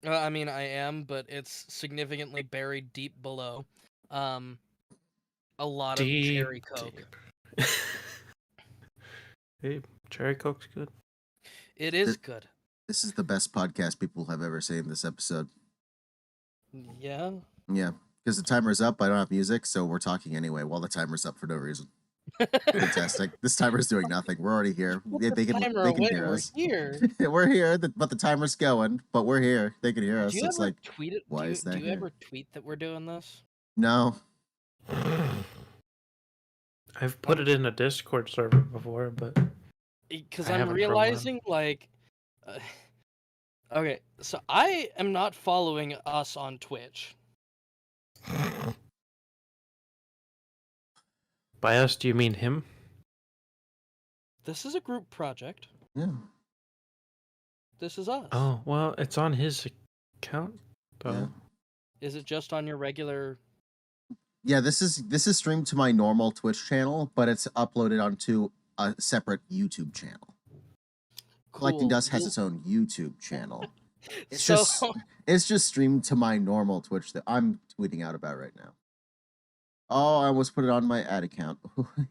I mean, I am, but it's significantly buried deep below. Um, a lot of cherry Coke. Hey, cherry Coke's good. It is good. This is the best podcast people have ever seen in this episode. Yeah. Yeah, because the timer's up. I don't have music, so we're talking anyway while the timer's up for no reason. Fantastic. This timer's doing nothing. We're already here. They can hear us. Here. We're here, but the timer's going. But we're here. They can hear us. Do you It's ever like, tweet it? why is that Do you here? ever tweet that we're doing this? No. I've put it in a Discord server before, but Because I I'm haven't for a while. realizing, like, okay, so I am not following us on Twitch. By us, do you mean him? This is a group project. Yeah. This is us. Oh, well, it's on his account, though. Yeah. Is it just on your regular? Yeah, this is streamed to my normal Twitch channel, but it's uploaded onto a separate YouTube channel. Cool. Collecting Dust has its own YouTube channel. It's just streamed to my normal Twitch that I'm tweeting out about right now. Oh, I almost put it on my ad account.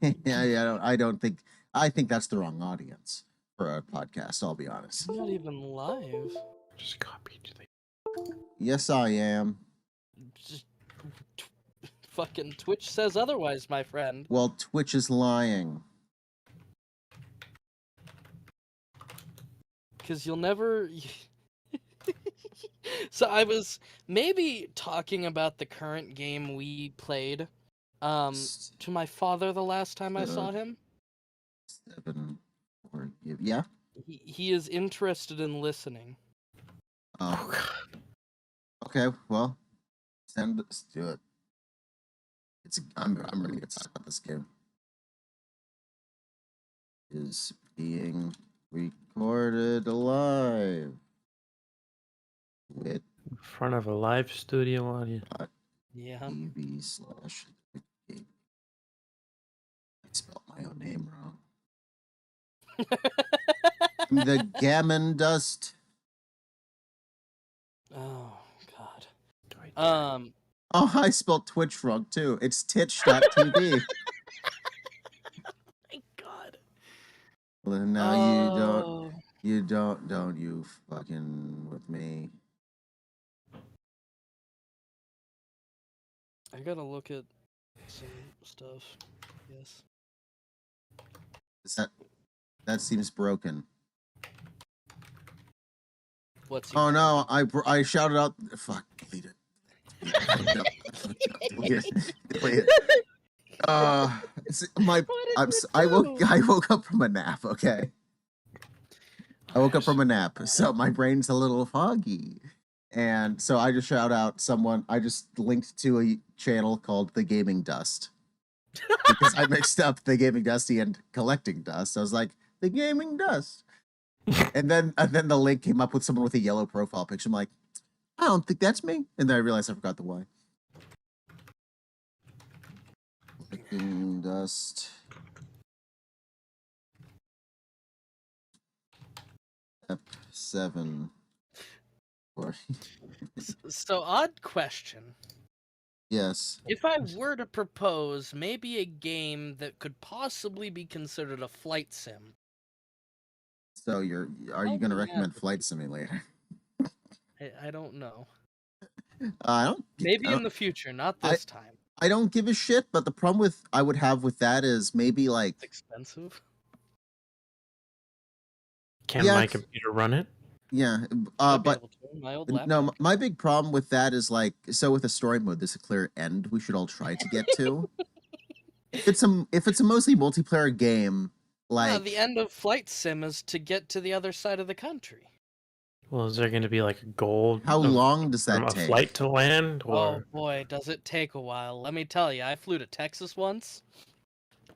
I think that's the wrong audience for a podcast, I'll be honest. It's not even live. Just copied the... Yes, I am. Just fucking Twitch says otherwise, my friend. Well, Twitch is lying. Because you'll never... So I was maybe talking about the current game we played to my father the last time I saw him. 7, 4, yeah? He is interested in listening. Oh, God. Okay, well, let's do it. I'm really excited about this game. Is being recorded live with In front of a live studio audience. Yeah. TV/game. I spelled my own name wrong. TheGamingDusty. Oh God. Oh, I spelled Twitch wrong too. It's Titch.tv. My God. Well, now you fucking with me. I gotta look at some stuff. Yes. That seems broken. What's? Oh no! I shouted out. Fuck. Delete it. Delete it. I woke up from a nap. Okay. I woke up from a nap, so my brain's a little foggy. And so I just shout out someone. I just linked to a channel called TheGamingDusty because I mixed up TheGamingDusty and Collecting Dust. I was like, TheGamingDusty. And then the link came up with someone with a yellow profile picture. I'm like, I don't think that's me. And then I realized I forgot the Y. Collecting Dust. F7. So, odd question. Yes. If I were to propose maybe a game that could possibly be considered a flight sim. So are you going to recommend Flight Simulator? I don't know. Maybe in the future, not this time. I don't give a shit, but the problem I would have with that is maybe like it's expensive. Can my computer run it? Yeah, but no, my big problem with that is like, so with a story mode, there's a clear end we should all try to get to. if it's a mostly multiplayer game, like the end of Flight Sim is to get to the other side of the country. Well, is there going to be like a goal? How long does that take? A flight to land? Or... Oh boy, does it take a while. Let me tell you, I flew to Texas once.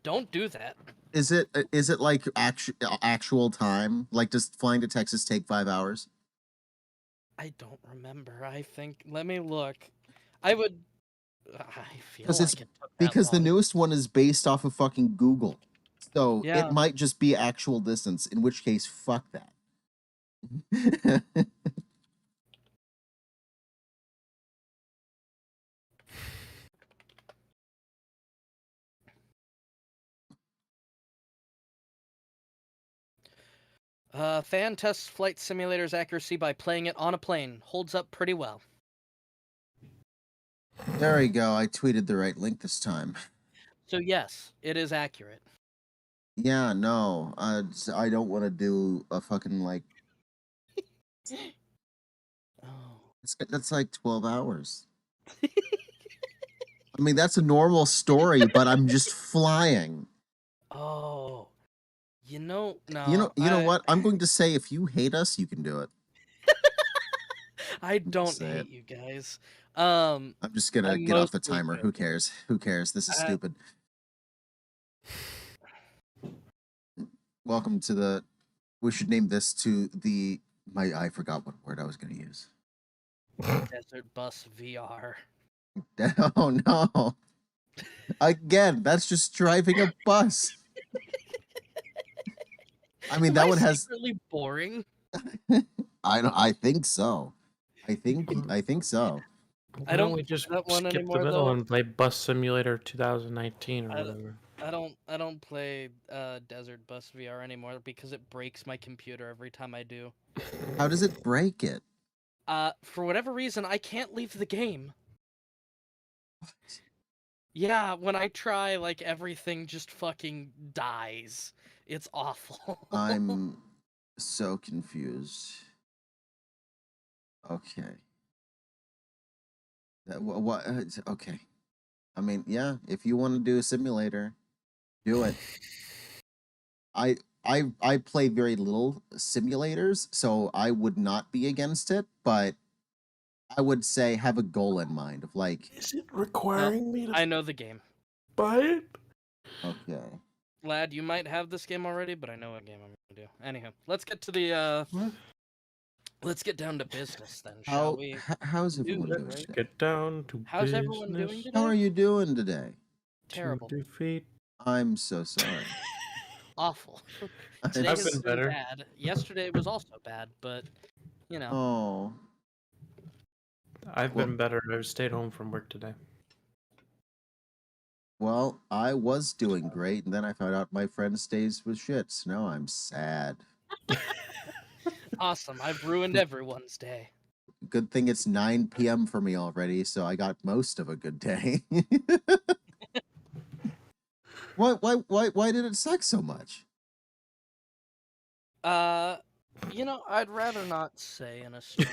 Don't do that. Is it like actual time? Like, does flying to Texas take 5 hours? I don't remember. I think. Let me look. I would. I feel like it's because the newest one is based off of fucking Google, so it might just be actual distance. In which case, fuck that. Fan tests Flight Simulator's accuracy by playing it on a plane. Holds up pretty well. There we go. I tweeted the right link this time. So yes, it is accurate. Yeah, no. I don't want to do a fucking like. Oh. That's like 12 hours. I mean, that's a normal story, but I'm just flying. Oh. No. You know what? I'm going to say if you hate us, you can do it. I don't Say hate it. you guys. I'm just gonna I'm get off the mostly timer. Who joking. cares? Who cares? This is stupid. Welcome to the. We should name this to the. I forgot what word I was gonna use. Desert Bus VR. Oh no! Again, that's just driving a bus. I mean, Am that I one has. secretly boring? I don't. I think so. I think so. I Why don't we don't play just that one skip the anymore middle though. and play Bus Simulator 2019 or I, whatever? I don't play Desert Bus VR anymore because it breaks my computer every time I do. How does it break it? For whatever reason, I can't leave the game. Yeah, when I try, like, everything just fucking dies. It's awful. I'm so confused. Okay. What? Okay. I mean, yeah. If you want to do a simulator, do it. I play very little simulators, so I would not be against it, but I would say have a goal in mind of like, Is it requiring me to I know the game. buy it? okay. Lad, you might have this game already, but I know what game I'm gonna do. Anyhow, let's get to the, What? let's get down to business then, shall we? How's everyone Do it, doing right? today? Get down to How's everyone doing business. How are today? you doing today? Terrible. To defeat. I'm so sorry. Awful. I'm Today I've has been been better. bad. Yesterday was also bad, but, you know. Oh, I've Well- been better. I've stayed home from work today. well, I was doing great, and then I found out my friend stays with shit. So now I'm sad. Awesome. I've ruined everyone's day. Good thing it's 9 p.m. for me already, so I got most of a good day. Why did it suck so much? You know, I'd rather not say in a stream.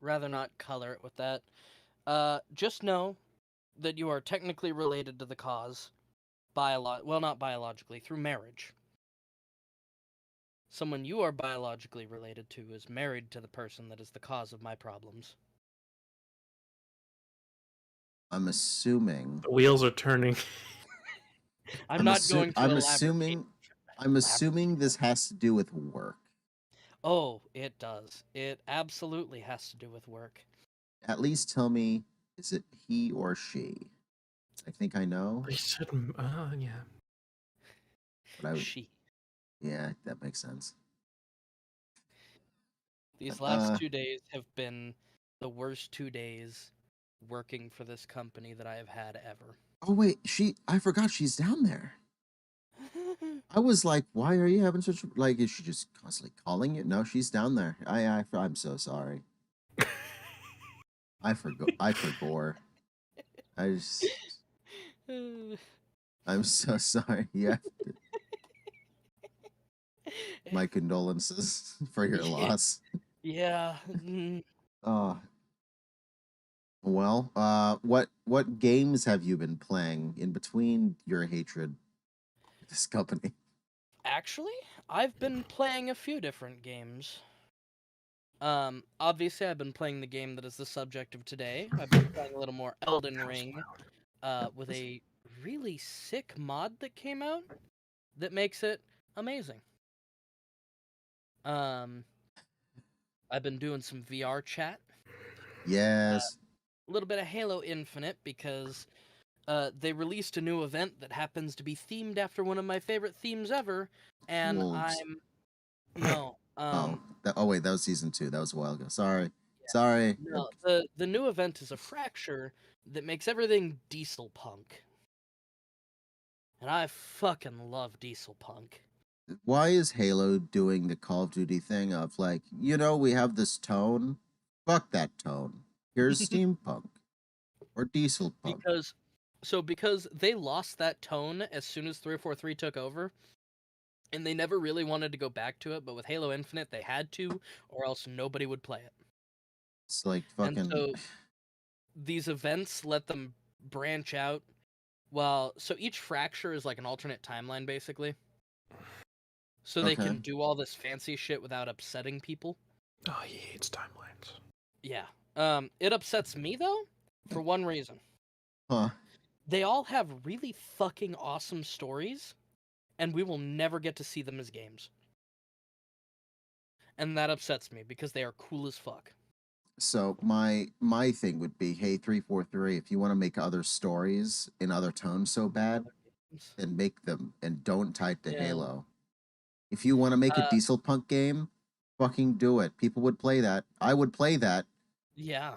Rather not color it with that. Just know that you are technically related to the cause. Well, not biologically, through marriage. Someone you are biologically related to is married to the person that is the cause of my problems. I'm assuming. The wheels are turning. I'm not going to I'm elaborate. assuming this has to do with work. Oh, it does. It absolutely has to do with work. At least tell me, is it he or she? I think I know. He said, yeah. But She. yeah, that makes sense. These last 2 days have been the worst 2 days working for this company that I have had ever. Oh wait, I forgot she's down there. I was like, why are you having such like? Is she just constantly calling you? No, she's down there. I'm so sorry. I forgot. I forgot. I just. I'm so sorry. Yeah. My condolences for your loss. Yeah. Uh well, what games have you been playing in between your hatred for this company? Actually, I've been playing a few different games. Obviously I've been playing the game that is the subject of today. I've been playing a little more Elden Ring, with a really sick mod that came out that makes it amazing. I've been doing some VR chat. Yes. A little bit of Halo Infinite because they released a new event that happens to be themed after one of my favorite themes ever, and Wolves. no, Oh wait, that was season 2. That was a while ago. Sorry. no, the new event is a fracture that makes everything diesel punk, and I fucking love diesel punk. Why is Halo doing the Call of Duty thing of like, we have this tone, fuck that tone. Here's steampunk or diesel punk. because they lost that tone as soon as 343 took over, and they never really wanted to go back to it, but with Halo Infinite they had to, or else nobody would play it. It's like And fucking. so these events let them branch out. So each fracture is like an alternate timeline, basically. So they Okay. can do all this fancy shit without upsetting people. Oh, he hates timelines. Yeah. It upsets me, though, for one reason. Huh. They all have really fucking awesome stories, and we will never get to see them as games. And that upsets me, because they are cool as fuck. So my thing would be, hey, 343, if you want to make other stories in other tones so bad, then make them and don't tie it to Yeah. Halo. If you want to make a diesel punk game, fucking do it. People would play that. I would play that. Yeah.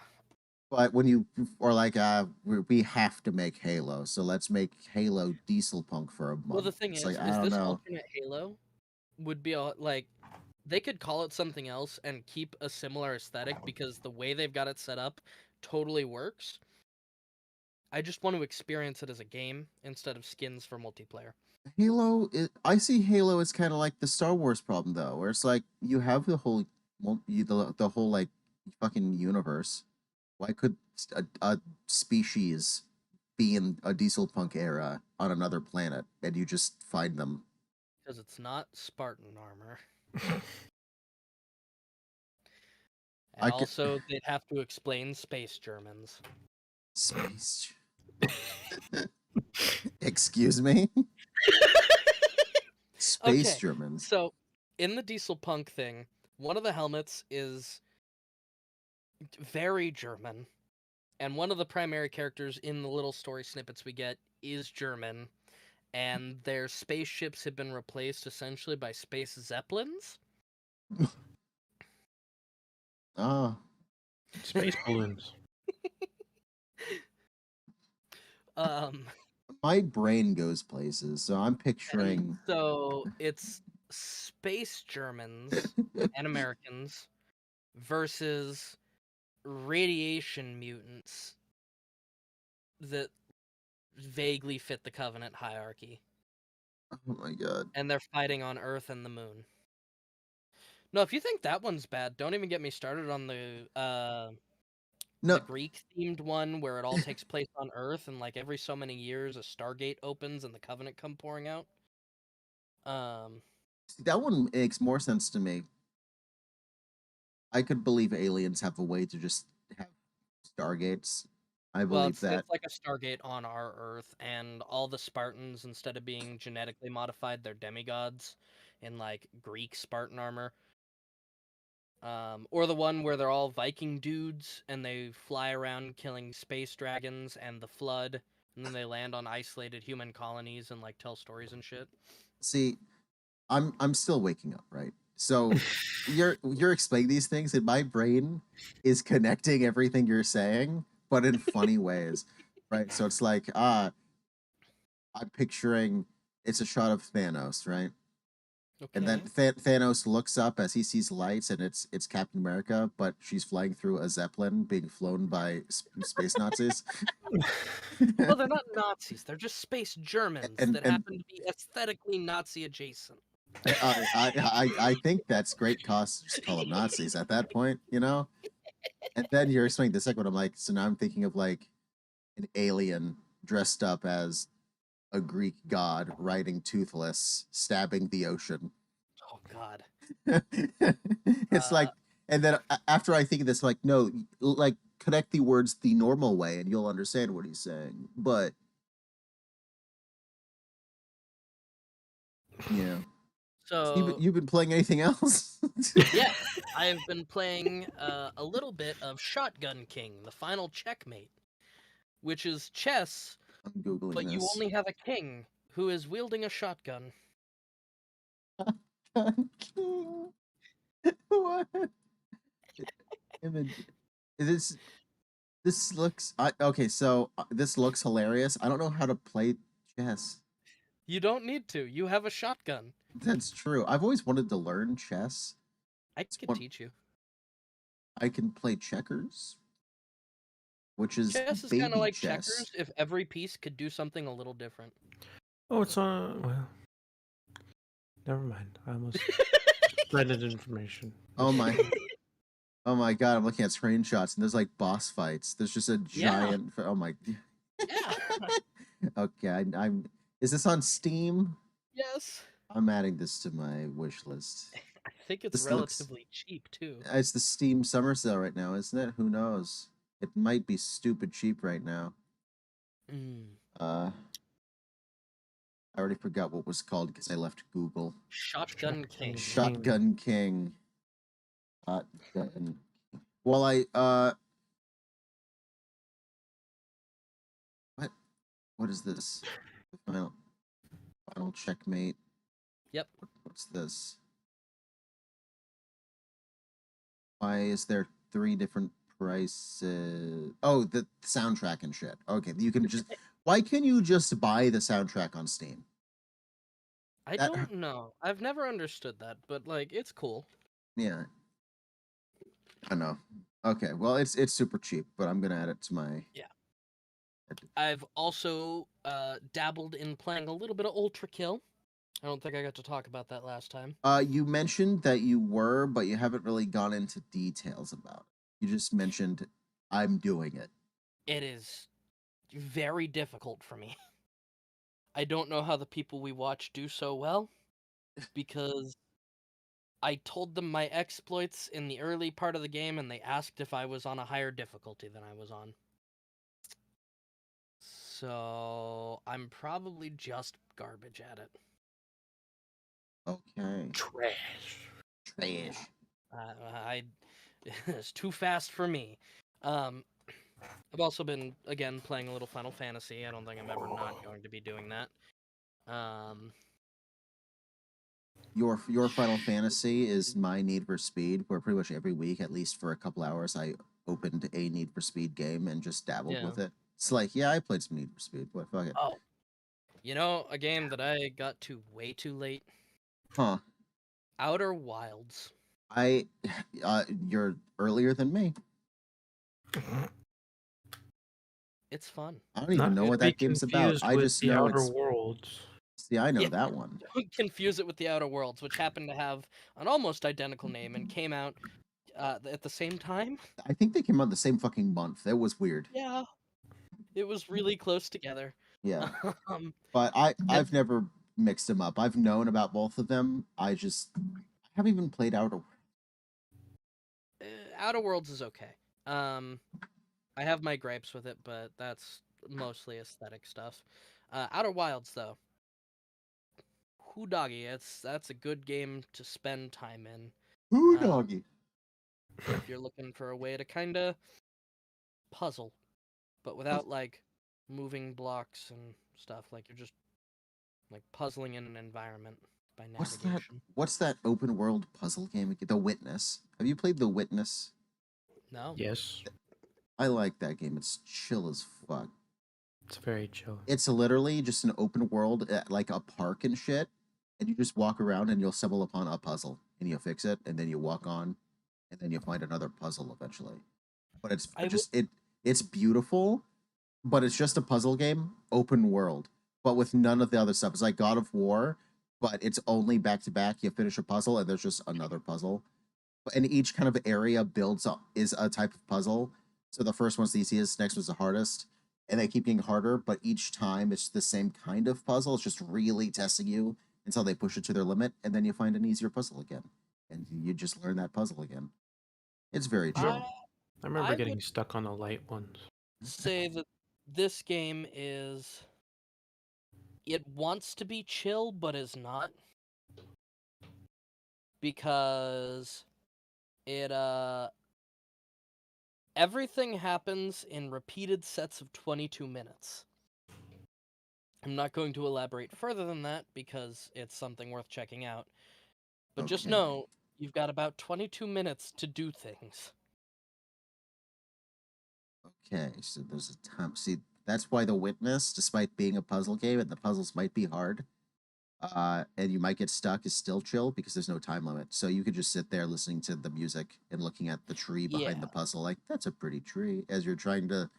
But when you are like, we have to make Halo, so let's make Halo diesel punk for a month. Well, the thing it's is like, I don't this know. alternate Halo would be like, they could call it something else and keep a similar aesthetic, because the way they've got it set up totally works. I just want to experience it as a game instead of skins for multiplayer. I see Halo as kind of like the Star Wars problem, though, where it's like you have the whole, the whole like fucking universe. Why could a species be in a diesel punk era on another planet and you just find them? Because it's not Spartan armor. And I could also, they'd have to explain space Germans. space. Excuse me. Space Okay, Germans. so in the diesel punk thing, one of the helmets is very German, and one of the primary characters in the little story snippets we get is German, and their spaceships have been replaced essentially by space zeppelins. Ah, Space balloons. Um, my brain goes places, so I'm and picturing. so it's space Germans and Americans versus radiation mutants that vaguely fit the Covenant hierarchy, Oh my god. and they're fighting on Earth and the Moon. No, if you think that one's bad, don't even get me started on the No, Greek themed one where it all takes place on Earth, and like every so many years a Stargate opens and the Covenant come pouring out. that one makes more sense to me. I could believe aliens have a way to just have stargates. I Well, believe that. it's like a Stargate on our Earth, and all the Spartans, instead of being genetically modified, they're demigods in like Greek Spartan armor. Or the one where they're all Viking dudes and they fly around killing space dragons and the flood, and then they land on isolated human colonies and like tell stories and shit. See, I'm still waking up, right? So you're explaining these things, and my brain is connecting everything you're saying, but in funny ways, right? So it's like, I'm picturing it's a shot of Thanos, right? And then Okay. Thanos looks up as he sees lights, and it's Captain America, but she's flying through a zeppelin being flown by space Nazis. Well, they're not Nazis. They're just space Germans and that and happen to be aesthetically Nazi adjacent. I think that's great cause just call them Nazis at that point, you know. And then you're explaining the second one. I'm like, so now I'm thinking of like an alien dressed up as a Greek god, riding toothless, stabbing the ocean. Oh God. It's like, and then after I think of this, like, no, like connect the words the normal way, and you'll understand what he's saying. But yeah, So you've been playing anything else? yeah, I have been playing a little bit of Shotgun King, the final checkmate, which is chess, I'm googling but you this. only have a king who is wielding a shotgun. What image? This this looks okay. So this looks hilarious. I don't know how to play chess. You don't need to. You have a shotgun. That's true. I've always wanted to learn chess. I It's could one- teach you. I can play checkers, which is Chess is kind of baby like chess. checkers if every piece could do something a little different. Oh, it's on. Well, never mind. I almost spreaded information. Oh my. Oh my god, I'm looking at screenshots and there's like boss fights. There's just a giant. Oh my. Yeah. Okay, I'm. Is this on Steam? Yes. I'm adding this to my wish list. I think it's This looks- relatively cheap too. It's the Steam summer sale right now, isn't it? Who knows? It might be stupid cheap right now. Mm. I already forgot what it was called because I left Google. Shotgun King. Shotgun King. Shotgun. Well, what is this? The final checkmate. Yep. What's this? Why is there 3 different prices? Oh, the soundtrack and shit. Okay, you can just. Why can you just buy the soundtrack on Steam? I That- don't know. I've never understood that, but like it's cool. Yeah. I know. Okay, well it's super cheap, but I'm gonna add it to my. Yeah. I've also dabbled in playing a little bit of Ultra Kill. I don't think I got to talk about that last time. You mentioned that you were, but you haven't really gone into details about it. You just mentioned I'm doing it. It is very difficult for me. I don't know how the people we watch do so well because I told them my exploits in the early part of the game and they asked if I was on a higher difficulty than I was on. So I'm probably just garbage at it. Okay. Trash. Trash. It's too fast for me. I've also been again playing a little Final Fantasy. I don't think I'm ever not going to be doing that. Your Final Fantasy is my Need for Speed, where pretty much every week, at least for a couple hours, I opened a Need for Speed game and just dabbled with it. It's like, yeah, I played some Need for Speed, but fuck it. Oh, you know, a game that I got to way too late. Huh. Outer Wilds. You're earlier than me. It's fun. I don't even know what that game's about. I just the know Outer it's. Worlds. See, I know Yeah. that one. Don't confuse it with the Outer Worlds, which happened to have an almost identical name and came out at the same time. I think they came out the same fucking month. That was weird. Yeah, it was really close together. Yeah. Um, But I've never mixed them up. I've known about both of them. I haven't even played Outer Worlds is okay. I have my gripes with it, but that's mostly aesthetic stuff. Outer Wilds, though, whoo doggy, that's a good game to spend time in. Who doggy. If you're looking for a way to kind of puzzle, but without like moving blocks and stuff. Like you're just like puzzling in an environment by navigation. What's that open world puzzle game? The Witness. Have you played The Witness? No. Yes. I like that game. It's chill as fuck. It's very chill. It's literally just an open world, like a park and shit, and you just walk around and you'll stumble upon a puzzle and you fix it, and then you walk on, and then you find another puzzle eventually. But it's beautiful, but it's just a puzzle game, open world, but with none of the other stuff. It's like God of War, but it's only back to back. You finish a puzzle and there's just another puzzle, and each kind of area is a type of puzzle. So the first one's the easiest, next one's the hardest, and they keep getting harder. But each time it's the same kind of puzzle. It's just really testing you until they push it to their limit, and then you find an easier puzzle again, and you just learn that puzzle again. It's very chill. I remember I getting would- stuck on the light ones. Say that this game is. It wants to be chill, but is not. Because it, everything happens in repeated sets of 22 minutes. I'm not going to elaborate further than that because it's something worth checking out. But just Okay. know you've got about 22 minutes to do things. Okay, so there's a time. See, that's why The Witness, despite being a puzzle game and the puzzles might be hard, and you might get stuck is still chill because there's no time limit. So you could just sit there listening to the music and looking at the tree behind Yeah. the puzzle, like that's a pretty tree, as you're trying to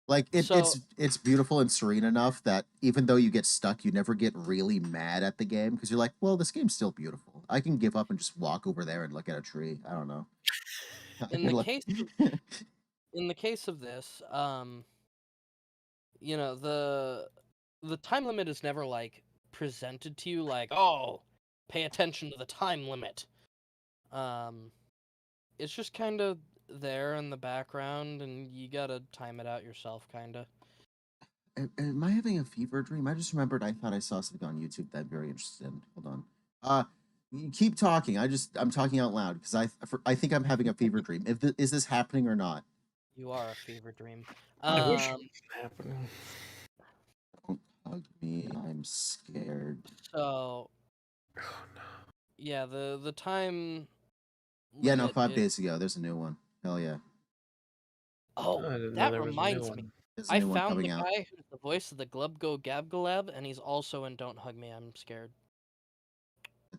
like So it's beautiful and serene enough that even though you get stuck, you never get really mad at the game because you're like, well, this game's still beautiful. I can give up and just walk over there and look at a tree. I don't know. in the case of this, you know, the time limit is never like presented to you like, oh, pay attention to the time limit. It's just kind of there in the background, and you gotta time it out yourself, kind of. Am I having a fever dream? I just remembered I thought I saw something on YouTube that I'm very interested in. Hold on. You keep talking. I'm talking out loud because I think I'm having a fever dream. Is this happening or not? You are a fever dream. I wish it was happening. Don't hug me. I'm scared. So Oh no. yeah, the time Yeah, no, limit 5 days ago. There's a new one. Hell yeah. Oh, I didn't know that there was a new reminds me. one. There's a I new one found the coming out. guy who's the voice of the Glubgo Gabgalab, and he's also in Don't Hug Me, I'm Scared.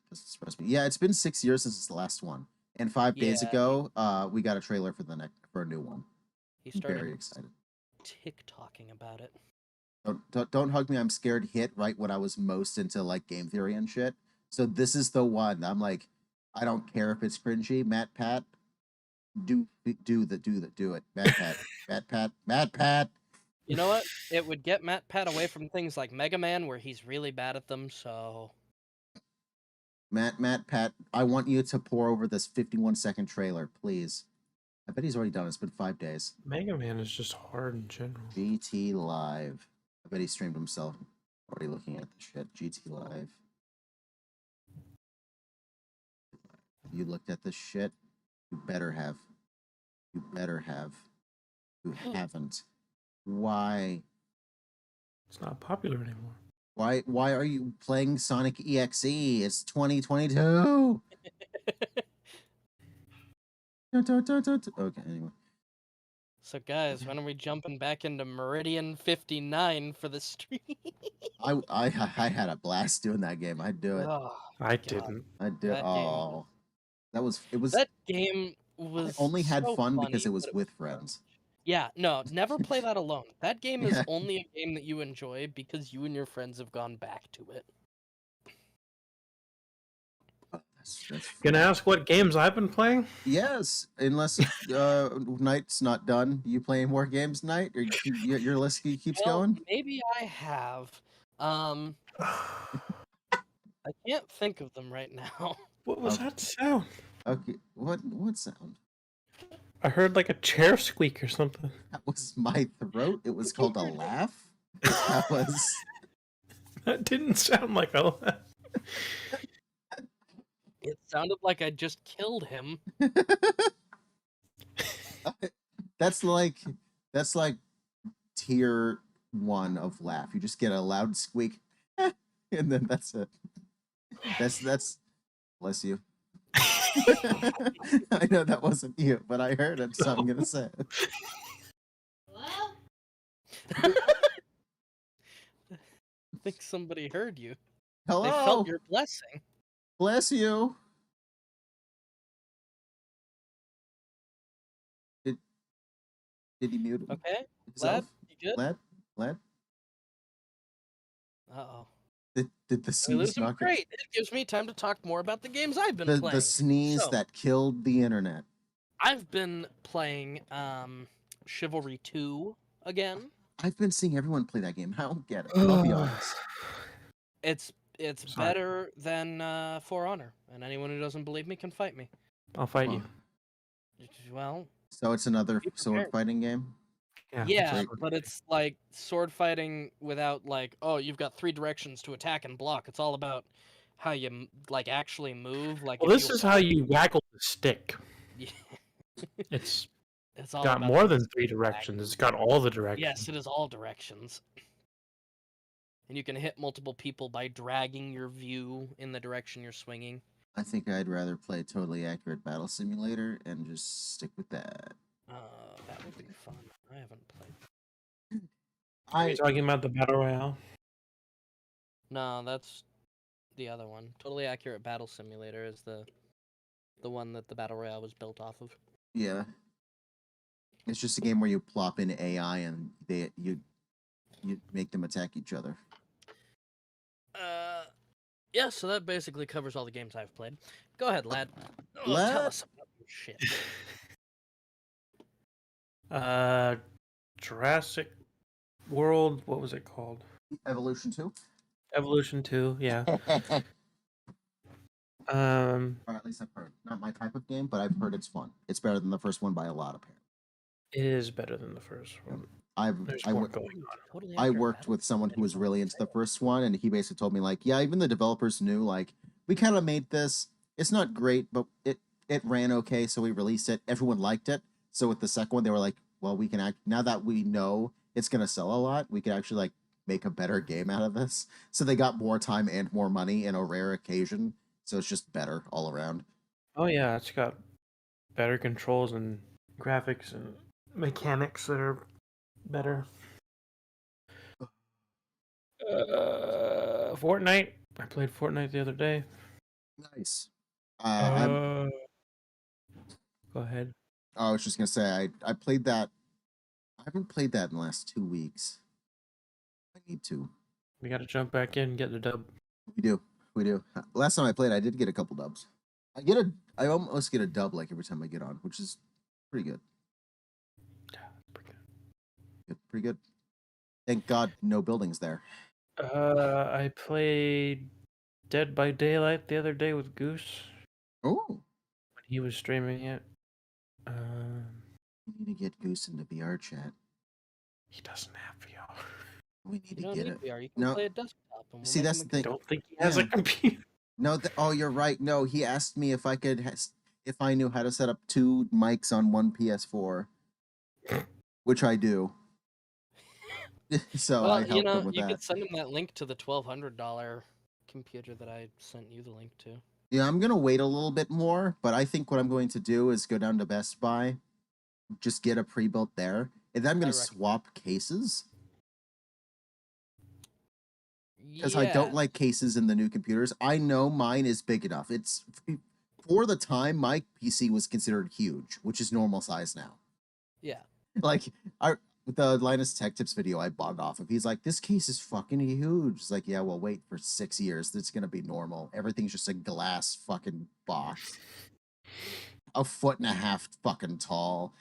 This is supposed to be. Yeah, it's been 6 years since the last one. And 5 days Yeah, ago, we got a trailer for a new one. he I'm started very excited. TikToking about it. Don't hug me. I'm scared. Hit right when I was most into like game theory and shit. So this is the one. I'm like, I don't care if it's cringy. Matt Pat, do it. Matt Pat, Matt Pat. You know what? It would get Matt Pat away from things like Mega Man, where he's really bad at them, so... Matt Pat. I want you to pour over this 51-second trailer, please. I bet he's already done it. It's been 5 days. Mega Man is just hard in general. GT Live. I bet he streamed himself. Already looking at the shit. GT Live. You looked at this shit? You better have. You better have. You haven't. Why? It's not popular anymore. Why are you playing Sonic EXE? It's 2022. Okay, anyway. So guys, when are we jumping back into Meridian 59 for the stream? I had a blast doing that game. I'd do it. Oh, I God. didn't. I'd do it. That game Oh. It was That game I was only had so fun funny, because it was but with fun. friends. Yeah, no, never play that alone. That game is Yeah. only a game that you enjoy because you and your friends have gone back to it. That's Gonna fun. ask what games I've been playing? Yes, unless Night's not done. You playing more games, Night? Or your list keeps Well, going? maybe I have. I can't think of them right now. What was Okay. that sound? Okay, what sound? I heard like a chair squeak or something. That was my throat. It was called a laugh. That was. That didn't sound like a laugh. It sounded like I just killed him. That's like tier 1 of laugh. You just get a loud squeak, and then that's it. That's bless you. I know that wasn't you, but I heard it, so I'm gonna say it. I think somebody heard you. Hello. They felt your blessing. Bless you. Did he mute Okay, himself? Lad, you good? Lad? Uh-oh. Did the We sneeze lose him? knock it? Great. It gives me time to talk more about the games I've been playing. The sneeze So, that killed the internet. I've been playing Chivalry 2 again. I've been seeing everyone play that game. I don't get it. I'll be honest. It's Sorry. better than For Honor, and anyone who doesn't believe me can fight me. I'll fight you. Well, So it's another be sword prepared. fighting game. Yeah, Great. but it's like sword fighting without like, oh, you've got 3 directions to attack and block. It's all about how you like actually move. Like, Well, if this you is how you waggle the stick. Yeah. It's It's all got about more the than 3 directions. It's got all the directions. Yes, it is all directions. And you can hit multiple people by dragging your view in the direction you're swinging. I think I'd rather play Totally Accurate Battle Simulator and just stick with that. That would be fun. I haven't played. Are you talking about the Battle Royale? No, that's the other one. Totally Accurate Battle Simulator is the one that the Battle Royale was built off of. Yeah. It's just a game where you plop in AI and you make them attack each other. Yeah, so that basically covers all the games I've played. Go ahead, lad. Oh, Lad? tell us about your shit. Jurassic World. What was it called? Evolution 2? Evolution 2. Yeah. Or at least I've heard. Not my type of game, but I've heard it's fun. It's better than the first one by a lot, apparently. It is better than the first one. There's more going on. Totally I Accurate worked Battle with someone who was Simulator. really into the first one, and he basically told me, like, yeah, even the developers knew, like, we kind of made this. It's not great, but it ran okay, so we released it. Everyone liked it. So with the second one, they were like, well, we can now that we know it's gonna sell a lot, we can actually like make a better game out of this. So they got more time and more money in a rare occasion. So it's just better all around. Oh yeah, it's got better controls and graphics and mechanics that are better. Fortnite. I played Fortnite the other day. Nice. Go ahead. I was just gonna say I played that. I haven't played that in the last 2 weeks. I need to. We got to jump back in and get the dub. We do. Last time I played, I did get a couple dubs. I almost get a dub like every time I get on, which is pretty good. Yeah, pretty good. Pretty good. Thank God no buildings there. I played Dead by Daylight the other day with Goose Oh, when he was streaming it. we need to get Goose into VR chat. He doesn't have VR. We need You to don't get need it. VR. You can No. play a desktop. And we'll See, make that's him the a I thing. don't think he has a Yeah. computer. No, oh, you're right. No, he asked me if I could, if I knew how to set up 2 mics on one PS4, which I do. So Well, I helped him with you that. could send him that link to the $1,200 computer that I sent you the link to. Yeah, I'm gonna wait a little bit more, but I think what I'm going to do is go down to Best Buy, just get a pre-built there, and then I'm gonna swap cases because I don't like cases in the new computers. I know mine is big enough. It's for the time my PC was considered huge, which is normal size now. Yeah. Like the Linus Tech Tips video I bought it off of. He's like, this case is fucking huge. It's like, yeah, well, wait for 6 years. It's gonna be normal. Everything's just a glass fucking box. 1.5 feet fucking tall.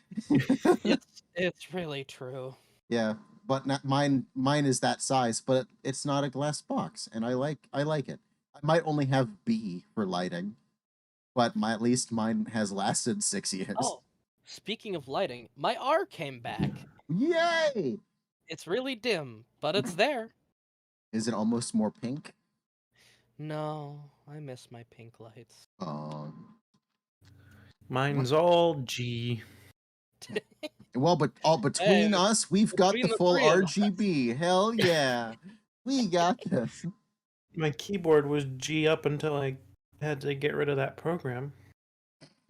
It's really true. Yeah, but not mine is that size, but it's not a glass box, and I like it. I might only have B for lighting, but at least mine has lasted 6 years. Oh, speaking of lighting, my R came back. Yay! It's really dim, but it's there. Is it almost more pink? No, I miss my pink lights. Mine's all G. Well, but all between us, we've got the full three of RGB. Hell yeah. We got this. My keyboard was G up until I had to get rid of that program.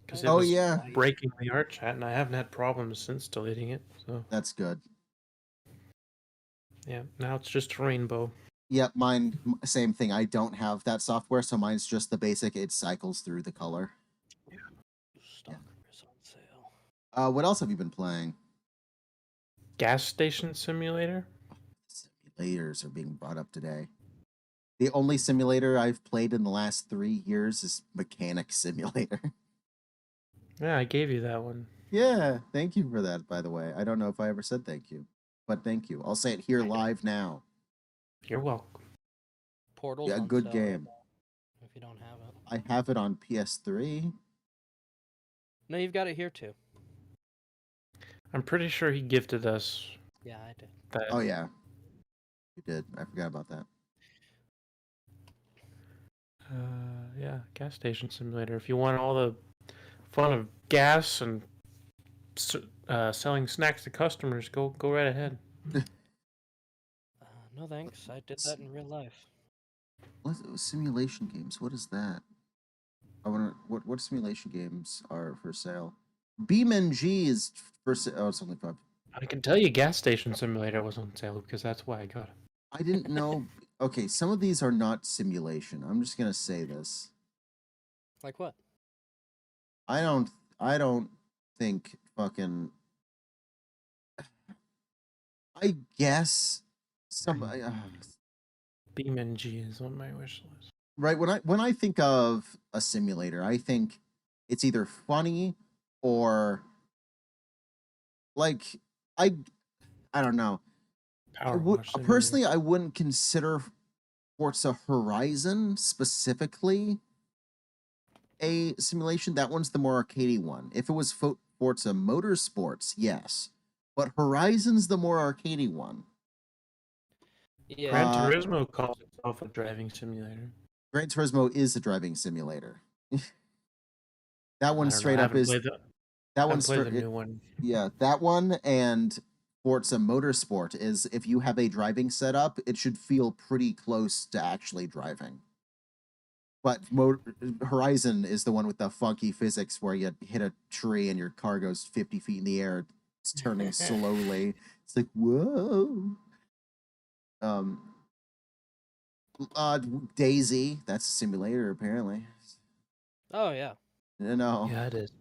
Because it was breaking the art chat, and I haven't had problems since deleting it. So that's good. Yeah, now it's just rainbow. Yep, mine, same thing. I don't have that software, so mine's just the basic. It cycles through the color. Stalker is on sale. What else have you been playing? Gas Station Simulator? Simulators are being brought up today. The only simulator I've played in the last 3 years is Mechanic Simulator. Yeah, I gave you that one. Yeah, thank you for that, by the way. I don't know if I ever said thank you, but thank you. I'll say it here live now. You're welcome. Portal. Yeah, good game. If you don't have it. I have it on PS3. No, you've got it here too. I'm pretty sure he gifted us. Yeah, I did. That. Oh, yeah. You did. I forgot about that. Yeah, Gas Station Simulator. If you want all the fun of gas and selling snacks to customers, go right ahead. No thanks. I did that in real life. Simulation games? What is that? I wonder what simulation games are for sale. BeamNG is for sale. Oh, it's only 5. I can tell you Gas Station Simulator was on sale because that's why I got it. I didn't know. Okay, some of these are not simulation. I'm just gonna say this. Like what? I don't think fucking. I guess some BeamNG is on my wish list. right when I think of a simulator, I think it's either funny or like I I don't know. Personally, I wouldn't consider Forza Horizon specifically a simulation. That one's the more arcadey one. If it was Forza Motorsports, yes, but Horizon's the more arcadey one. Yeah. Gran Turismo calls itself a driving simulator. Gran Turismo is a driving simulator. That one straight up is. That one's the new one. Yeah, that one and Forza Motorsport is if you have a driving setup, it should feel pretty close to actually driving. But Horizon is the one with the funky physics where you hit a tree and your car goes 50 feet in the air. It's turning slowly. It's like, whoa. Daisy, that's a simulator apparently. Oh yeah. No. Yeah, it is.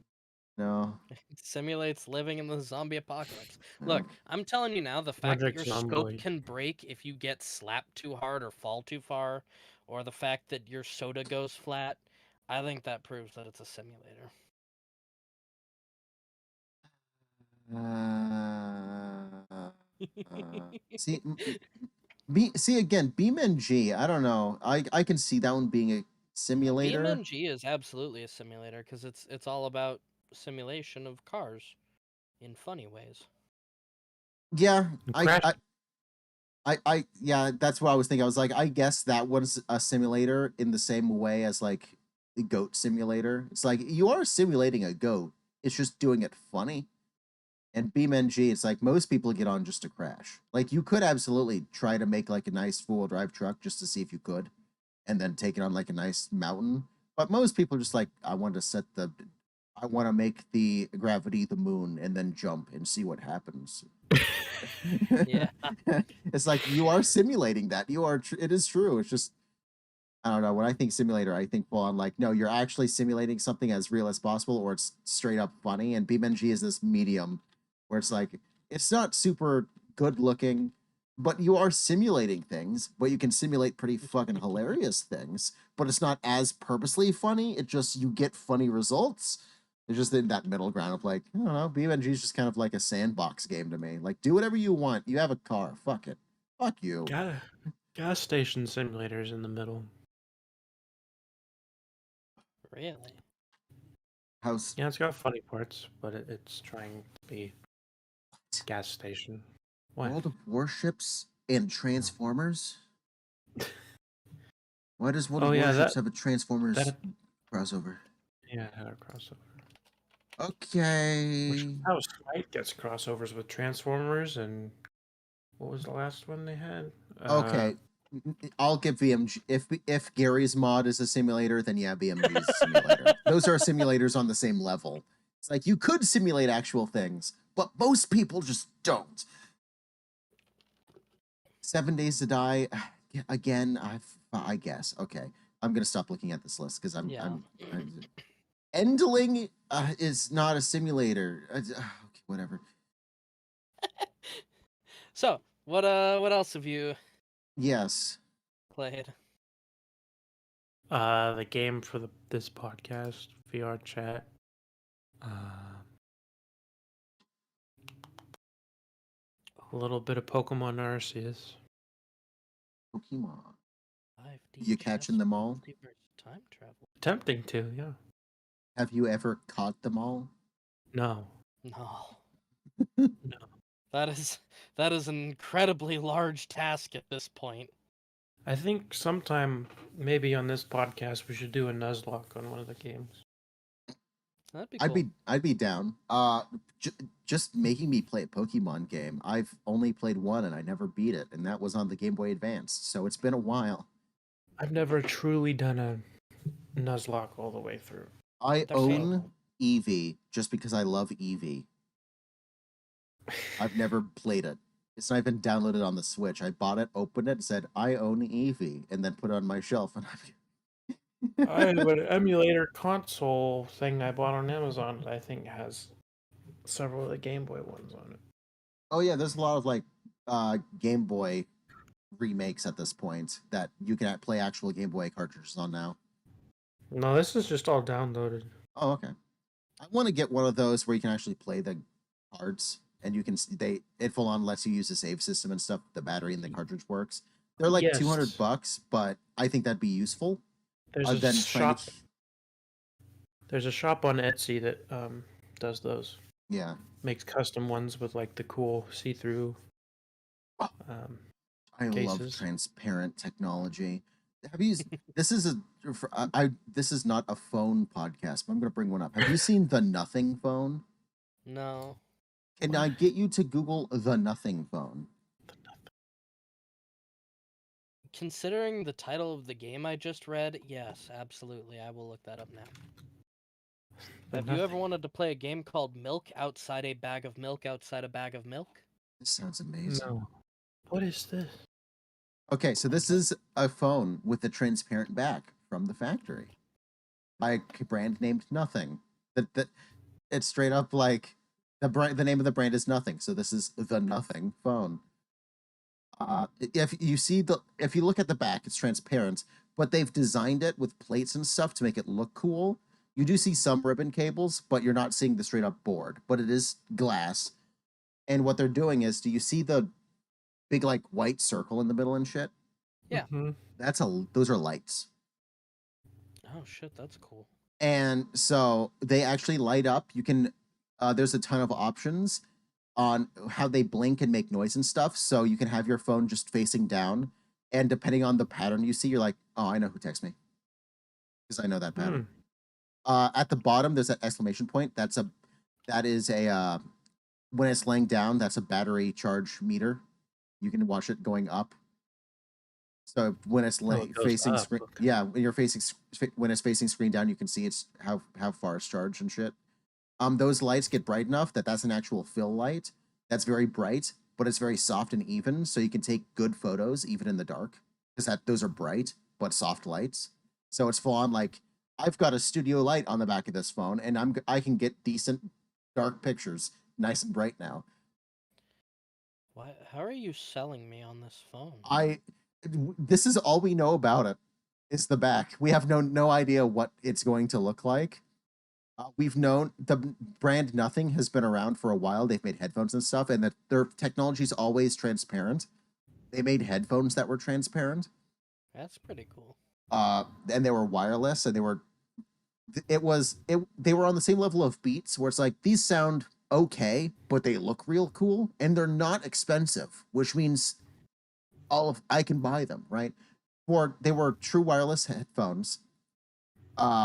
No. It simulates living in the zombie apocalypse. Look, I'm telling you now, the fact that your Project scope Zomboid. can break if you get slapped too hard or fall too far, or the fact that your soda goes flat, I think that proves that it's a simulator. See again, BeamNG. I don't know. I can see that one being a simulator. BeamNG is absolutely a simulator because it's all about simulation of cars in funny ways. Yeah, I yeah, that's what I was thinking. I was like, I guess that was a simulator in the same way as like the goat simulator. It's like you are simulating a goat. It's just doing it funny. And BeamNG, it's like most people get on just to crash. Like you could absolutely try to make like a nice four-wheel drive truck just to see if you could, and then take it on like a nice mountain. But most people are just like, I want to make the gravity the moon and then jump and see what happens. Yeah. It's like you are simulating that. It is true. It's just I don't know. When I think simulator, I think full on like, no, you're actually simulating something as real as possible, or it's straight up funny. And BeamNG is this medium where it's like it's not super good looking, but you are simulating things, but you can simulate pretty fucking hilarious things, but it's not as purposely funny. It just you get funny results. It's just in that middle ground of like, I don't know, BeamNG is just kind of like a sandbox game to me. Like, do whatever you want. You have a car. Fuck it. Fuck you. Gas station simulators in the middle. Really? House. Yeah, it's got funny parts, but it's trying to be gas station. What? World of Warships and Transformers? Why does World of Warships have a Transformers crossover? Yeah, it had a crossover. Okay. Which is how Smite gets crossovers with Transformers, and what was the last one they had? Okay. I'll give BMG. If Gary's mod is a simulator, then yeah, BMG is a simulator. Those are simulators on the same level. It's like you could simulate actual things, but most people just don't. 7 Days to Die, again. I guess. Okay, I'm gonna stop looking at this list because I'm Endling is not a simulator. Okay, whatever. So, what else have you played? The game for this podcast, VR chat. A little bit of Pokemon Arceus. Pokemon. 5D You catching them all? Time travel. Attempting to, yeah. Have you ever caught them all? No. No. No. That is an incredibly large task at this point. I think sometime, maybe on this podcast, we should do a Nuzlocke on one of the games. That'd be cool. I'd be down. Just making me play a Pokemon game. I've only played one and I never beat it, and that was on the Game Boy Advance. So it's been a while. I've never truly done a Nuzlocke all the way through. I own Eevee just because I love Eevee. I've never played it. It's not even downloaded on the Switch. I bought it, opened it, said I own Eevee, and then put it on my shelf. And I have an emulator console thing I bought on Amazon that I think has several of the Game Boy ones on it. Oh yeah, there's a lot of like Game Boy remakes at this point that you can play actual Game Boy cartridges on now. No, this is just all downloaded. Oh, okay. I want to get one of those where you can actually play the cards, and you can it full on lets you use the save system and stuff. The battery and the cartridge works. They're like $200, but I think that'd be useful. There's a shop. There's a shop on Etsy that does those. Yeah. Makes custom ones with like the cool see-through. I love transparent technology. Have you? This is this is not a phone podcast, but I'm going to bring one up. Have you seen the Nothing phone? No. Can I get you to Google the Nothing phone? Considering the title of the game I just read, yes, absolutely. I will look that up now. Have you ever wanted to play a game called Milk Outside a Bag of Milk Outside a Bag of Milk? This sounds amazing. No. What is this? Okay, so this is a phone with a transparent back from the factory by a brand named Nothing. That it's straight up like the name of the brand is Nothing. So this is the Nothing phone. If you look at the back, it's transparent, but they've designed it with plates and stuff to make it look cool. You do see some ribbon cables, but you're not seeing the straight up board, but it is glass. And what they're doing is, do you see the big like white circle in the middle and shit? Yeah. Mm-hmm. Those are lights. Oh shit, that's cool. And so they actually light up. You can there's a ton of options on how they blink and make noise and stuff. So you can have your phone just facing down, and depending on the pattern you see, you're like, oh, I know who texts me, because I know that pattern. At the bottom, there's that exclamation point. That is a when it's laying down, that's a battery charge meter. You can watch it going up. So when it's facing screen, okay. Yeah, when it's facing screen down, you can see it's how far it's charged and shit. Those lights get bright enough that's an actual fill light. That's very bright, but it's very soft and even, so you can take good photos even in the dark, because those are bright but soft lights. So it's full on like, I've got a studio light on the back of this phone, and I can get decent dark pictures, nice and bright now. Why? How are you selling me on this phone? This is all we know about it. Is the back. We have no idea what it's going to look like. We've known the brand Nothing has been around for a while. They've made headphones and stuff, and that their technology is always transparent. They made headphones that were transparent. That's pretty cool. And they were wireless, and they were on the same level of Beats, where it's like, these sound okay, but they look real cool, and they're not expensive, which means I can buy them, right? They were true wireless headphones.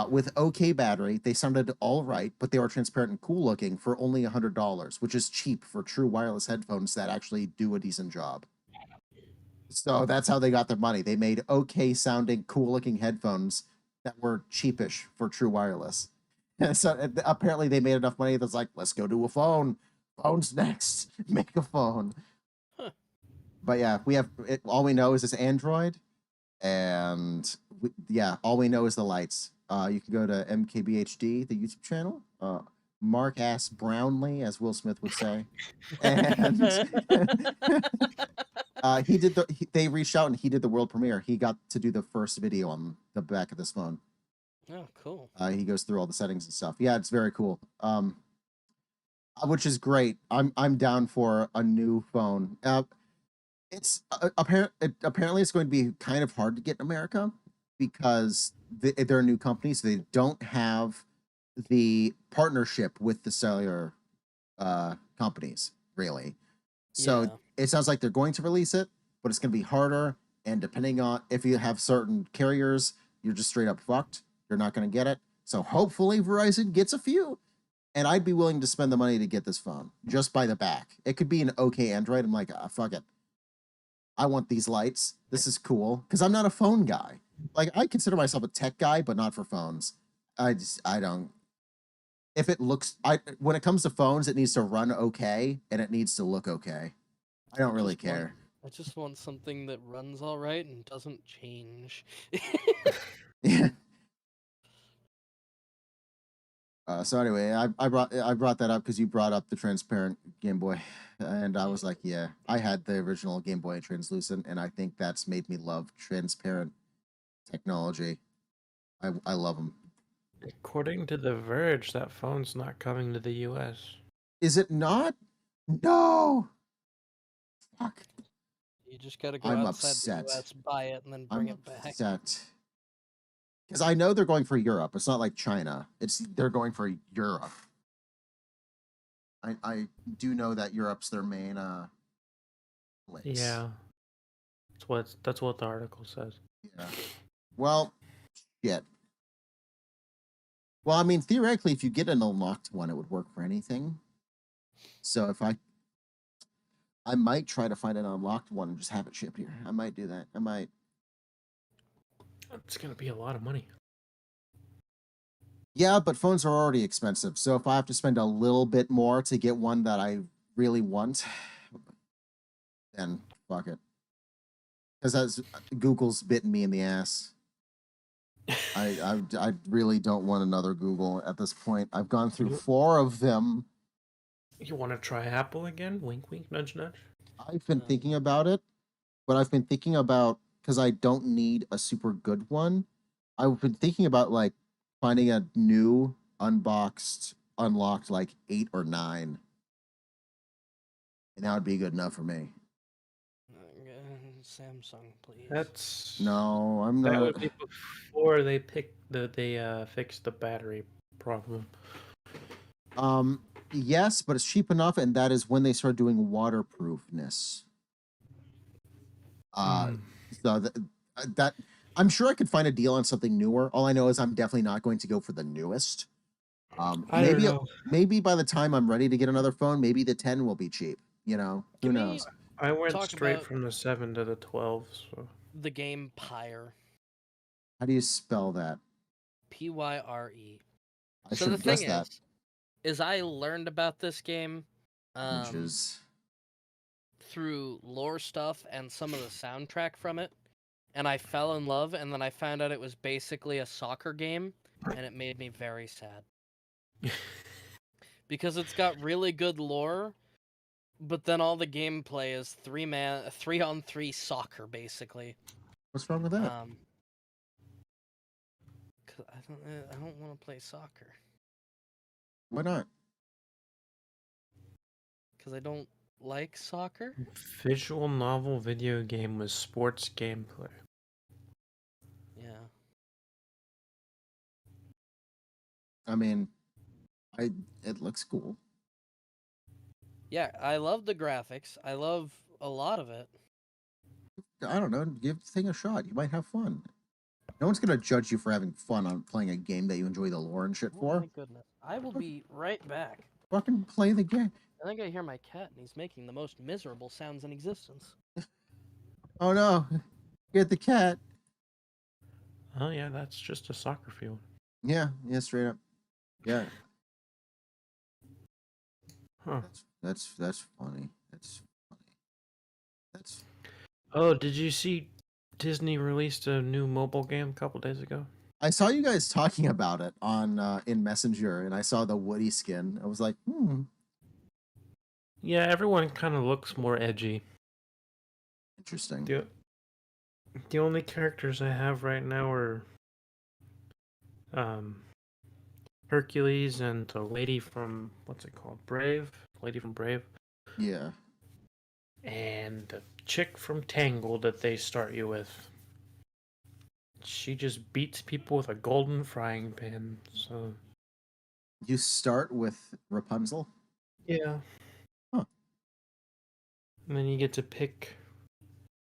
With okay battery, they sounded all right, but they were transparent and cool looking for only $100, which is cheap for true wireless headphones that actually do a decent job. So that's how they got their money. They made okay sounding, cool looking headphones that were cheapish for true wireless. And so apparently they made enough money that's like, let's go do a phone. Phone's next. Make a phone. Huh. But yeah, all we know is this Android, and all we know is the lights. You can go to MKBHD, the YouTube channel. Mark Ass Brownlee, as Will Smith would say. And they reached out and he did the world premiere. He got to do the first video on the back of this phone. Oh, cool. He goes through all the settings and stuff. Yeah, it's very cool. Which is great. I'm down for a new phone. It's apparently it's going to be kind of hard to get in America, because they're a new company, so they don't have the partnership with the cellular companies, really. So It sounds like they're going to release it, but it's going to be harder. And depending on if you have certain carriers, you're just straight up fucked. You're not going to get it. So hopefully Verizon gets a few. And I'd be willing to spend the money to get this phone just by the back. It could be an okay Android. I'm like, fuck it. I want these lights. This is cool. Because I'm not a phone guy. Like, I consider myself a tech guy, but not for phones. I don't. If it looks, when it comes to phones, it needs to run okay, and it needs to look okay. I don't really care. I just want something that runs all right and doesn't change. Yeah. So anyway, I brought that up because you brought up the transparent Game Boy, and I was like, yeah, I had the original Game Boy translucent, and I think that's made me love transparent technology. I love them. According to The Verge, that phone's not coming to the U.S. Is it not? No. Fuck. You just gotta go I'm outside upset. the US, buy it, and then bring it back. Upset. Because I know they're going for Europe. It's not like China. They're going for Europe. I do know that Europe's their main place. Yeah. That's what the article says. Yeah. Well, shit. Well, I mean, theoretically, if you get an unlocked one, it would work for anything. So if I might try to find an unlocked one and just have it shipped here. I might do that. I might. It's gonna be a lot of money. Yeah, but phones are already expensive. So if I have to spend a little bit more to get one that I really want, then fuck it. Because Google's bitten me in the ass. I really don't want another Google at this point. I've gone through 4 of them. You want to try Apple again? Wink, wink, nudge, nudge. I've been thinking about it, but I've been thinking about, because I don't need a super good one. I've been thinking about like finding a new unboxed, unlocked like 8 or 9, and that would be good enough for me. Samsung, please. No, I'm not. That would be before they fix the battery problem. Yes, but it's cheap enough, and that is when they start doing waterproofness. So that I'm sure I could find a deal on something newer. All I know is I'm definitely not going to go for the newest. Maybe by the time I'm ready to get another phone, maybe the 10 will be cheap. You know, who knows? I went straight from the 7 to the 12. So the game Pyre. How do you spell that? Pyre. So the thing is I learned about this game through lore stuff and some of the soundtrack from it, and I fell in love, and then I found out it was basically a soccer game, and it made me very sad. Because it's got really good lore, but then all the gameplay is 3-on-3 soccer, basically. What's wrong with that? 'Cause I don't want to play soccer. Why not? Because I don't like soccer. Visual novel video game with sports gameplay. Yeah. I mean, it looks cool. Yeah, I love the graphics. I love a lot of it. I don't know. Give the thing a shot. You might have fun. No one's gonna judge you for having fun on playing a game that you enjoy the lore and shit for. Oh my goodness. I will be right back. Fucking play the game. I think I hear my cat, and he's making the most miserable sounds in existence. Oh no. Get the cat. Oh yeah, that's just a soccer field. Yeah, straight up. Yeah. Huh. That's funny. That's funny. Oh, did you see Disney released a new mobile game a couple days ago? I saw you guys talking about it on in Messenger, and I saw the Woody skin. I was like, Yeah, everyone kind of looks more edgy. Interesting. The only characters I have right now are Hercules and the lady from what's it called? Brave? Lady from Brave. Yeah. And the chick from Tangled that they start you with. She just beats people with a golden frying pan. So you start with Rapunzel? Yeah. Huh. And then you get to pick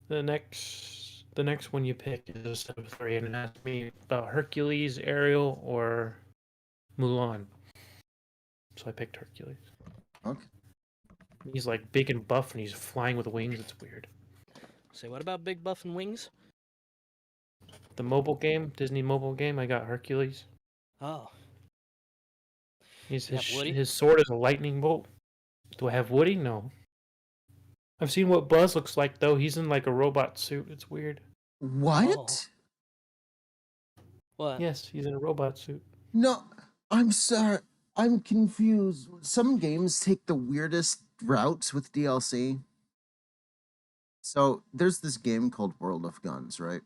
the next one you pick is a set of 3, and it has to be about Hercules, Ariel, or Mulan. So I picked Hercules. Okay. He's like big and buff, and he's flying with wings. It's weird. Say, what about big buff and wings? The mobile game, Disney mobile game, I got Hercules. Oh. His sword is a lightning bolt. Do I have Woody? No. I've seen what Buzz looks like though. He's in like a robot suit. It's weird. What? What? Yes, he's in a robot suit. No, I'm sorry. I'm confused. Some games take the weirdest routes with DLC. So there's this game called World of Guns, right?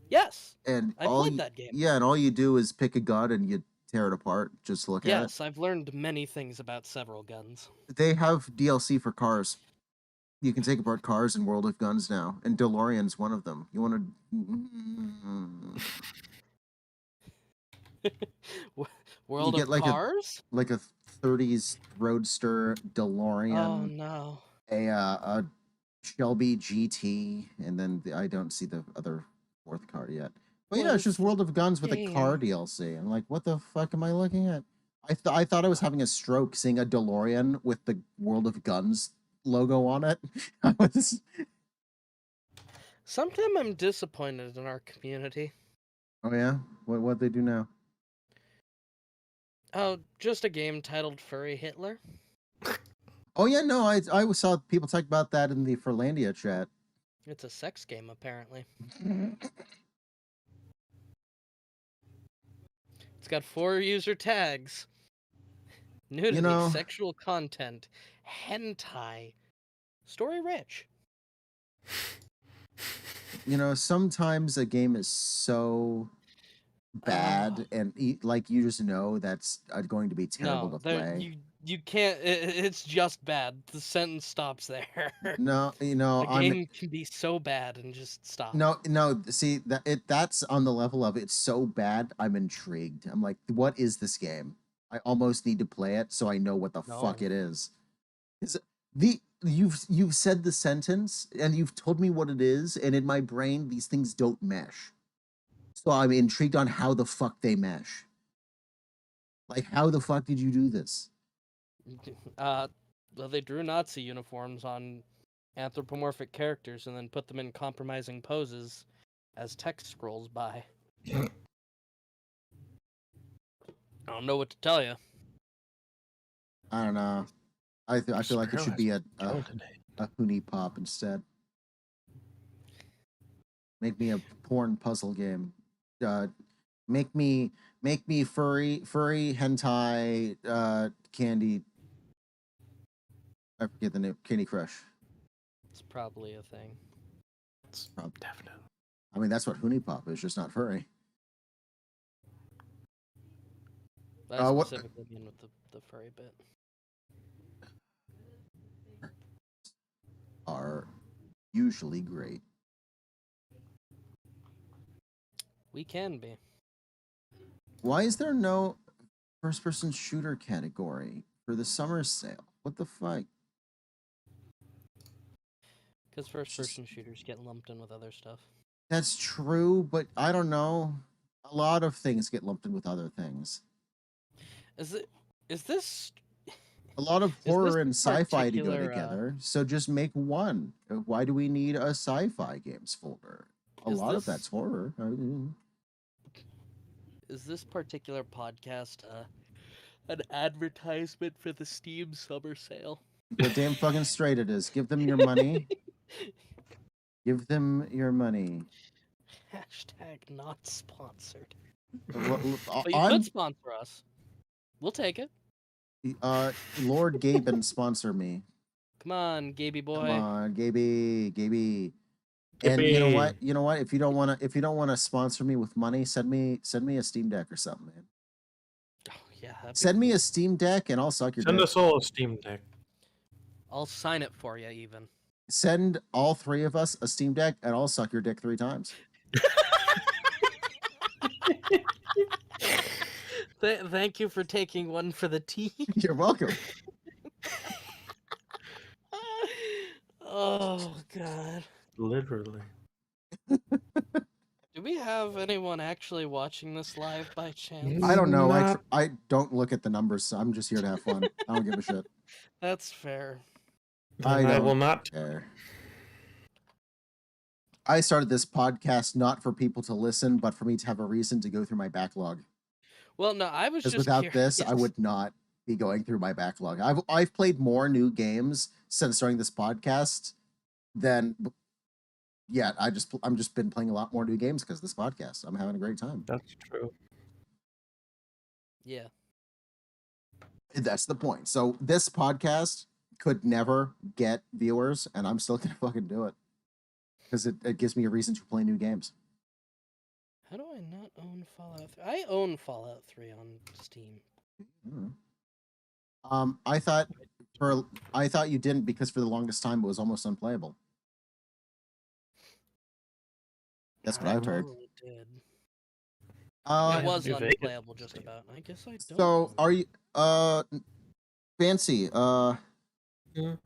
Yes. And I played that game. Yeah, and all you do is pick a gun and you tear it apart. Just look at it. Yes, I've learned many things about several guns. They have DLC for cars. You can take apart cars in World of Guns now, and DeLorean's one of them. You want to World get of like Cars? like a 30s Roadster DeLorean, Oh no. a Shelby GT, and then I don't see the other fourth car yet. But yeah, it's just World of Guns with a car DLC. I'm like, what the fuck am I looking at? I thought I was having a stroke seeing a DeLorean with the World of Guns logo on it. Sometimes I'm disappointed in our community. Oh yeah? What they do now? Oh, just a game titled Furry Hitler? Oh yeah, no, I saw people talk about that in the Furlandia chat. It's a sex game, apparently. It's got 4 user tags. Nudity, sexual content, hentai, story rich. Sometimes a game is so bad and like you just know that's going to be terrible to play. You can't. It's just bad. The sentence stops there. No, the game can be so bad and just stop. No. See that's on the level of it's so bad. I'm intrigued. I'm like, what is this game? I almost need to play it so I know what the fuck it is. You've said the sentence and you've told me what it is, and in my brain these things don't mesh. So I'm intrigued on how the fuck they mesh. Like, how the fuck did you do this? Well, they drew Nazi uniforms on anthropomorphic characters and then put them in compromising poses as text scrolls by. I don't know what to tell you. I don't know. I feel like it should be a Hoonie Pop instead. Make me a porn puzzle game. Make me furry hentai candy. I forget the name. Candy Crush. It's probably a thing. It's definitely. I mean, that's what Hoonie Pop is, just not furry. I specifically mean with the furry bit. Are usually great. We can be. Why is there no first-person shooter category for the summer sale? What the fuck? Because first-person shooters get lumped in with other stuff. That's true, but I don't know. A lot of things get lumped in with other things. Is this... A lot of horror and sci-fi to go together, so just make one. Why do we need a sci-fi games folder? A lot of that's horror. Is this particular podcast an advertisement for the Steam summer sale? You're damn fucking straight it is. Give them your money. Give them your money. Hashtag not sponsored. But you could sponsor us. We'll take it. Lord Gaben sponsor me. Come on, Gaby boy. Come on, Gaby. And you know what? If you don't wanna sponsor me with money, send me a Steam Deck or something, man. Oh yeah. Send me a Steam Deck and I'll suck your dick. Send us all a Steam Deck. I'll sign it for you, even. Send all 3 of us a Steam Deck and I'll suck your dick 3 times. Thank you for taking one for the team. You're welcome. Oh, God. Literally. Do we have anyone actually watching this live by chance? I don't know. I don't look at the numbers, so I'm just here to have fun. I don't give a shit. That's fair. I will not care. I started this podcast not for people to listen, but for me to have a reason to go through my backlog. Well, no, I was just without curious. this, I would not. be going through my backlog. I've played more new games since starting this podcast than I'm just been playing a lot more new games because of this podcast. I'm having a great time. That's true. Yeah. That's the point. So this podcast could never get viewers, and I'm still gonna fucking do it because it gives me a reason to play new games. How do I not own Fallout 3? I own Fallout 3 on Steam. I thought you didn't because for the longest time it was almost unplayable. That's what I I've heard. totally did. Uh, It was New Vegas unplayable just about. I guess I don't. so own are it. you Fancy? Mhm.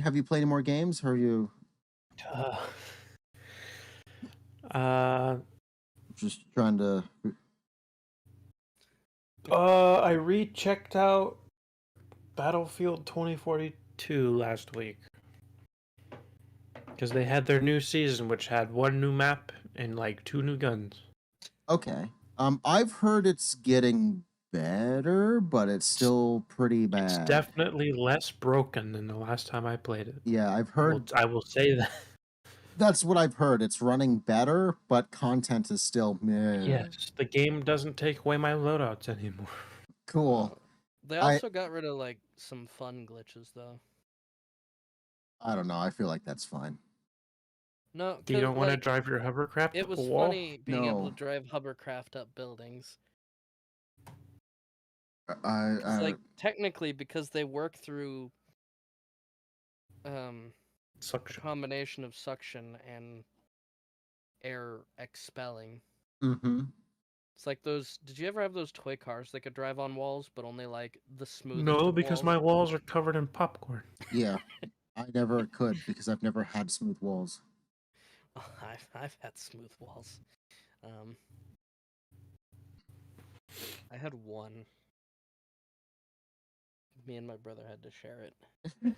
Have you played any more games? Or are you Uh, just trying to? I rechecked out Battlefield 2042 last week because they had their new season, which had one new map and like 2 new guns. Okay. I've heard it's getting better, but it's still pretty bad. It's definitely less broken than the last time I played it. Yeah, I've heard. I will say that. That's what I've heard. It's running better, but content is still meh. Yes, the game doesn't take away my loadouts anymore. Cool. They also got rid of like some fun glitches though. I don't know. I feel like that's fine. No, You don't want to like, drive your hovercraft it up was a wall? funny being able No. to drive hovercraft up buildings. I It's like technically because they work through a Suction. combination of suction and air expelling. mm-hmm. It's like those. Did you ever have those toy cars that could drive on walls, but only like the smoothest? No, of because walls? my walls are covered in popcorn. Yeah. I never could because I've never had smooth walls. I've had smooth walls. I had one. Me and my brother had to share it.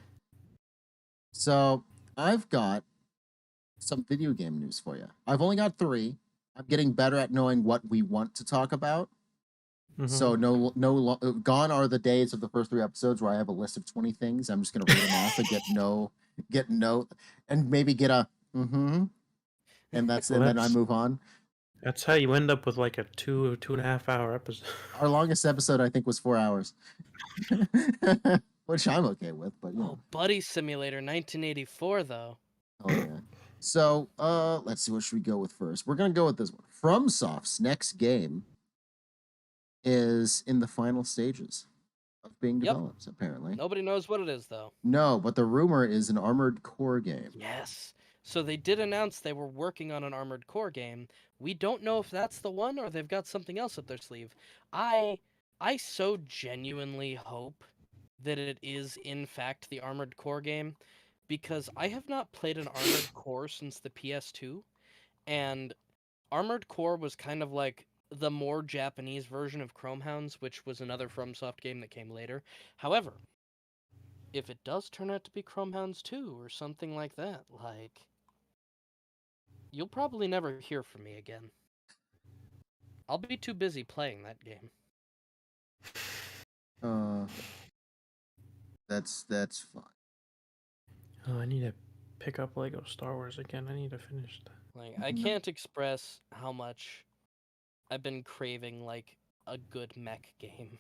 So I've got some video game news for you. I've only got 3. I'm getting better at knowing what we want to talk about. So gone are the days of the first 3 episodes where I have a list of 20 things. I'm just gonna read them off and get no, and maybe get a and then I move on. That's how you end up with like a 2.5 hour episode. Our longest episode I think was 4 hours, which I'm okay with. But you know. Oh, Buddy Simulator 1984 though. Oh yeah. So let's see, what should we go with first? We're gonna go with this one. FromSoft's next game is in the final stages of being developed, apparently. Nobody knows what it is though. No, but the rumor is an Armored Core game. Yes. So they did announce they were working on an Armored Core game. We don't know if that's the one or they've got something else up their sleeve. I so genuinely hope that it is in fact the Armored Core game because I have not played an Armored Core since the PS2 and Armored Core was kind of like the more Japanese version of Chrome Hounds, which was another FromSoft game that came later. However, if it does turn out to be Chrome Hounds 2 or something like that, like, you'll probably never hear from me again. I'll be too busy playing that game. That's fine. Oh, I need to pick up Lego Star Wars again. I need to finish that. Like, I can't express how much I've been craving, like, a good mech game.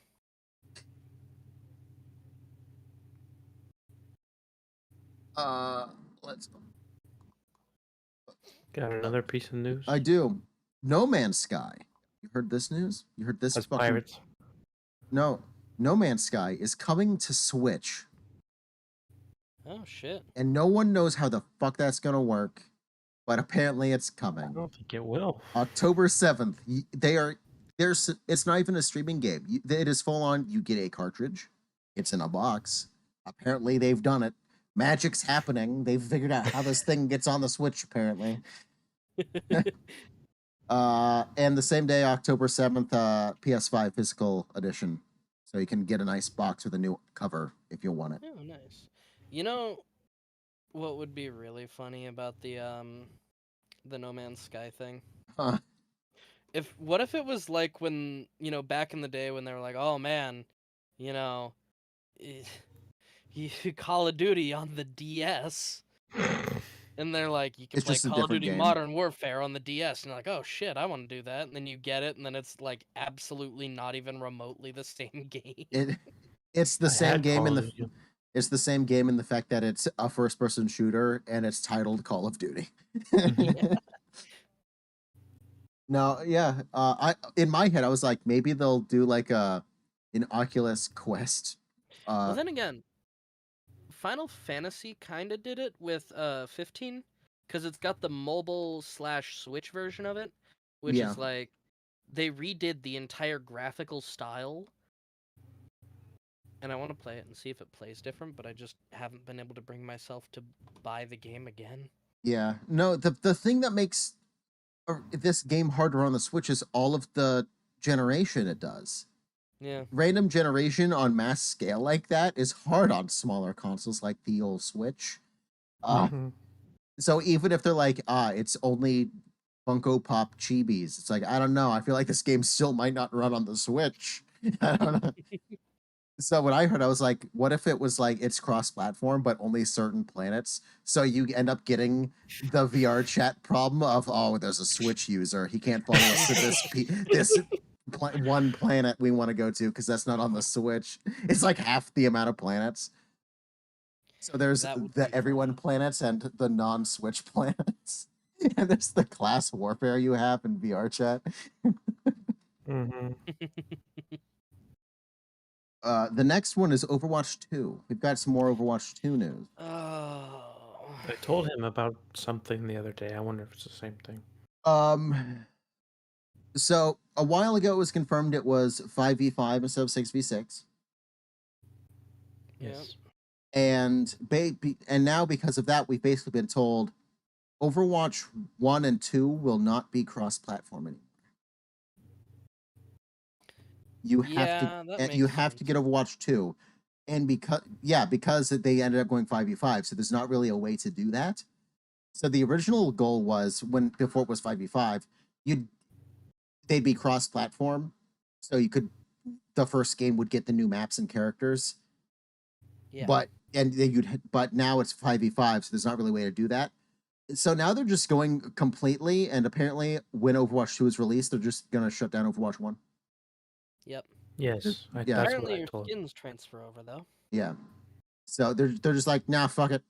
Let's. Got another piece of news? I do. No Man's Sky. You heard this news? You heard this? That's pirates. No. No Man's Sky is coming to Switch. Oh, shit. And no one knows how the fuck that's gonna work, but apparently it's I coming. don't think it will. October 7th. It's not even a streaming game. It is full on. You get a cartridge. It's in a box. Apparently they've done it. Magic's happening. They've figured out how this thing gets on the Switch, apparently. And the same day, October 7th, PS5 physical edition. So you can get a nice box with a new cover if you want it. Oh, nice. You know what would be really funny about the No Man's Sky thing? Huh. What if it was like when, back in the day when they were like, oh man, you know, Call of Duty on the DS. And they're like, you can It's play just a Call of different Duty game. Modern Warfare on the DS. And you're like, oh shit, I want to do that. And then you get it, and then it's like absolutely not even remotely the same game. It's the I same had game Call in of the Duty. it's the same game in the fact that it's a first person shooter and it's titled Call of Duty. Yeah. No, yeah. I in my head I was like maybe they'll do like an Oculus Quest. Well, then again, Final Fantasy kind of did it with 15, because it's got the mobile/Switch version of it, which Yeah. is like they redid the entire graphical style. And I want to play it and see if it plays different, but I just haven't been able to bring myself to buy the game again. Yeah. No, the thing that makes this game harder on the Switch is all of the generation it does. Yeah. Random generation on mass scale like that is hard on smaller consoles like the old Switch. Mhm. So even if they're like, it's only Funko Pop chibis, it's like, I don't know. I feel like this game still might not run on the Switch. I don't know. So when I heard, I was like, what if it was like it's cross-platform, but only certain planets? So you end up getting the VR chat problem of, oh, there's a Switch user. He can't follow us to this one planet we want to go to because that's not on the Switch. It's like half the amount of planets. So there's That would the be everyone fun. planets and the non-Switch planets. And there's the class warfare you have in VR chat. Mhm. The next one is Overwatch 2. We've got some more Overwatch 2 news. Oh. I told him about something the other day. I wonder if it's the same thing. So a while ago it was confirmed it was 5v5 instead of 6v6. Yep. Yes. And now because of that, we've basically been told Overwatch 1 and 2 will not be cross-platform anymore. You have to Yeah, that and makes you have to sense. get Overwatch 2. And because they ended up going 5v5, so there's not really a way to do that. So the original goal was before it was 5v5, they'd be cross-platform. So the first game would get the new maps and characters. Yeah. But now it's 5v5, so there's not really a way to do that. So now they're just going completely, and apparently when Overwatch 2 is released, they're just gonna shut down Overwatch 1. Yep. Yes. Yeah. That's what Apparently I your told. skins transfer over though. Yeah. So they're just like, nah, fuck it.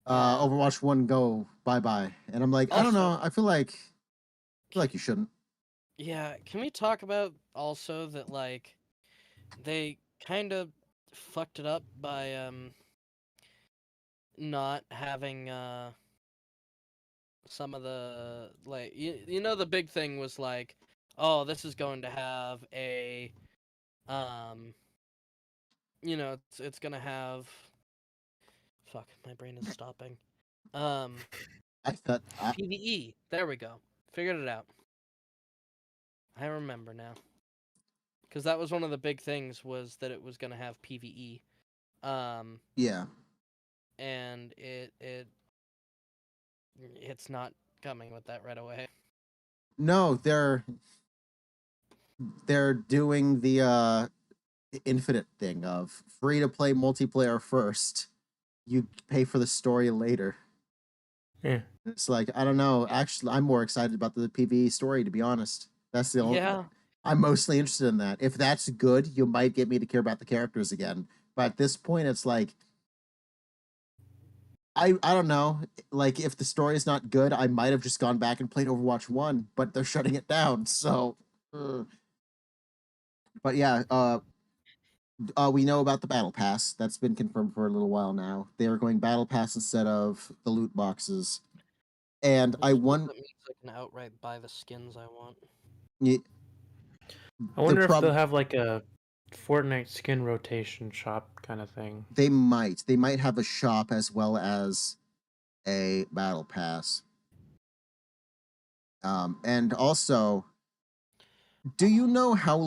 Yeah. Overwatch 1 go bye-bye. And I'm like, I don't know. Also, I feel like you shouldn't. yeah, can we talk about also that like they kind of fucked it up by not having some of the like you know the big thing was like, oh, this is going to have a it's gonna have, fuck, my brain is stopping. I thought PvE. There we go. Figured it out. I remember now. Because that was one of the big things, was that it was gonna have PvE. yeah. And it's not coming with that right away. No, they're doing the infinite thing of free to play multiplayer first. You pay for the story later. Yeah. It's like, I don't know. Yeah. Actually, I'm more excited about the PvE story, to be honest. That's the only. Yeah. I'm mostly interested in that. If that's good, you might get me to care about the characters again. But at this point, it's like, I don't know. Like, if the story is not good, I might have just gone back and played Overwatch 1, but they're shutting it down. So, but yeah, we know about the battle pass. That's been confirmed for a little while now. They are going battle pass instead of the loot boxes. And I suppose that means I can outright buy the skins I want. I wonder if they'll have like a Fortnite skin rotation shop kind of thing. They might have a shop as well as a battle pass. And also, do you know how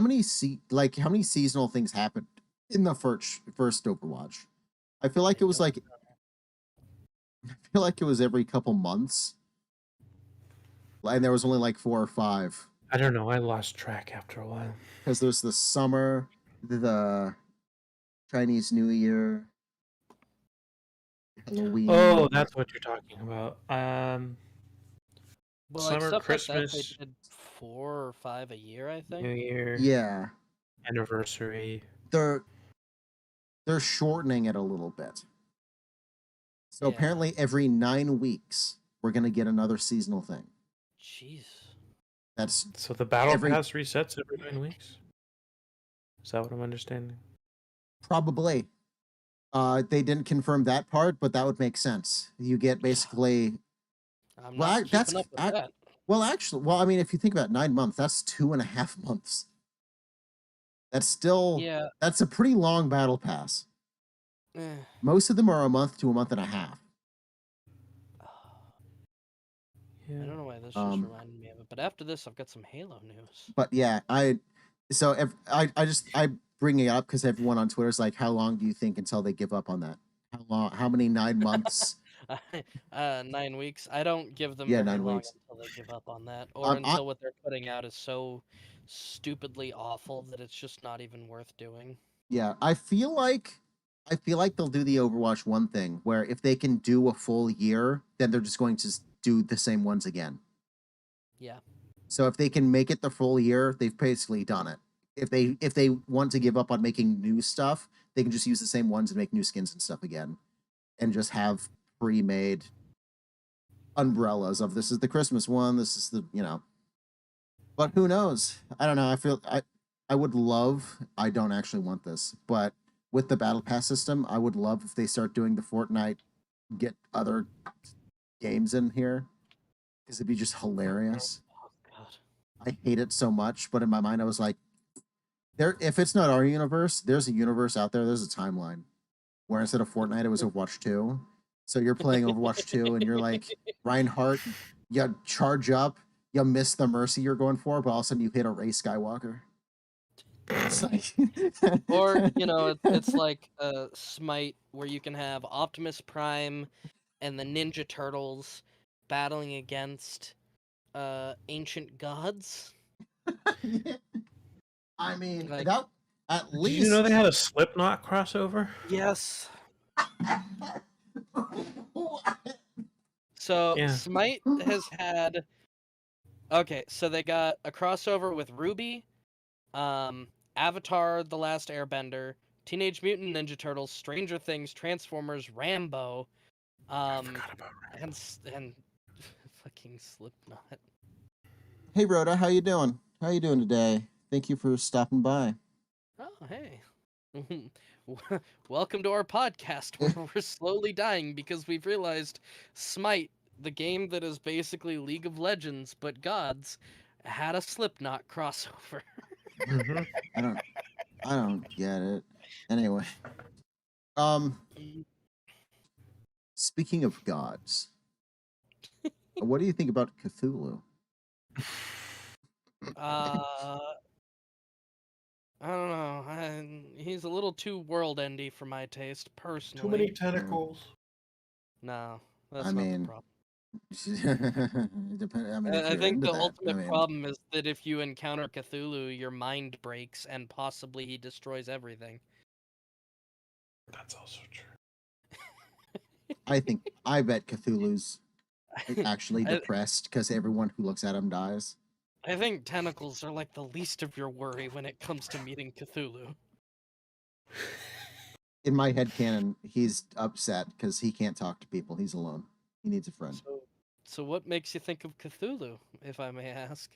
many seasonal things happened in the first Overwatch? I feel like it was like, I feel like it was every couple months, and there was only like 4 or 5. I don't know. I lost track after a while. Because there's the summer, the Chinese New Year, Halloween. Oh, that's what you're talking about. Well, like Summer, stuff like that, they Christmas, did 4 or 5 a year, I New think. Year, Yeah, anniversary. they're shortening it a little bit. So Yeah. apparently, every 9 weeks, we're gonna get another seasonal thing. Jeez. That's So the battle every pass resets every 9 weeks? Is that what I'm understanding? probably. They didn't confirm that part, but that would make sense. You get basically. I'm Well, not keeping up with that. well, actually, well, I mean, if you think about 9 months, that's 2.5 months. That's still Yeah. that's a pretty long battle pass. eh. Most of them are a month to a month and a half. Yeah. I don't know why this just Um, reminded me of it, but after this, I've got some Halo news. But yeah, I bring it up because everyone on Twitter is like, how long do you think until they give up on that? How long? How many 9 months? 9 weeks. I don't give them Yeah, very 9 long weeks. until they give up on that, or I until what they're putting out is so stupidly awful that it's just not even worth doing. Yeah, I feel like they'll do the Overwatch 1 thing where if they can do a full year, then they're just going to do the same ones again. Yeah. So if they can make it the full year, they've basically done it. If they want to give up on making new stuff, they can just use the same ones and make new skins and stuff again, and just have pre-made umbrellas of this is the Christmas one, this is the But who knows? I don't know. I would love. I don't actually want this, but with the battle pass system, I would love if they start doing the Fortnite, get other games in here, because it'd be just hilarious. Oh God. I hate it so much, but in my mind, I was like, there. If it's not our universe, there's a universe out there. There's a timeline where instead of Fortnite, it was Overwatch 2. So you're playing Overwatch 2, and you're like Reinhardt. You charge up. You miss the mercy you're going for, but all of a sudden you hit a Rey Skywalker. It's like Or it's like Smite, where you can have Optimus Prime and the Ninja Turtles battling against ancient gods. I mean, Like, that at Did least. you know they had a Slipknot crossover? yes. So Yeah. Smite has had. Okay, so they got a crossover with Ruby, Avatar: The Last Airbender, Teenage Mutant Ninja Turtles, Stranger Things, Transformers, Rambo, I forgot about and fucking Slipknot. Hey, Rhoda, how you doing? How you doing today? Thank you for stopping by. Oh, hey. Welcome to our podcast where we're slowly dying because we've realized Smite, the game that is basically League of Legends but gods, had a Slipknot crossover. Mhm. I don't get it. Anyway, um, speaking of gods, what do you think about Cthulhu? I don't know. He's a little too world-endy for my taste, personally. Too many tentacles. No, that's I not the mean, problem. I mean, if I you're think into the that, ultimate problem is that if you encounter Cthulhu, your mind breaks and possibly he destroys everything. That's also true. I bet Cthulhu's actually I, depressed because everyone who looks at him dies. I think tentacles are like the least of your worry when it comes to meeting Cthulhu. In my head canon, he's upset because he can't talk to people. He's alone. He needs a friend. So what makes you think of Cthulhu, if I may ask?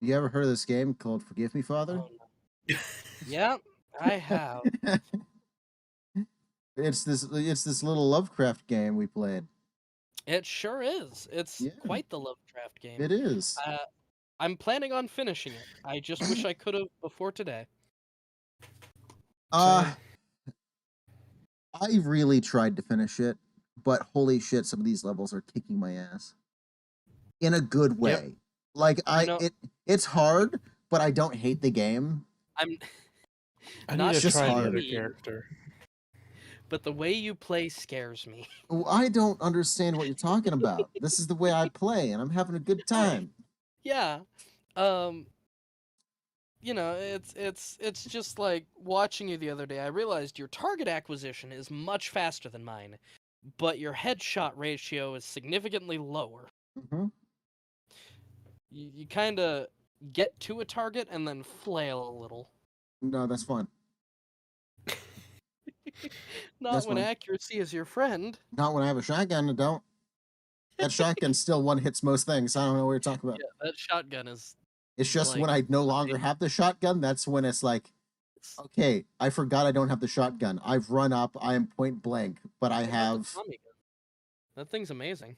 You ever heard of this game called Forgive Me, Father? Oh, no. Yeah, I have. It's this little Lovecraft game we played. It sure is. It's Yeah. quite the Lovecraft game. It is. I'm planning on finishing it. I just wish I could have before today. I really tried to finish it, but holy shit, some of these levels are kicking my ass. In a good way. Yep. Like know- it's hard, but I don't hate the game. I'm I Not need to just try the hard. other me. character. but the way you play scares me. I don't understand what you're talking about. This is the way I play, and I'm having a good time. Yeah. Um you know, it's just like watching you the other day. I realized your target acquisition is much faster than mine, but your headshot ratio is significantly lower. Hmm. You kind of get to a target and then flail a little. No, that's fine. Not That's when fine. accuracy is your friend. Not when I have a shotgun. I don't. That shotgun still one hits most things. I don't know what you're talking about. Yeah, that shotgun is It's just like when I no longer have the shotgun, that's when it's like, okay, I forgot I don't have the shotgun. I've run up, I am point blank, but I what about the have. Tommy gun? That thing's amazing.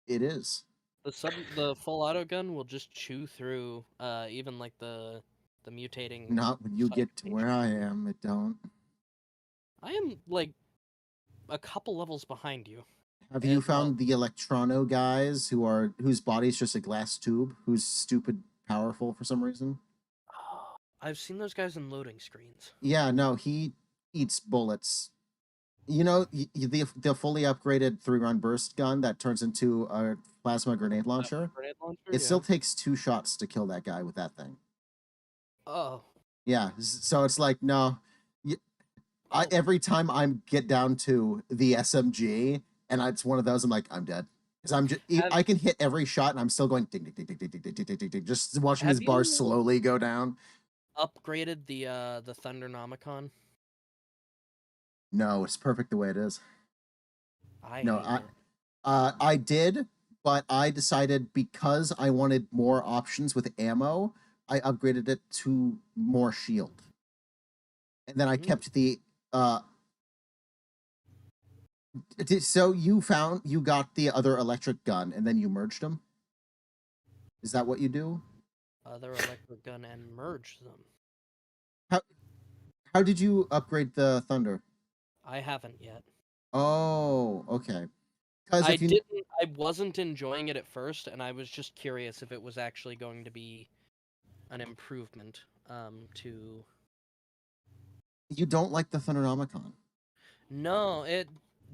It is. The full auto gun will just chew through even like the mutating Not when you fighter get to where nature. I am, it don't. I am like a couple levels behind you. Have you Well, found the Electrono guys whose body's just a glass tube, who's stupid powerful for some reason? I've seen those guys in loading screens. Yeah, no, he eats bullets. You know, the fully upgraded 3-run burst gun that turns into a plasma grenade launcher. Grenade launcher, It yeah. still takes 2 shots to kill that guy with that thing. Oh. Yeah, so it's like no, Oh. every time I get down to the SMG and it's one of those, I'm like I'm dead because I can hit every shot and I'm still going ding ding ding ding ding ding ding ding ding ding, just watching his Have bars you slowly go down. upgraded the Thundernomicon? No, it's perfect the way it is. I No, hate it. I did, but I decided because I wanted more options with ammo, I upgraded it to more shield, and then I kept the. So you got the other electric gun, and then you merged them. Is that what you do? Other electric gun and merge them. How how did you upgrade the thunder? I haven't yet. Oh, okay. Because I if you didn't. I wasn't enjoying it at first, and I was just curious if it was actually going to be an improvement. To you don't like the Thundernomicon. no, it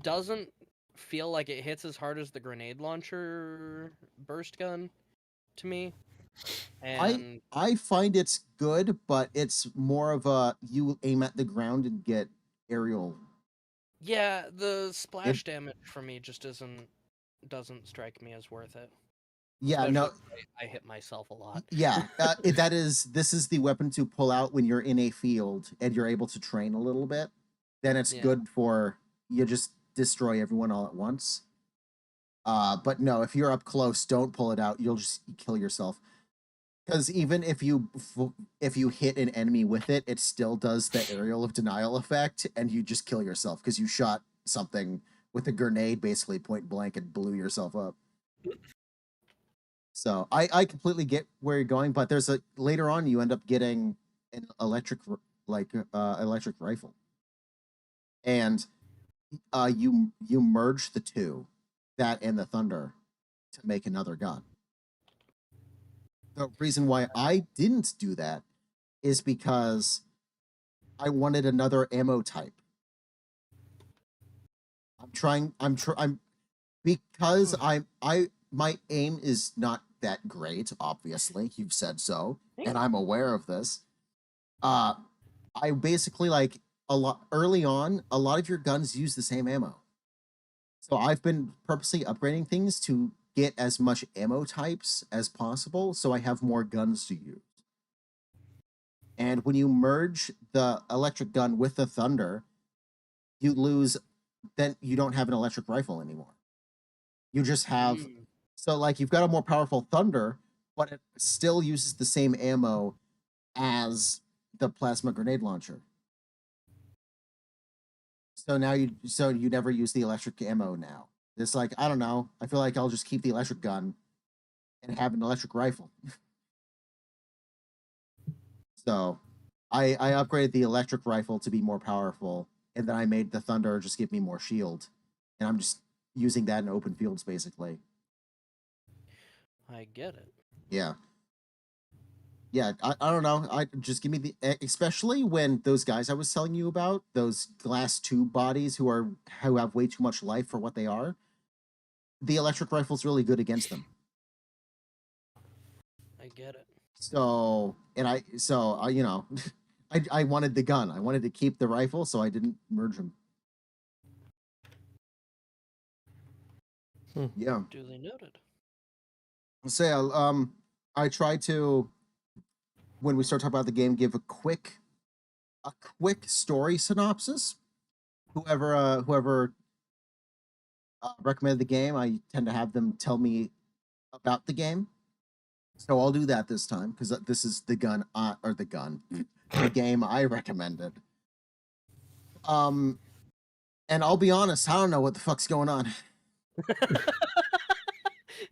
doesn't feel like it hits as hard as the grenade launcher burst gun to me. And I find it's good, but it's more of a you aim at the ground and get aerial. yeah, the It splash damage for me just doesn't strike me as worth it. yeah Especially no if I hit myself a lot. yeah this is the weapon to pull out when you're in a field and you're able to train a little bit. Then it's Yeah. good for you just destroy everyone all at once. But no, if you're up close, don't pull it out. You'll just kill yourself. Because even if you hit an enemy with it, it still does the aerial of denial effect, and you just kill yourself because you shot something with a grenade, basically point blank, and blew yourself up. So I completely get where you're going, but there's a later on you end up getting an electric rifle, and you merge the two, that and the thunder, to make another gun. The reason why I didn't do that is because I wanted another ammo type. I'm because I my aim is not that great, obviously. You've said so, and I'm aware of this. Uh I basically like a lot early on, a lot of your guns use the same ammo. So I've been purposely upgrading things to get as much ammo types as possible so I have more guns to use. And when you merge the electric gun with the thunder, you lose, then you don't have an electric rifle anymore. You just have, so like you've got a more powerful thunder, but it still uses the same ammo as the plasma grenade launcher. So you never use the electric ammo now. It's like, I don't know. I feel like I'll just keep the electric gun and have an electric rifle. So I upgraded the electric rifle to be more powerful, and then I made the thunder just give me more shield. And I'm just using that in open fields basically. I get it. Yeah. Yeah, I don't know. I just give me the especially when those guys I was telling you about, those glass tube bodies who have way too much life for what they are. The electric rifle's really good against them. I get it. So you know, I wanted the gun. I wanted to keep the rifle, so I didn't merge them. Yeah. Duly noted. So I try to, when we start talking about the game, give a quick story synopsis. Whoever recommended the game, I tend to have them tell me about the game. So I'll do that this time because this is the game I recommended. And I'll be honest, I don't know what the fuck's going on.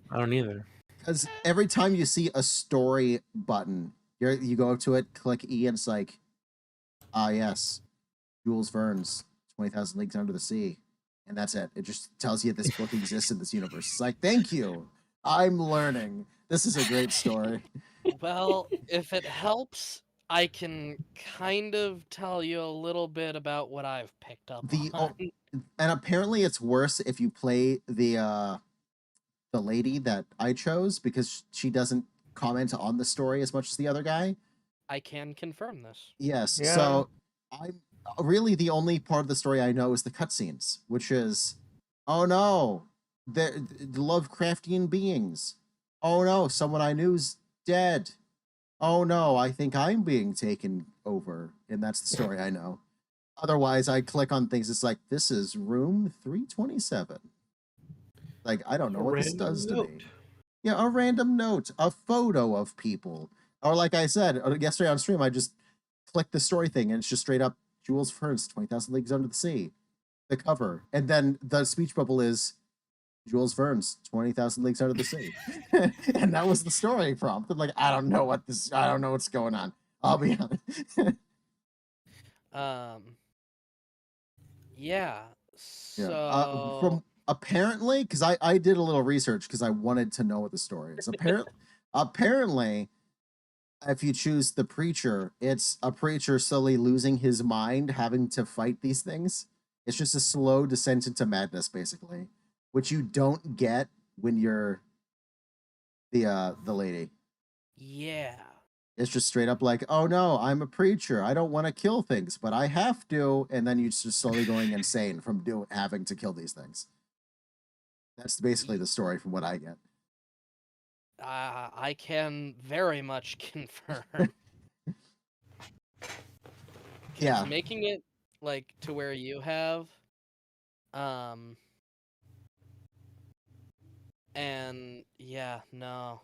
I don't either. Because every time you see a story button, you go up to it, click E, and it's like, yes, Jules Verne's 20,000 Leagues Under the Sea. And that's it. It just tells you this book exists in this universe. It's like, thank you. I'm learning. This is a great story. Well, if it helps, I can kind of tell you a little bit about what I've picked up on. And apparently it's worse if you play the lady that I chose because she doesn't comment on the story as much as the other guy. I can confirm this. Yes. Yeah. So I'm really the only part of the story I know is the cutscenes, which is, oh no, the Lovecraftian beings. Oh no, someone I knew's dead. Oh no, I think I'm being taken over, and that's the story I know. Otherwise, I click on things. It's like, this is room 327. Like, I don't know what this does to me. Yeah, a random note, a photo of people. Or like I said yesterday on stream, I just clicked the story thing, and it's just straight up Jules Verne's 20,000 Leagues Under the Sea, the cover. And then the speech bubble is Jules Verne's 20,000 Leagues Under the Sea. And that was the story prompt. I'm like, I don't know what's going on. I'll be honest. Yeah. So From apparently, because I did a little research because I wanted to know what the story is. Apparently, if you choose the preacher, it's a preacher slowly losing his mind, having to fight these things. It's just a slow descent into madness, basically, which you don't get when you're the lady. yeah. It's just straight up like, oh no, I'm a preacher. I don't want to kill things, but I have to. And then you're just slowly going insane from having to kill these things. That's basically the story from what I get. I can very much confirm. Yeah. Making it like to where you have, and yeah, no,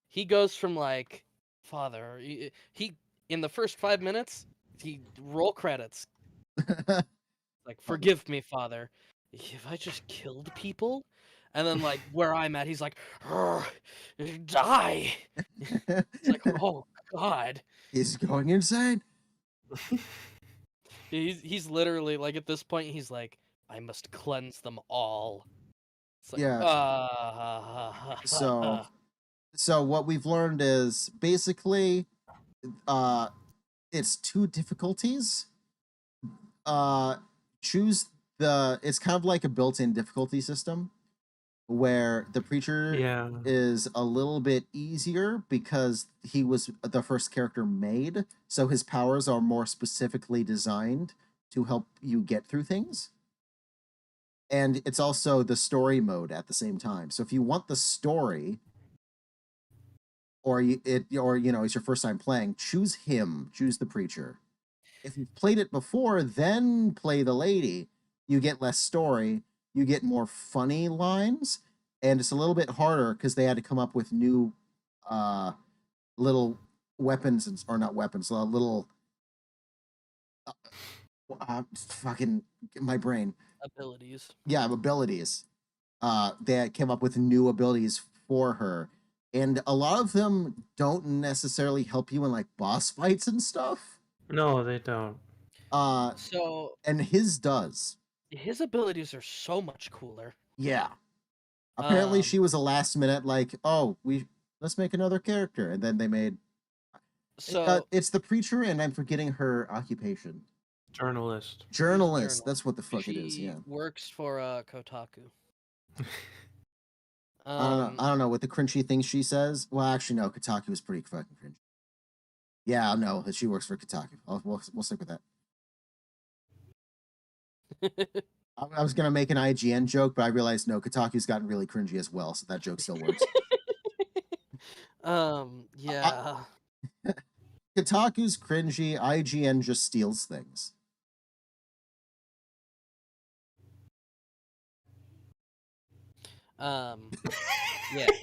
he goes from like, father, he in the first 5 minutes, he roll credits. Like, forgive me, father. Have I just killed people? And then, like, where I'm at, he's like, die. It's like, oh, God. He's going insane. He's literally, like, at this point, he's like, I must cleanse them all. It's like, yeah. So what we've learned is basically it's 2 difficulties. Choose it's kind of like a built-in difficulty system where the preacher is a little bit easier because he was the first character made, so his powers are more specifically designed to help you get through things. And it's also the story mode at the same time. So if you want the story, or it's your first time playing, choose the preacher. If you've played it before, then play the lady. You get less story, you get more funny lines, and it's a little bit harder because they had to come up with new little weapons, or not weapons, little fucking my brain. Abilities. Yeah, abilities. They came up with new abilities for her. And a lot of them don't necessarily help you in like boss fights and stuff. No, they don't. And his does. His abilities are so much cooler. Yeah. Apparently she was a last minute like, oh, let's make another character, and then they made it's the preacher, and I'm forgetting her occupation. Journalist. That's what the fuck it is. Yeah. Works for Kotaku. I don't know. With the cringy things she says. Well, actually, no. Kotaku was pretty fucking cringy. Yeah, no. She works for Kotaku. We'll stick with that. I was gonna make an IGN joke, but I realized no. Kotaku's gotten really cringy as well, so that joke still works. Yeah. Kotaku's cringy. IGN just steals things. Yeah.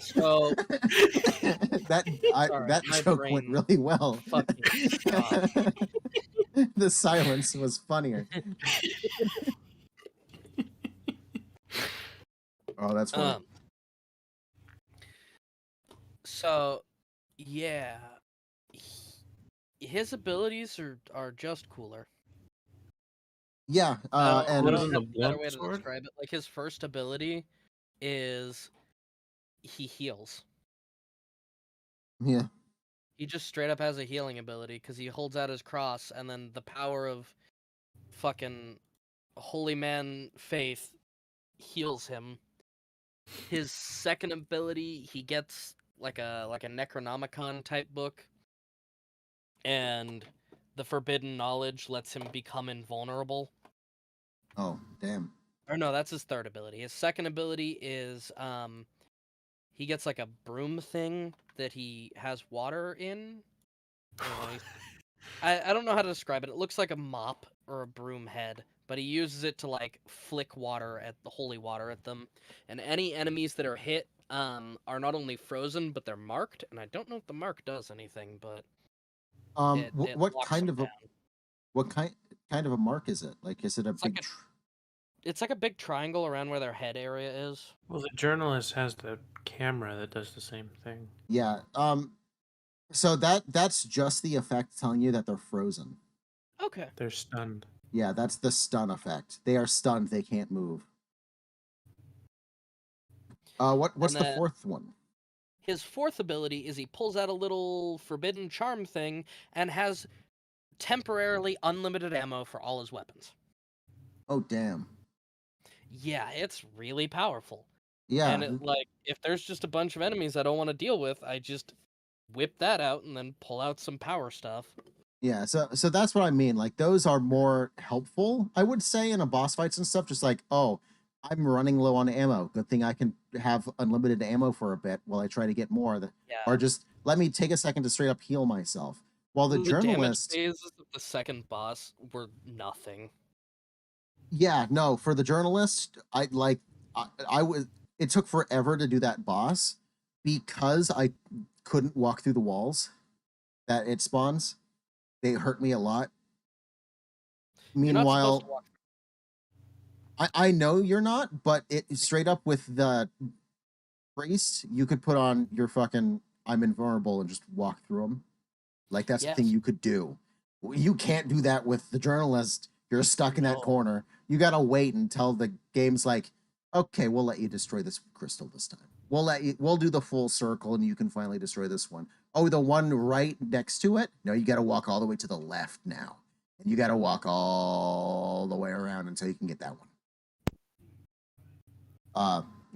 So sorry, that my joke went brain really well. fucking stopped. The silence was funnier. Oh, that's funny. So, yeah, his abilities are just cooler. Yeah, I and don't Wasn't have the a better blunt way to sword? describe it. Like his first ability is he heals. yeah, He just straight up has a healing ability because he holds out his cross, and then the power of fucking holy man faith heals him. His second ability, he gets like a Necronomicon type book, and the forbidden knowledge lets him become invulnerable. oh damn. Or no, that's his third ability. His second ability is he gets like a broom thing that he has water in. I don't know how to describe it. It looks like a mop or a broom head, but he uses it to like flick water at the holy water at them. And any enemies that are hit are not only frozen, but they're marked. And I don't know if the mark does anything, but it What locks kind them of a down. what kind of a mark is it? Like, is it a It's like big? It's like a big triangle around where their head area is. Well, the journalist has the camera that does the same thing. Yeah. So that's just the effect telling you that they're frozen. Okay. They're stunned. Yeah, that's the stun effect. They are stunned. They can't move. What's And the then fourth one? his fourth ability is he pulls out a little forbidden charm thing and has temporarily unlimited ammo for all his weapons. Oh damn. Yeah, it's really powerful. Yeah. And if there's just a bunch of enemies I don't want to deal with, I just whip that out and then pull out some power stuff. Yeah, so that's what I mean. Like those are more helpful, I would say, in a boss fights and stuff. Just like, oh, I'm running low on ammo. Good thing I can have unlimited ammo for a bit while I try to get more. Yeah. Or just let me take a second to straight up heal myself. While the The damage journalist, phases of the second boss were nothing. yeah, no, for the journalist, I was. It took forever to do that boss because I couldn't walk through the walls that it spawns. They hurt me a lot. You're not supposed to Meanwhile, walk. I know you're not, but it straight up with the priest, you could put on your fucking I'm invulnerable and just walk through them. Like that's the thing Yes. you could do. You can't do that with the journalist. You're stuck in that No. corner. You gotta wait until the game's like, okay, we'll let you destroy this crystal this time. We'll do the full circle and you can finally destroy this one. Oh, the one right next to it? No, you gotta walk all the way to the left now. And you gotta walk all the way around until you can get that one.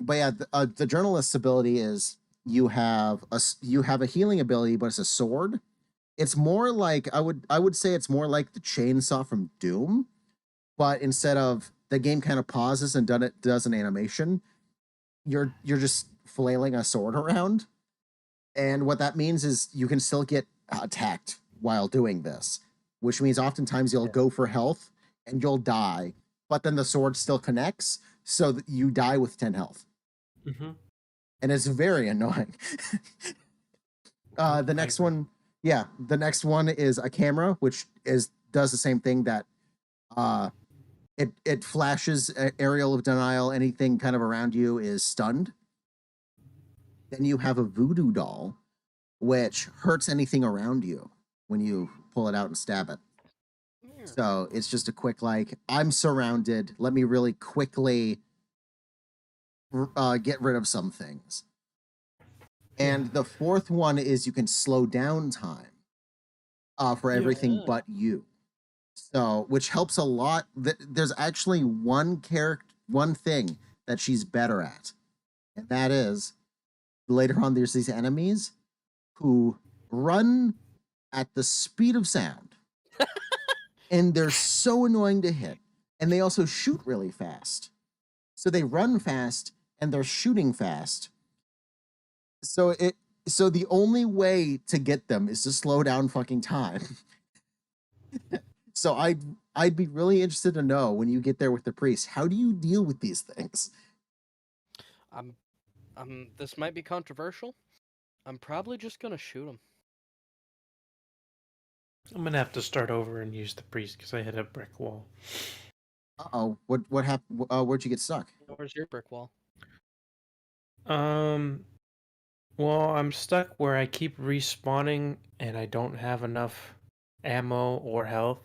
But yeah, the journalist's ability is you have a healing ability, but it's a sword. It's more like I would say it's more like the chainsaw from Doom, but instead of the game kind of pauses and does an animation, you're just flailing a sword around, and what that means is you can still get attacked while doing this, which means oftentimes you'll go for health and you'll die, but then the sword still connects, so that you die with 10 health. Mm-hmm. And it's very annoying. The next one, yeah, the next one is a camera, which does the same thing that it flashes aerial of denial. Anything kind of around you is stunned. Then you have a voodoo doll, which hurts anything around you when you pull it out and stab it. Yeah. So it's just a quick like, I'm surrounded. Let me really quickly get rid of some things. And the fourth one is you can slow down time for everything but you. So, which helps a lot. There's actually one thing that she's better at, and that is later on there's these enemies who run at the speed of sound, and they're so annoying to hit, and they also shoot really fast. So they run fast and they're shooting fast. So the only way to get them is to slow down fucking time. So I'd be really interested to know when you get there with the priest, how do you deal with these things? This might be controversial. I'm probably just gonna shoot him. I'm gonna have to start over and use the priest because I hit a brick wall. Uh-oh. What happened? Where'd you get stuck? Where's your brick wall? Well, I'm stuck where I keep respawning and I don't have enough ammo or health.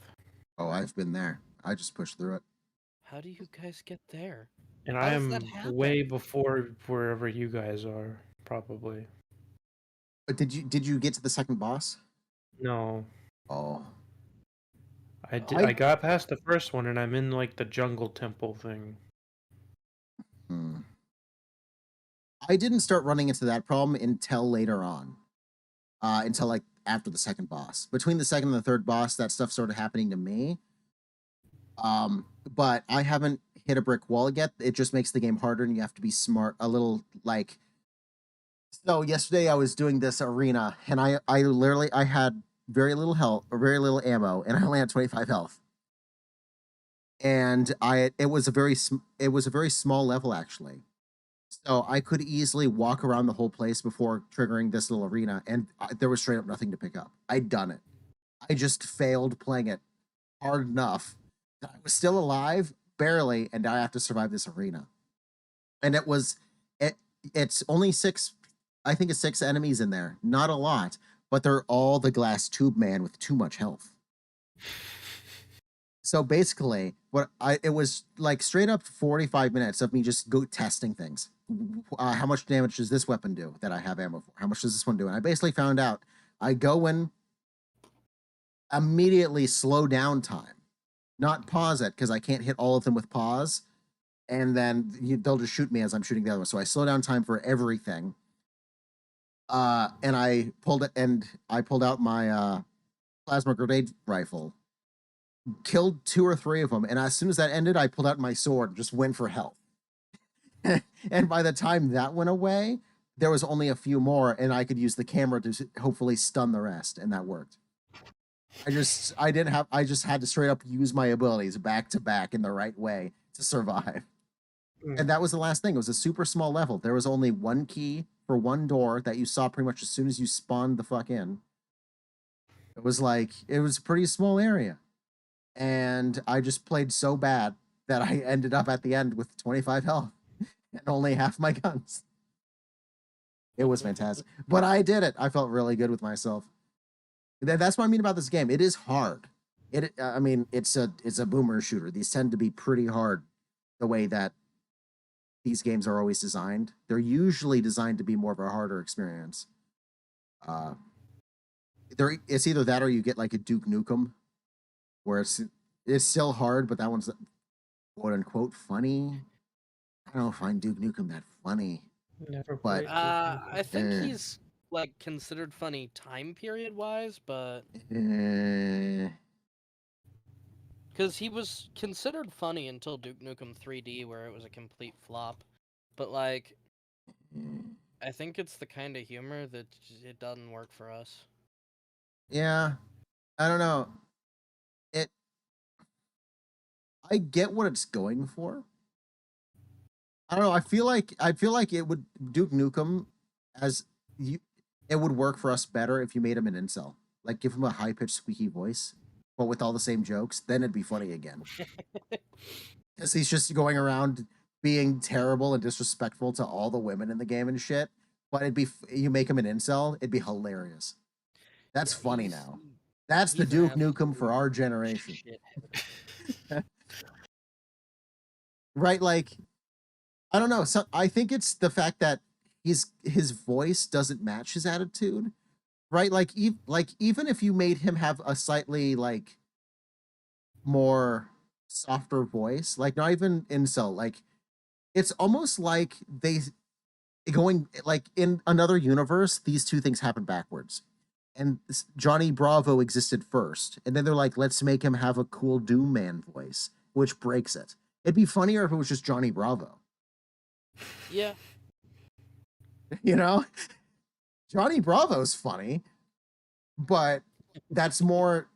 Oh, I've been there. I just pushed through it. How do you guys get there? And How I does that am happen? way before wherever you guys are, probably. But did you get to the second boss? No. Oh. I got past the first one and I'm in like the jungle temple thing. Hmm. I didn't start running into that problem until later on. Until like after the second boss. Between the second and the third boss, that stuff started happening to me. But I haven't hit a brick wall yet. It just makes the game harder, and you have to be smart. A little like. So yesterday I was doing this arena, and I literally I had very little health or very little ammo, and I only had 25 health. And it was a very small level actually. So I could easily walk around the whole place before triggering this little arena, and there was straight up nothing to pick up. I'd done it. I just failed playing it hard enough that I was still alive, barely, and I have to survive this arena. And it's only six, I think it's six enemies in there. Not a lot, but they're all the glass tube man with too much health. So basically, it was like straight up 45 minutes of me just go testing things. How much damage does this weapon do that I have ammo for? How much does this one do? And I basically found out I go in, immediately slow down time, not pause it because I can't hit all of them with pause, and then they'll just shoot me as I'm shooting the other one. So I slow down time for everything. And I pulled out my plasma grenade rifle, killed 2 or 3 of them, and as soon as that ended, I pulled out my sword and just went for health. And by the time that went away, there was only a few more, and I could use the camera to hopefully stun the rest, and that worked. I just had to straight up use my abilities back to back in the right way to survive. And that was the last thing. It was a super small level. There was only one key for one door that you saw pretty much as soon as you spawned the fuck in. It was a pretty small area. And I just played so bad that I ended up at the end with 25 health and only half my guns. It was fantastic. But I did it. I felt really good with myself. That's what I mean about this game. It is hard. I mean, it's a boomer shooter. These tend to be pretty hard the way that these games are always designed. They're usually designed to be more of a harder experience. It's either that or you get like a Duke Nukem, where it's still hard, but that one's quote unquote funny. I don't find Duke Nukem that funny. Never But played. I think Eh. he's like considered funny time period wise, but because he was considered funny until Duke Nukem 3D, where it was a complete flop. But like, I think it's the kind of humor that it doesn't work for us. Yeah, I don't know. I get what it's going for. I don't know. I feel like it would Duke Nukem as you. It would work for us better if you made him an incel, like give him a high pitched squeaky voice, but with all the same jokes. Then it'd be funny again. Because he's just going around being terrible and disrespectful to all the women in the game and shit. But you make him an incel, it'd be hilarious. That's funny now. That's the Duke Nukem for our generation. Right? Like, I don't know. So I think it's the fact that his voice doesn't match his attitude. Right? Like even if you made him have a slightly like more softer voice, like not even incel, like it's almost like going like in another universe, these two things happen backwards. And Johnny Bravo existed first, and then they're like, let's make him have a cool Doom Man voice, which breaks it. It'd be funnier if it was just Johnny Bravo. Yeah. You know, Johnny Bravo's funny, but that's more.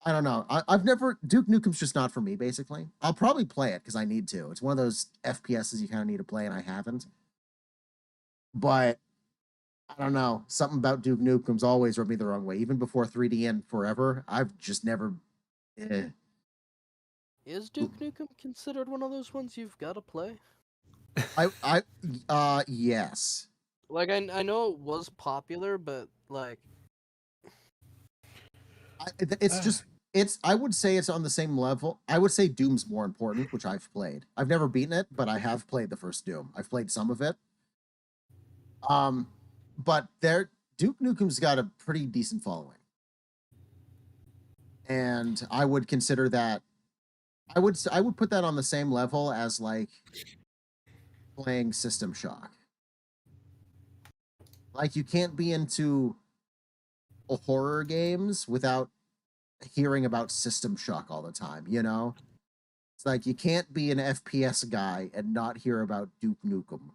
I don't know. I've never Duke Nukem's just not for me. Basically, I'll probably play it because I need to. It's one of those FPSs you kind of need to play, and I haven't. But I don't know. Something about Duke Nukem's always rubbed me the wrong way. Even before 3D and Forever, I've just never. Eh. Is Duke Nukem considered one of those ones you've got to play? Yes. Like, I know it was popular, but, like... I would say it's on the same level. I would say Doom's more important, which I've played. I've never beaten it, but I have played the first Doom. I've played some of it. But Duke Nukem's got a pretty decent following. And I would consider that I would put that on the same level as like playing System Shock. Like you can't be into horror games without hearing about System Shock all the time, you know? It's like you can't be an FPS guy and not hear about Duke Nukem.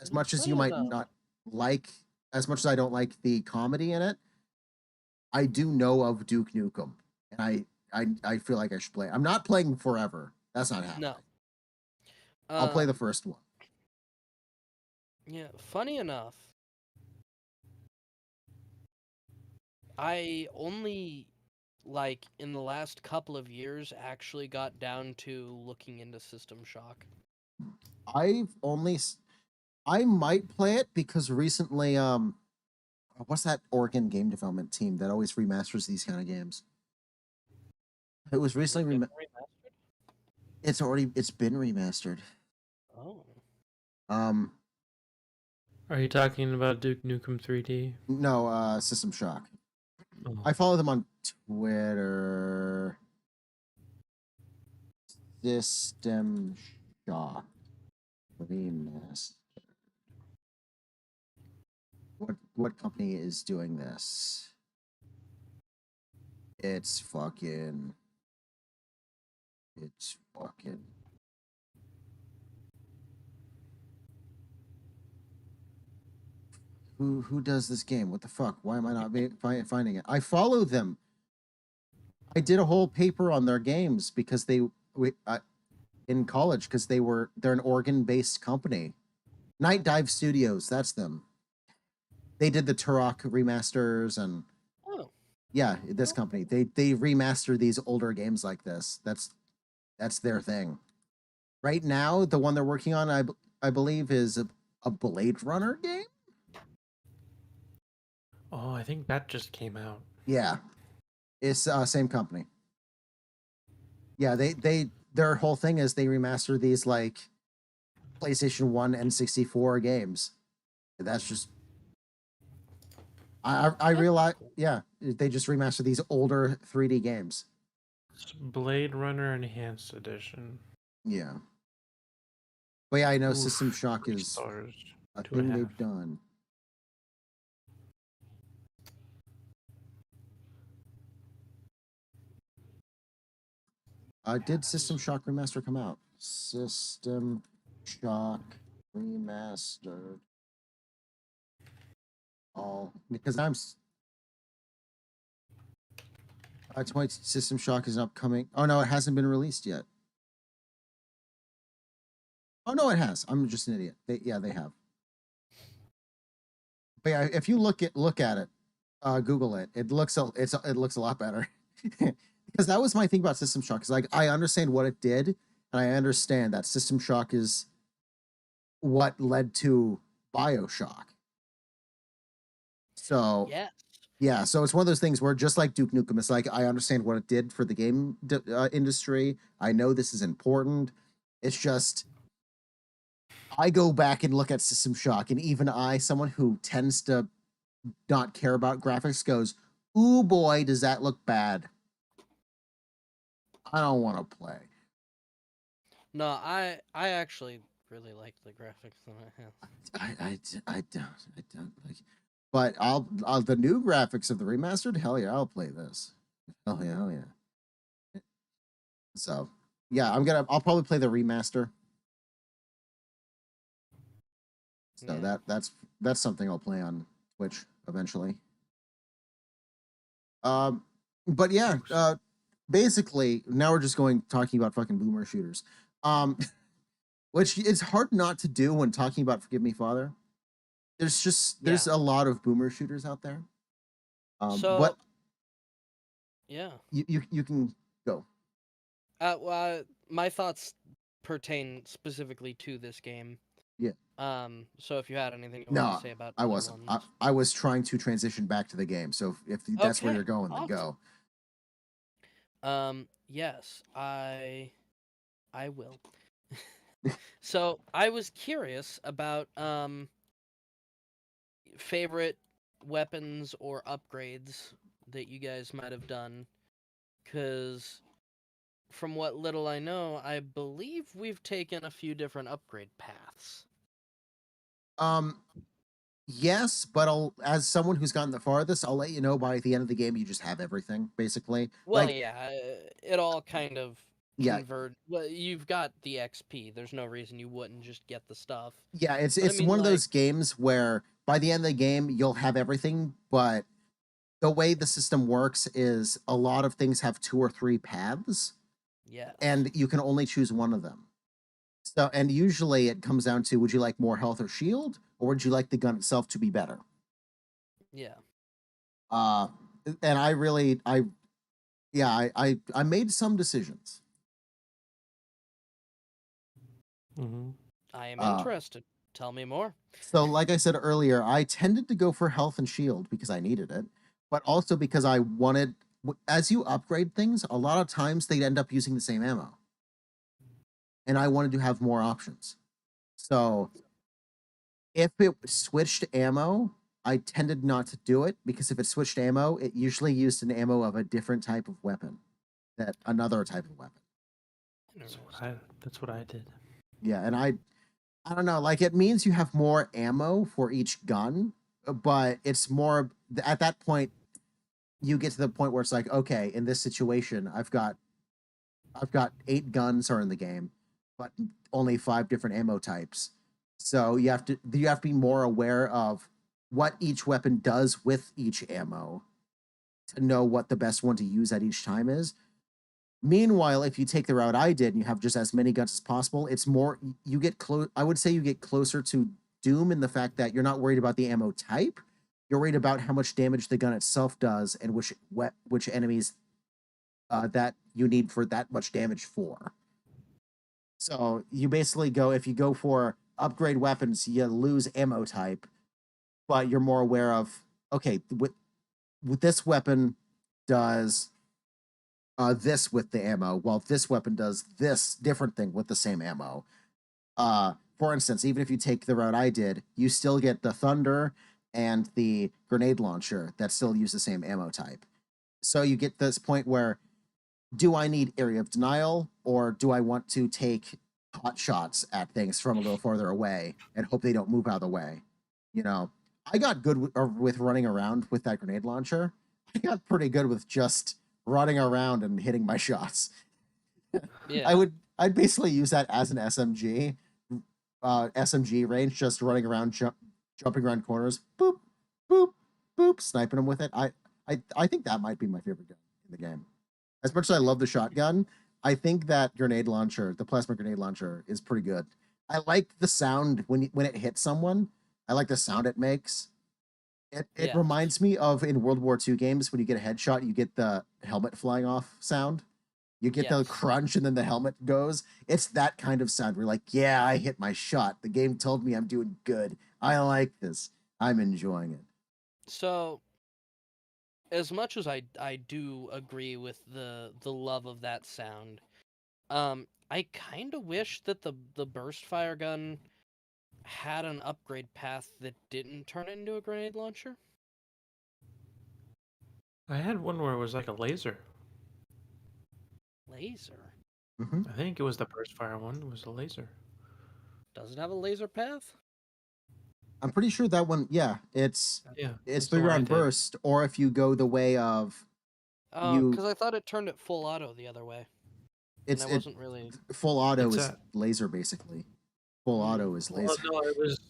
As much as you might not like, as much as I don't like the comedy in it, I do know of Duke Nukem, and I feel like I should play. I'm not playing forever. That's not happening. No. I'll play the first one. Yeah, funny enough, I only, like, in the last couple of years, actually got down to looking into System Shock. I might play it because recently, what's that Oregon game development team that always remasters these kind of games? It was recently remastered. It's been remastered. Oh. Are you talking about Duke Nukem 3D? No, System Shock. Oh. I follow them on Twitter. System Shock remastered. What company is doing this? It's fucking. Who does this game? What the fuck? Why am I not finding it? I follow them. I did a whole paper on their games because in college because they're an Oregon-based company. Night Dive Studios, that's them. They did the Turok remasters and yeah, this company. They remaster these older games like this. That's their thing. Right now, the one they're working on, I believe, is a Blade Runner game. Oh, I think that just came out. Yeah, it's same company. Yeah, their whole thing is they remaster these like PlayStation 1 and 64 games. That's just I realize, yeah, they just remaster these older 3D games. It's Blade Runner Enhanced Edition. Yeah. But yeah, I know Oof, System Shock is a thing they've done. Did System Shock Remaster come out? System Shock Remastered. Oh, because System Shock is upcoming. Oh no, it hasn't been released yet. Oh no, it has. I'm just an idiot. They have. But yeah, if you look at it, Google it. It looks a lot better. Because that was my thing about System Shock. Is like I understand what it did, and I understand that System Shock is what led to BioShock. So yeah, so it's one of those things where just like Duke Nukem, it's like I understand what it did for the game industry. I know this is important. It's just I go back and look at System Shock, and even I, someone who tends to not care about graphics, goes, "Ooh boy, does that look bad." I don't want to play. No, I actually really like the graphics than it has. I don't like. But I'll the new graphics of the remastered. Hell yeah, I'll play this. Hell yeah. So yeah, I'll probably play the remaster. So Yeah. that's something I'll play on Twitch eventually. Um, but yeah, basically now we're just talking about fucking boomer shooters. Which it's hard not to do when talking about Forgive Me Father. There's Yeah. a lot of boomer shooters out there. But So yeah. you can go. My thoughts pertain specifically to this game. Yeah. So if you had anything you wanted to No, say about I other wasn't. ones. I was trying to transition back to the game. So if that's where Okay. you're going, then Awesome. go. Yes, I will. So I was curious about favorite weapons or upgrades that you guys might have done, because from what little I know, I believe we've taken a few different upgrade paths. Um, yes, but as someone who's gotten the farthest, I'll let you know by the end of the game you just have everything basically. Well, Like yeah, it all kind of yeah, convert. Well, you've got the XP. There's no reason you wouldn't just get the stuff. yeah, But I it's mean, one of like, those games where by the end of the game you'll have everything, but the way the system works is a lot of things have two or three paths, yes, and you can only choose one of them. So, and usually it comes down to would you like more health or shield, or would you like the gun itself to be better? yeah. Uh, and I really, I, yeah, I made some decisions. Mm-hmm. I am Uh, interested. Tell me more. so, like I said earlier, I tended to go for health and shield because I needed it, but also because I wanted, as you upgrade things, a lot of times they end up using the same ammo, and I wanted to have more options. So, if it switched ammo, I tended not to do it because if it switched ammo, it usually used an ammo of a different type of weapon, that another type of weapon. That's what I did. Yeah, and I don't know, like it means you have more ammo for each gun, but it's more at that point you get to the point where it's like, okay, in this situation, I've got 8 guns are in the game, but only 5 different ammo types. So you have to be more aware of what each weapon does with each ammo to know what the best one to use at each time is. Meanwhile, if you take the route I did and you have just as many guns as possible, it's more you get close. I would say you get closer to Doom in the fact that you're not worried about the ammo type. You're worried about how much damage the gun itself does and which enemies that you need for that much damage for. So you basically go if you go for upgrade weapons, you lose ammo type, but you're more aware of okay, with this weapon does this with the ammo, while this weapon does this different thing with the same ammo. For instance, even if you take the route I did, you still get the thunder and the grenade launcher that still use the same ammo type. So you get this point where do I need area of denial or do I want to take hot shots at things from a little farther away and hope they don't move out of the way? You know, I got good with running around with that grenade launcher. I got pretty good with just running around and hitting my shots. Yeah. I'd basically use that as an SMG range, just running around, jumping around corners, boop, boop, boop, sniping them with it. I think that might be my favorite gun in the game. As much as I love the shotgun, I think that grenade launcher, the plasma grenade launcher, is pretty good. I like the sound when it hits someone. I like the sound it makes. It Yes. reminds me of in World War II games when you get a headshot, you get the helmet flying off sound. You get the Yes. crunch and then the helmet goes. It's that kind of sound. We're like, yeah, I hit my shot. The game told me I'm doing good. I like this. I'm enjoying it. So, as much as I do agree with the love of that sound, I kind of wish that the burst fire gun had an upgrade path that didn't turn it into a grenade launcher. I had one where it was like a laser. Laser. Mm-hmm. I think it was the burst fire one. It was a laser. Does it have a laser path? I'm pretty sure that one. Yeah, it's Yeah, it's that's the one I three-round did. burst, or if you go the way of Oh, you, because I thought it turned it full auto the other way, and it's I it wasn't really. full auto It's is a laser basically. Full auto is well, laser. no, it was.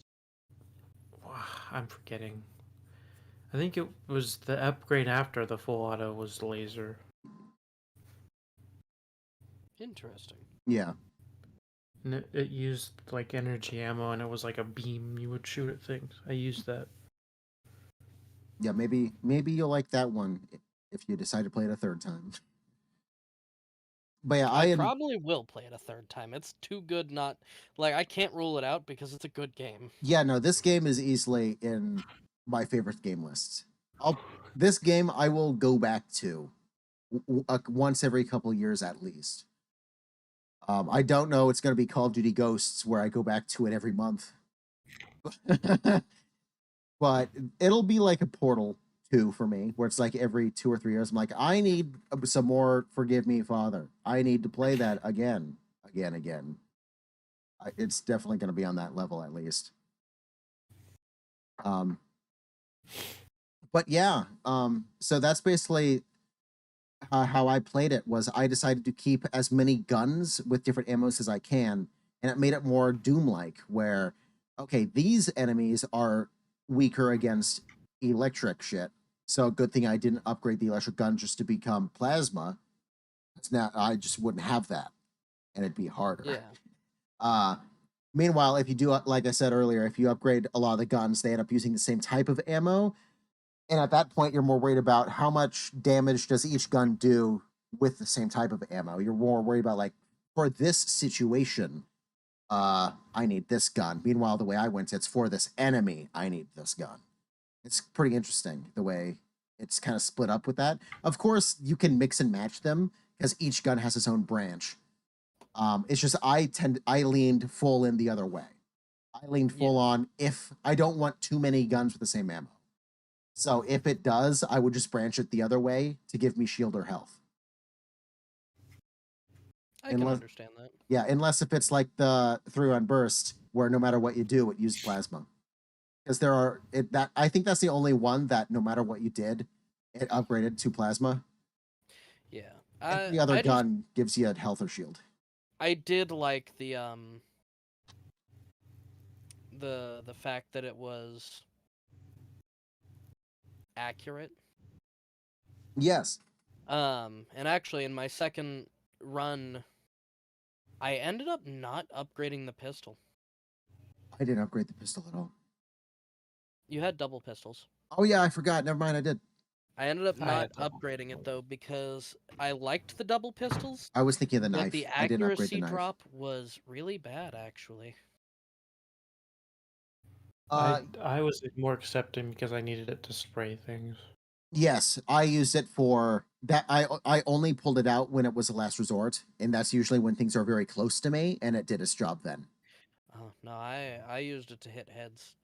I'm forgetting. I think it was the upgrade after the full auto was laser. Interesting. Yeah, And it used like energy ammo, and it was like a beam you would shoot at things. I used that. yeah. Maybe you'll like that one if you decide to play it a third time. But yeah, I probably will play it a third time. It's too good not like I can't rule it out because it's a good game. yeah, no, this game is easily in my favorite game list. This game I will go back to once every couple years at least. I don't know it's going to be Call of Duty Ghosts where I go back to it every month. But it'll be like a Portal 2 for me, where it's like every 2 or 3 years. I'm like, I need some more Forgive Me, Father. I need to play that again. It's definitely going to be on that level at least. Um, but yeah, so that's basically how I played it. Was I decided to keep as many guns with different ammos as I can, and it made it more Doom-like, where okay, these enemies are weaker against electric shit. So good thing I didn't upgrade the electric gun just to become plasma. It's now I just wouldn't have that, and it'd be harder. Yeah. Uh, Meanwhile, if you do, like I said earlier, if you upgrade a lot of the guns, they end up using the same type of ammo. And at that point, you're more worried about how much damage does each gun do with the same type of ammo. You're more worried about, like, for this situation, I need this gun. Meanwhile, the way I went, it's for this enemy, I need this gun. It's pretty interesting the way it's kind of split up with that. Of course, you can mix and match them because each gun has its own branch. It's just I leaned full in the other way. I leaned full on if I don't want too many guns with the same ammo. So if it does, I would just branch it the other way to give me shield or health. I can understand that. Yeah, unless if it's like the 3-round burst, where no matter what you do, it used plasma. Because I think that's the only one that no matter what you did, it upgraded to plasma. Yeah. Every other gun gives you a health or shield. I did like the fact that it was accurate. Yes. And actually in my second run I ended up not upgrading the pistol. I didn't upgrade the pistol at all. You had double pistols. Oh yeah, I forgot. Never mind, I did. I ended up not upgrading it though because I liked the double pistols. I was thinking of the but knife. the I didn't upgrade the accuracy knife. drop was really bad actually. I was more accepting because I needed it to spray things. Yes, I used it for that. I only pulled it out when it was a last resort, and that's usually when things are very close to me, and it did its job then. Oh no, I used it to hit heads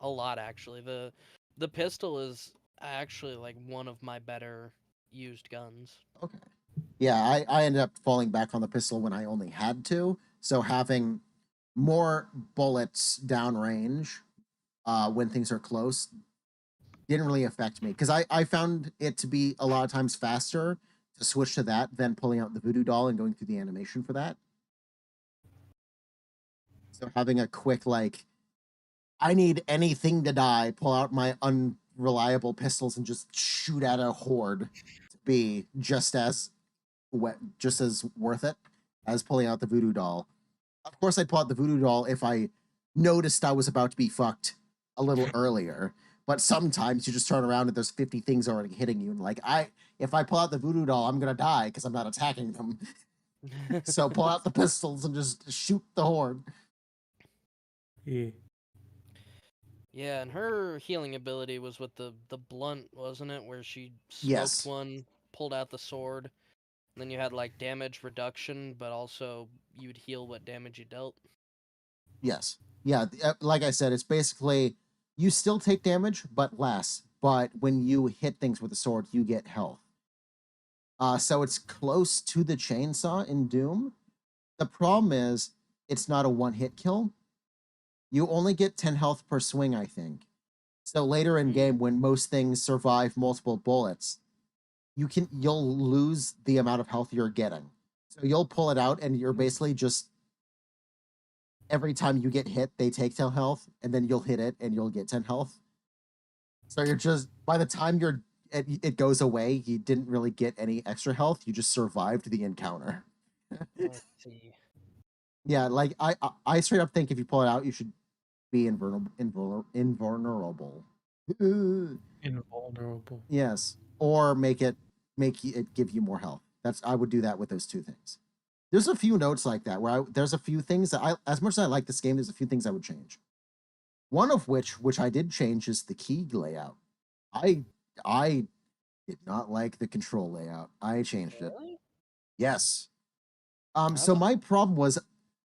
a lot actually. The pistol is actually like one of my better used guns. Okay. Yeah, I ended up falling back on the pistol when I only had to. So having more bullets downrange when things are close didn't really affect me because I found it to be a lot of times faster to switch to that than pulling out the voodoo doll and going through the animation for that. So having a quick, like, I need anything to die, pull out my unreliable pistols and just shoot at a horde to be just as worth it as pulling out the voodoo doll. Of course, I'd pull out the voodoo doll if I noticed I was about to be fucked a little earlier. But sometimes you just turn around and there's 50 things already hitting you, and like if I pull out the voodoo doll, I'm gonna die because I'm not attacking them. So pull out the pistols and just shoot the horde. Yeah. Yeah, and her healing ability was with the blunt, wasn't it? Where she smoked Yes. one, pulled out the sword, and then you had like damage reduction, but also you'd heal what damage you dealt. Yes. Yeah, like I said, it's basically you still take damage, but less. But when you hit things with a sword, you get health. So it's close to the chainsaw in Doom. The problem is it's not a one-hit kill. You only get 10 health per swing, I think. So later in game, when most things survive multiple bullets, you'll lose the amount of health you're getting. So you'll pull it out, and you're basically just every time you get hit, they take 10 health, and then you'll hit it, and you'll get 10 health. So you're just by the time it goes away, you didn't really get any extra health. You just survived the encounter. Let's see. Yeah, like I straight up think if you pull it out, you should be invulnerable. Invulnerable. Yes, or make it give you more health. I would do that with those two things. There's a few notes like that where there's a few things that as much as I like this game, there's a few things I would change. One of which I did change, is the key layout. I did not like the control layout. I changed it. Really? Yes. So my problem was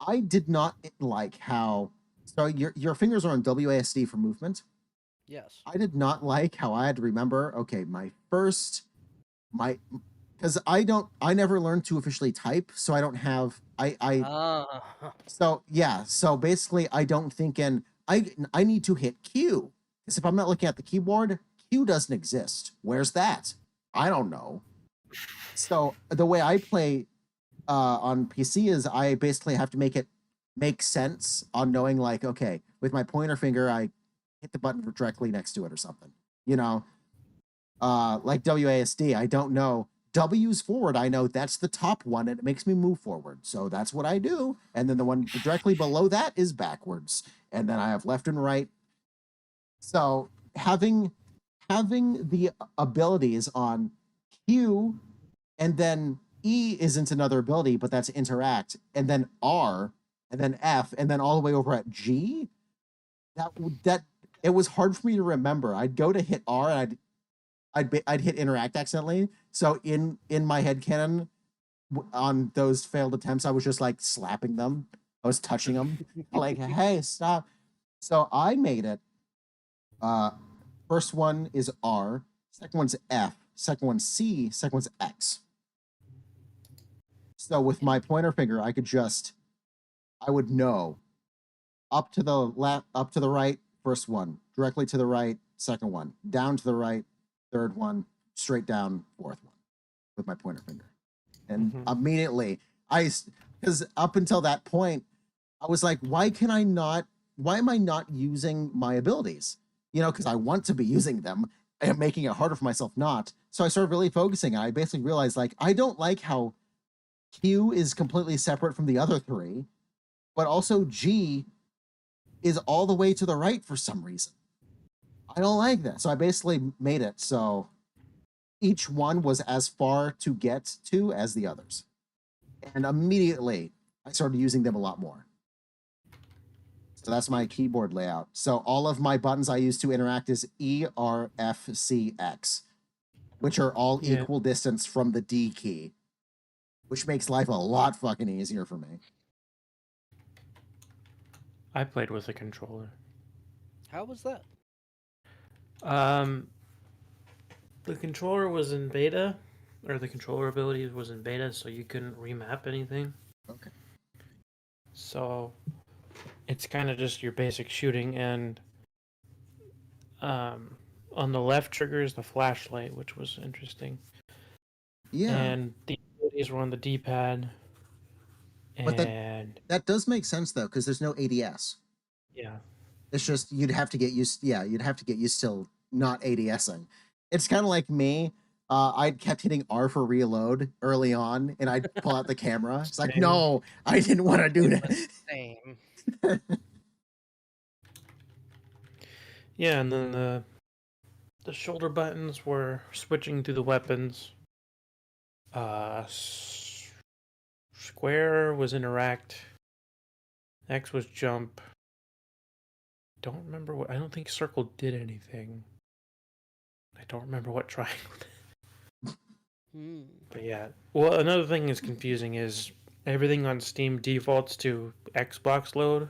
I did not like how your fingers are on WASD for movement. Yes. I did not like how I had to remember, okay, because I never learned to officially type, so I don't have so yeah, so basically I don't think I need to hit Q. Because if I'm not looking at the keyboard, Q doesn't exist. Where's that? I don't know. So the way I play on PC is I basically have to make it make sense on knowing, like, okay, with my pointer finger, I hit the button directly next to it or something. Like WASD, I don't know. W's forward, I know that's the top one, and it makes me move forward. So that's what I do. And then the one directly below that is backwards. And then I have left and right. So having the abilities on Q, and then E isn't another ability, but that's interact, and then R, and then F, and then all the way over at G. That it was hard for me to remember. I'd go to hit R, and I'd hit interact accidentally. So in my head canon, on those failed attempts, I was just like slapping them. I was touching them, like, hey, stop. So I made it. First one is R, second one's F, second one's C, second one's X. So with my pointer finger, I would know up to the left, up to the right, first one, directly to the right, second one, down to the right, third one, straight down, fourth one, with my pointer finger. And immediately, because up until that point, I was like, why am I not using my abilities? Because I want to be using them and making it harder for myself not. So I started really focusing, and I basically realized, like, I don't like how Q is completely separate from the other three, but also G is all the way to the right for some reason. I don't like that. So I basically made it so each one was as far to get to as the others. And immediately I started using them a lot more. So that's my keyboard layout. So all of my buttons I use to interact is E, R, F, C, X, which are all equal distance from the D key, which makes life a lot fucking easier for me. I played with a controller. How was that? The controller was in beta, or the controller ability was in beta, so you couldn't remap anything. Okay. So it's kind of just your basic shooting, and on the left trigger is the flashlight, which was interesting. Yeah. And the abilities were on the D-pad. But that does make sense though, because there's no ADS. Yeah. It's just you'd have to get used to not ADSing. It's kind of like me. I kept hitting R for reload early on, and I'd pull out the camera. It's like, no, I didn't want to do that. Same. Yeah, and then the shoulder buttons were switching to the weapons. Square was interact. X was jump. I don't think circle did anything. I don't remember what triangle did. But yeah. Well, another thing that's confusing is everything on Steam defaults to Xbox load.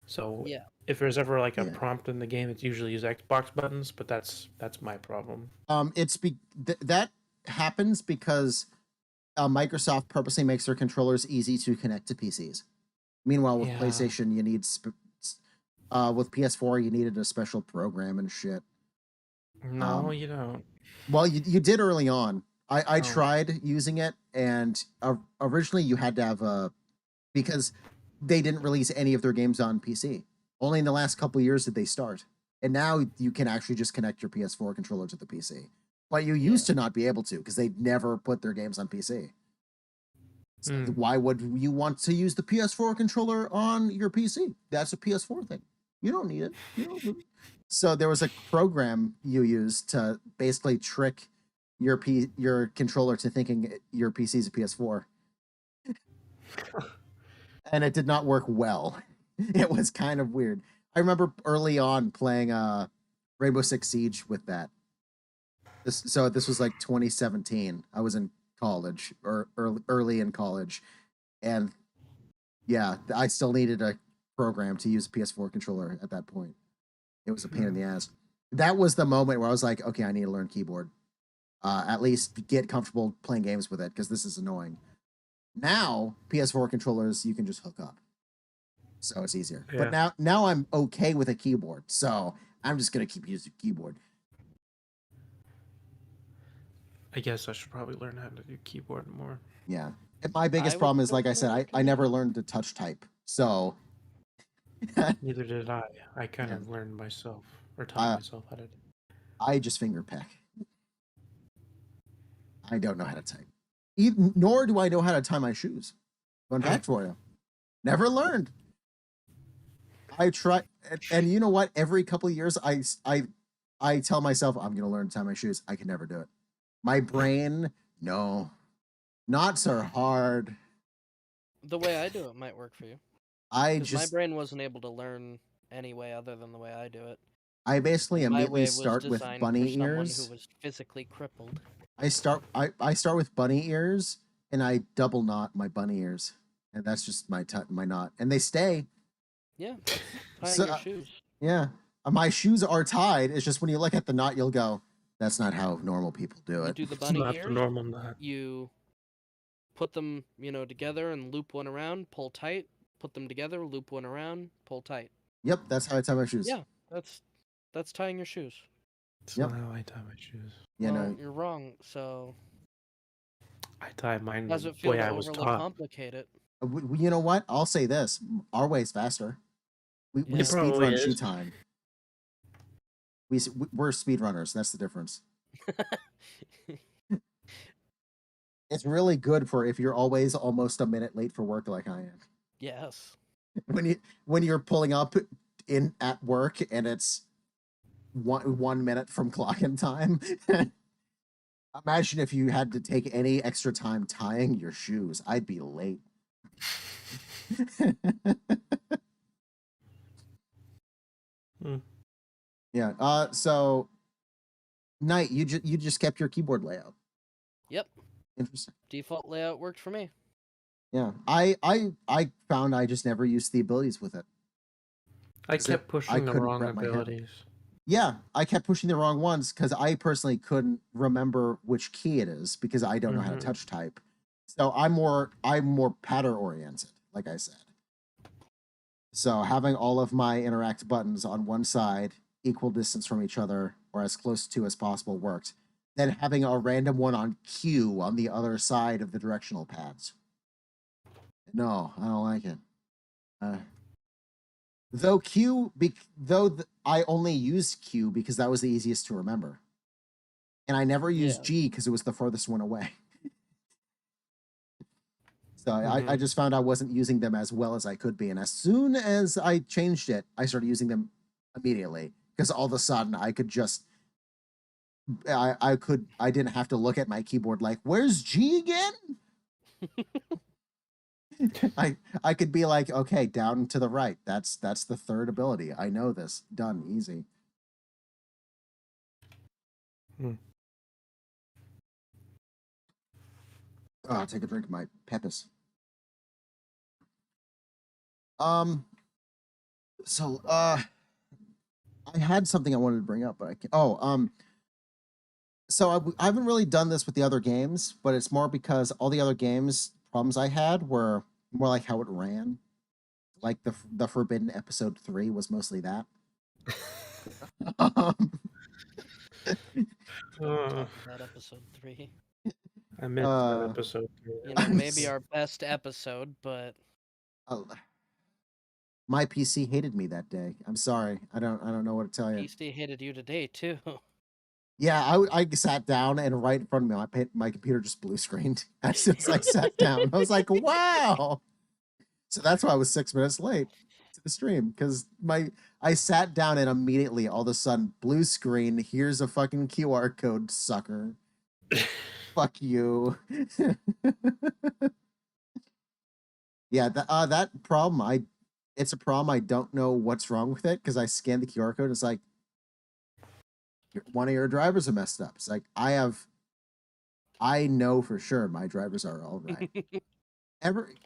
So if there's ever like a prompt in the game, it's usually use Xbox buttons, but that's my problem. That happens because Microsoft purposely makes their controllers easy to connect to PCs. Meanwhile, with PlayStation, you need With PS4, you needed a special program and shit. No, you don't. Well, you did early on. I Oh. tried using it, and originally you had to have because they didn't release any of their games on PC. Only in the last couple of years did they start, and now you can actually just connect your PS4 controller to the PC. But you used to not be able to because they never put their games on PC. So why would you want to use the PS4 controller on your PC? That's a PS4 thing. You don't need it. So there was a program you used to basically trick your controller to thinking your PC is a PS4. And it did not work well. It was kind of weird. I remember early on playing Rainbow Six Siege with that. This was like 2017. I was in college or early in college, and yeah, I still needed a program to use a PS4 controller at that point. It was a pain in the ass. That was the moment where I was like, okay, I need to learn keyboard. At least get comfortable playing games with it because this is annoying. Now, PS4 controllers you can just hook up, so it's easier. Yeah. But now I'm okay with a keyboard, so I'm just gonna keep using keyboard. I guess I should probably learn how to do keyboard more. Yeah. And my biggest I problem would is, like I said, definitely I never learned to touch type. So Neither did I. I kind of learned myself, or taught myself how to do. I just finger peck. I don't know how to type. Nor do I know how to tie my shoes. Fun fact for you. Never learned. I try, and you know what? Every couple of years, I tell myself I'm gonna learn to tie my shoes. I can never do it. My brain, no, not so hard. The way I do it might work for you. My brain wasn't able to learn any way other than the way I do it. I basically My immediately way start was with designed bunny for someone ears. who was physically crippled. I start with bunny ears, and I double knot my bunny ears, and that's just my knot, and they stay. Yeah, tying your shoes. Yeah, my shoes are tied. It's just when you look at the knot, you'll go, "That's not how normal people do You it." do the bunny Not ears. the normal knot. You put them, together and loop one around, pull tight. Put them together, loop one around, pull tight. Yep, that's how I tie my shoes. Yeah, that's tying your shoes. That's not how I tie my shoes. Yeah, well, no, you're wrong. So I tie mine does the it feel way to I was overly taught. complicate it? you know what? I'll say this: our way's faster. We Yeah. It speed probably run is. shoe tying. We're speed runners. That's the difference. It's really good for if you're always almost a minute late for work, like I am. Yes. When you're pulling up in at work and it's 1 minute from clock in time. Imagine if you had to take any extra time tying your shoes. I'd be late. Yeah. So, Knight, you just kept your keyboard layout. Yep. Interesting. Default layout worked for me. Yeah. I found I just never used the abilities with it. I kept pushing the couldn't wrong wrap my head. abilities. Yeah, I kept pushing the wrong ones because I personally couldn't remember which key it is because I don't know how to touch type. So I'm more pattern oriented, like I said. So having all of my interact buttons on one side, equal distance from each other, or as close to as possible worked. Then having a random one on Q on the other side of the directional pads. No, I don't like it. Though I only used Q because that was the easiest to remember. And I never used G because it was the furthest one away. So I just found I wasn't using them as well as I could be. And as soon as I changed it, I started using them immediately. Because all of a sudden I could just I didn't have to look at my keyboard like, where's G again? I could be like, okay, down to the right. That's the third ability. I know this. Done. Easy. Oh, I'll take a drink of my Pepis. So I had something I wanted to bring up, but I can't. So I haven't really done this with the other games, but it's more because all the other games problems I had were more like how it ran. like the Forbidden Episode 3 was mostly that. um, Talk about episode 3. I missed that episode 3. You know, maybe our best episode, but my PC hated me that day. I'm sorry. I don't know what to tell you. PC hated you today too. Yeah, I sat down and right in front of me, my computer just blue screened as soon as I sat down. I was like, wow. So that's why I was 6 minutes late to the stream, because I sat down and immediately all of a sudden blue screen. Here's a fucking QR code, sucker. Fuck you. Yeah, that problem, it's a problem. I don't know what's wrong with it because I scanned the QR code. It's like, one of your drivers are messed up. It's like, I know for sure my drivers are all right.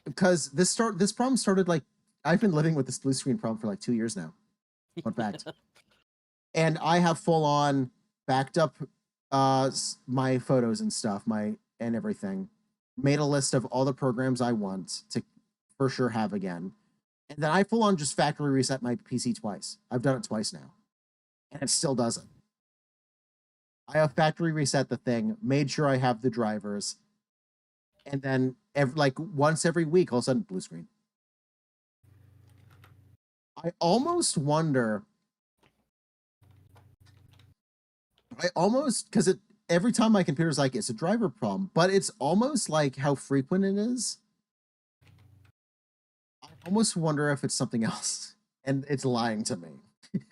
Because this problem started like, I've been living with this blue screen problem for like 2 years now. Fun fact. And I have full on backed up my photos and stuff, and everything. Made a list of all the programs I want to for sure have again. And then I full on just factory reset my PC twice. I've done it twice now. And it still doesn't. I have factory reset the thing, made sure I have the drivers, and then once every week, all of a sudden, blue screen. I almost wonder. Because every time my computer's like, it's a driver problem, but it's almost like how frequent it is. I almost wonder if it's something else, and it's lying to me.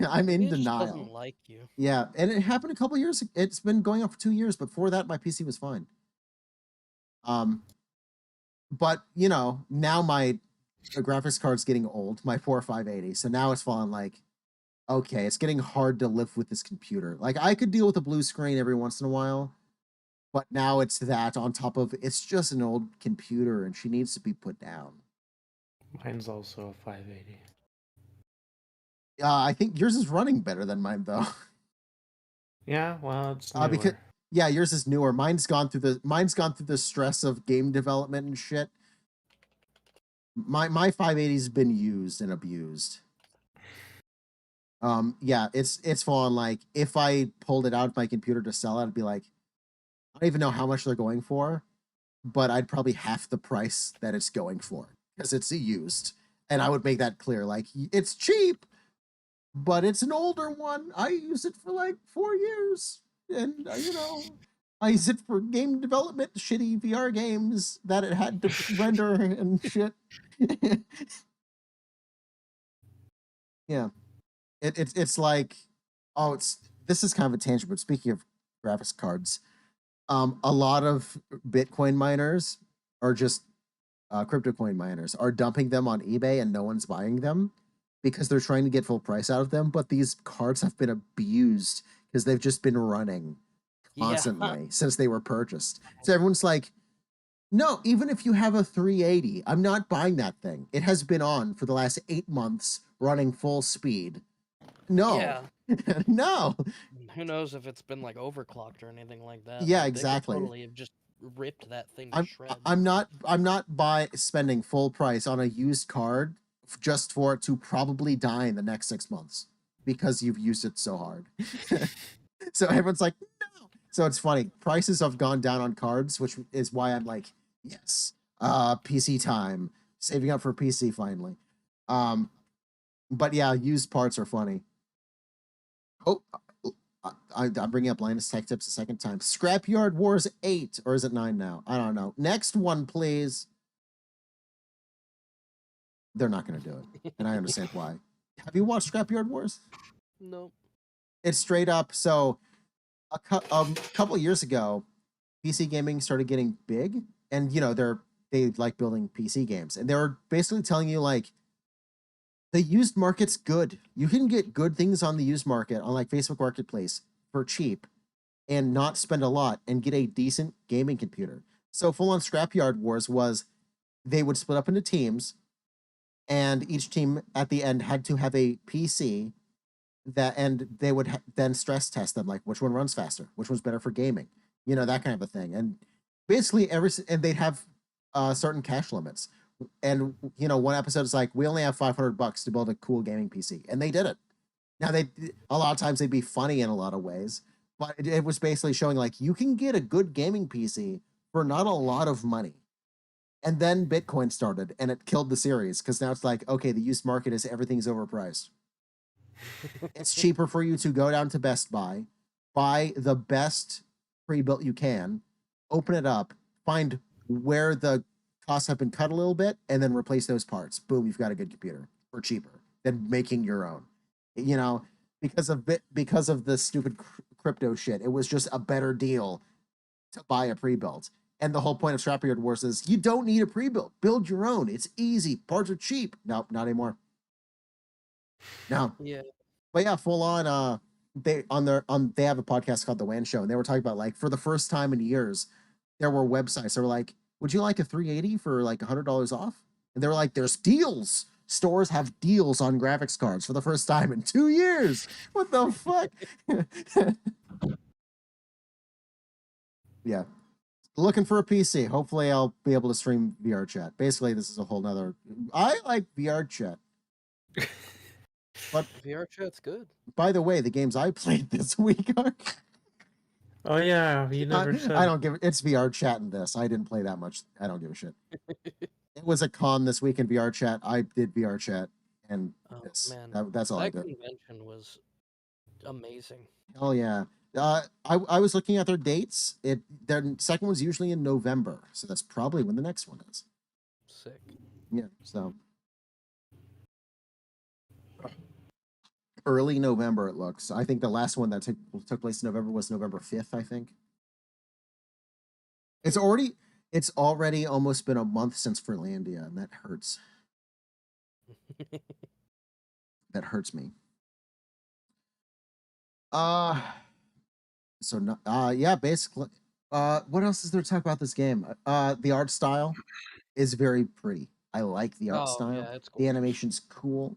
I'm in denial. It doesn't like you. Yeah, and it happened a couple years. It's been going on for 2 years. Before that, my PC was fine. But you know, now my graphics card's getting old. My 4580, so now it's falling like, okay, it's getting hard to live with this computer. Like I could deal with a blue screen every once in a while, but now it's that on top of it's just an old computer, and she needs to be put down. Mine's also a 580. I think yours is running better than mine, though. Yeah, well, it's newer. Because yours is newer. Mine's gone through the stress of game development and shit. My 580's been used and abused. Yeah, it's fallen. Like if I pulled it out of my computer to sell it, I'd be like, I don't even know how much they're going for, but I'd probably half the price that it's going for because it's used, and I would make that clear. Like it's cheap, but it's an older one. I used it for like 4 years, and I used it for game development, shitty VR games that it had to render and shit. Yeah. It's like, this is kind of a tangent, but speaking of graphics cards, a lot of Bitcoin miners or just crypto coin miners are dumping them on eBay and no one's buying them because they're trying to get full price out of them. But these cards have been abused because they've just been running constantly since they were purchased. So everyone's like, no, even if you have a 380, I'm not buying that thing. It has been on for the last 8 months running full speed. No. Yeah. No. Who knows if it's been like overclocked or anything like that. Yeah, Like, exactly. They could totally have just ripped that thing to shreds. I'm not spending full price on a used card just for it to probably die in the next 6 months because you've used it so hard. So everyone's like, no. So it's funny. Prices have gone down on cards, which is why I'm like, yes, PC time, saving up for PC finally. But yeah, used parts are funny. Oh, I'm bringing up Linus Tech Tips a second time. Scrapyard Wars 8, or is it 9 now? I don't know. Next one, please. They're not going to do it, and I understand why. Have you watched Scrapyard Wars? Nope. It's straight up. So a couple of years ago, PC gaming started getting big, and they like building PC games, and they were basically telling you like, the used market's good. You can get good things on the used market on like Facebook Marketplace for cheap and not spend a lot and get a decent gaming computer. So full on Scrapyard Wars was they would split up into teams, and each team at the end had to have a PC and they would then stress test them, like which one runs faster, which one's better for gaming, that kind of a thing. And basically and they'd have certain cash limits. And one episode is like, we only have $500 to build a cool gaming PC, and they did it. Now a lot of times they'd be funny in a lot of ways, but it was basically showing like you can get a good gaming PC for not a lot of money. And then Bitcoin started, and it killed the series because now it's like, okay, the used market is everything's overpriced. It's cheaper for you to go down to Best Buy, buy the best pre-built you can, open it up, find where the costs have been cut a little bit, and then replace those parts. Boom, you've got a good computer for cheaper than making your own. Because of the stupid crypto shit, it was just a better deal to buy a pre-built. And the whole point of Scrapyard Wars is you don't need a pre-built. Build your own. It's easy. Parts are cheap. Nope, not anymore. No. Yeah. But yeah, full on. They have a podcast called The WAN Show, and they were talking about like for the first time in years, there were websites that were like, "Would you like a 380 for like $100 off?" And they were like, "There's deals. Stores have deals on graphics cards for the first time in 2 years. What the fuck?" Yeah. Looking for a PC. Hopefully, I'll be able to stream VR chat. Basically, this is a whole nother. I like VR chat. But VR chat's good. by the way, the games I played this week are. Oh yeah, you never said. I don't give it's VR chat in this. I didn't play that much. I don't give a shit. It was a con this week in VR chat. I did VR chat, and man, that's all I that did. convention was amazing. Hell yeah. I was looking at their dates. Their second one's usually in November, so that's probably when the next one is. Sick. Yeah, so early November it looks. I think the last one that took place in November was November 5th, I think. It's already almost been a month since Furlandia, and that hurts. That hurts me. Yeah, basically. What else is there to talk about this game? The art style is very pretty. I like the art style. Yeah, it's the animation's cool.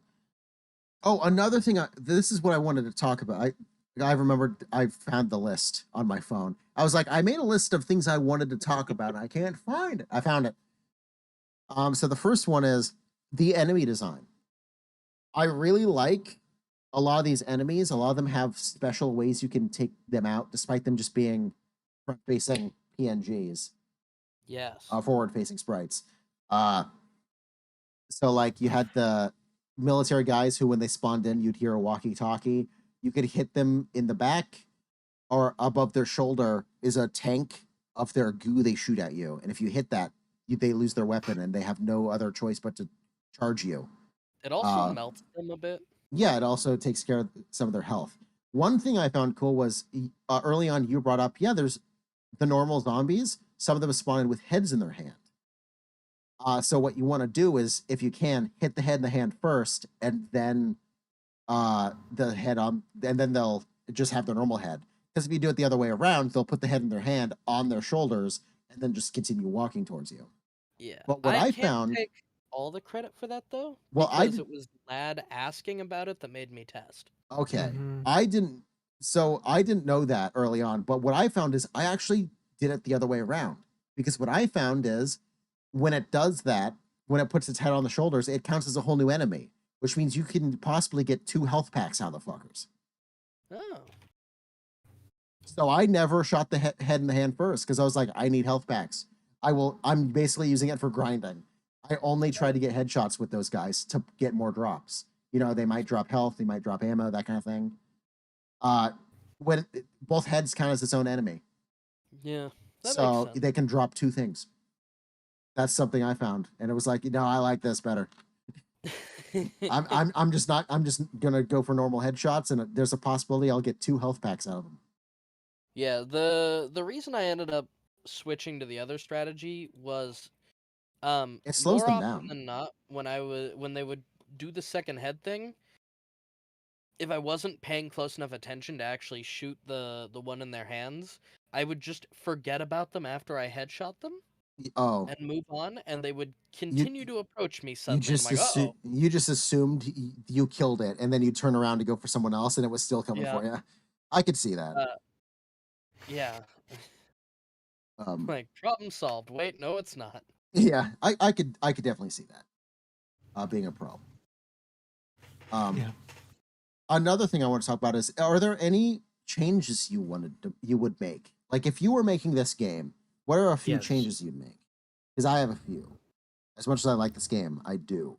Oh, another thing. This is what I wanted to talk about. I remembered I found the list on my phone. I was like, I made a list of things I wanted to talk about, and I can't find it. I found it. So the first one is the enemy design. I really like a lot of these enemies. A lot of them have special ways you can take them out, despite them just being front-facing PNGs. Yes. Forward-facing sprites. So like you had the military guys who, when they spawned in, you'd hear a walkie-talkie. You could hit them in the back, or above their shoulder is a tank of their goo they shoot at you. And if you hit that, they lose their weapon, and they have no other choice but to charge you. It also melts them a bit. Yeah, it also takes care of some of their health. One thing I found cool was early on you brought up, there's the normal zombies. Some of them spawned with heads in their hand. So what you want to do is, if you can, hit the head in the hand first, and then the head on, and then they'll just have their normal head. Because if you do it the other way around, they'll put the head in their hand on their shoulders, and then just continue walking towards you. Yeah. But what I found, take all the credit for that though. Well, because it was Lad asking about it that made me test. Okay, I didn't know that early on. But what I found is I actually did it the other way around, because what I found is when it does that, when it puts its head on the shoulders, it counts as a whole new enemy, which means you can possibly get 2 health packs out of the fuckers. Oh. So I never shot the head in the hand first, because I was like, I need health packs. I'm basically using it for grinding. I only try to get headshots with those guys to get more drops. They might drop health, they might drop ammo, that kind of thing. When both heads count as its own enemy. Yeah. So they can drop 2 things. That's something I found, and it was like, I like this better. I'm just gonna go for normal headshots, and there's a possibility I'll get 2 health packs out of them. Yeah, the reason I ended up switching to the other strategy was it slows more them often down. than not, when they would do the second head thing, if I wasn't paying close enough attention to actually shoot the one in their hands, I would just forget about them after I headshot them. Oh. And move on, and they would continue to approach me suddenly. You just assumed you killed it, and then you turn around to go for someone else, and it was still coming for you. I could see that. Yeah. Like, problem solved. Wait, no, it's not. Yeah, I could definitely see that. Being a pro. Yeah. Another thing I want to talk about is: are there any changes you would make? Like, if you were making this game, what are a few Yes. changes you'd make? Because I have a few. As much as I like this game, I do.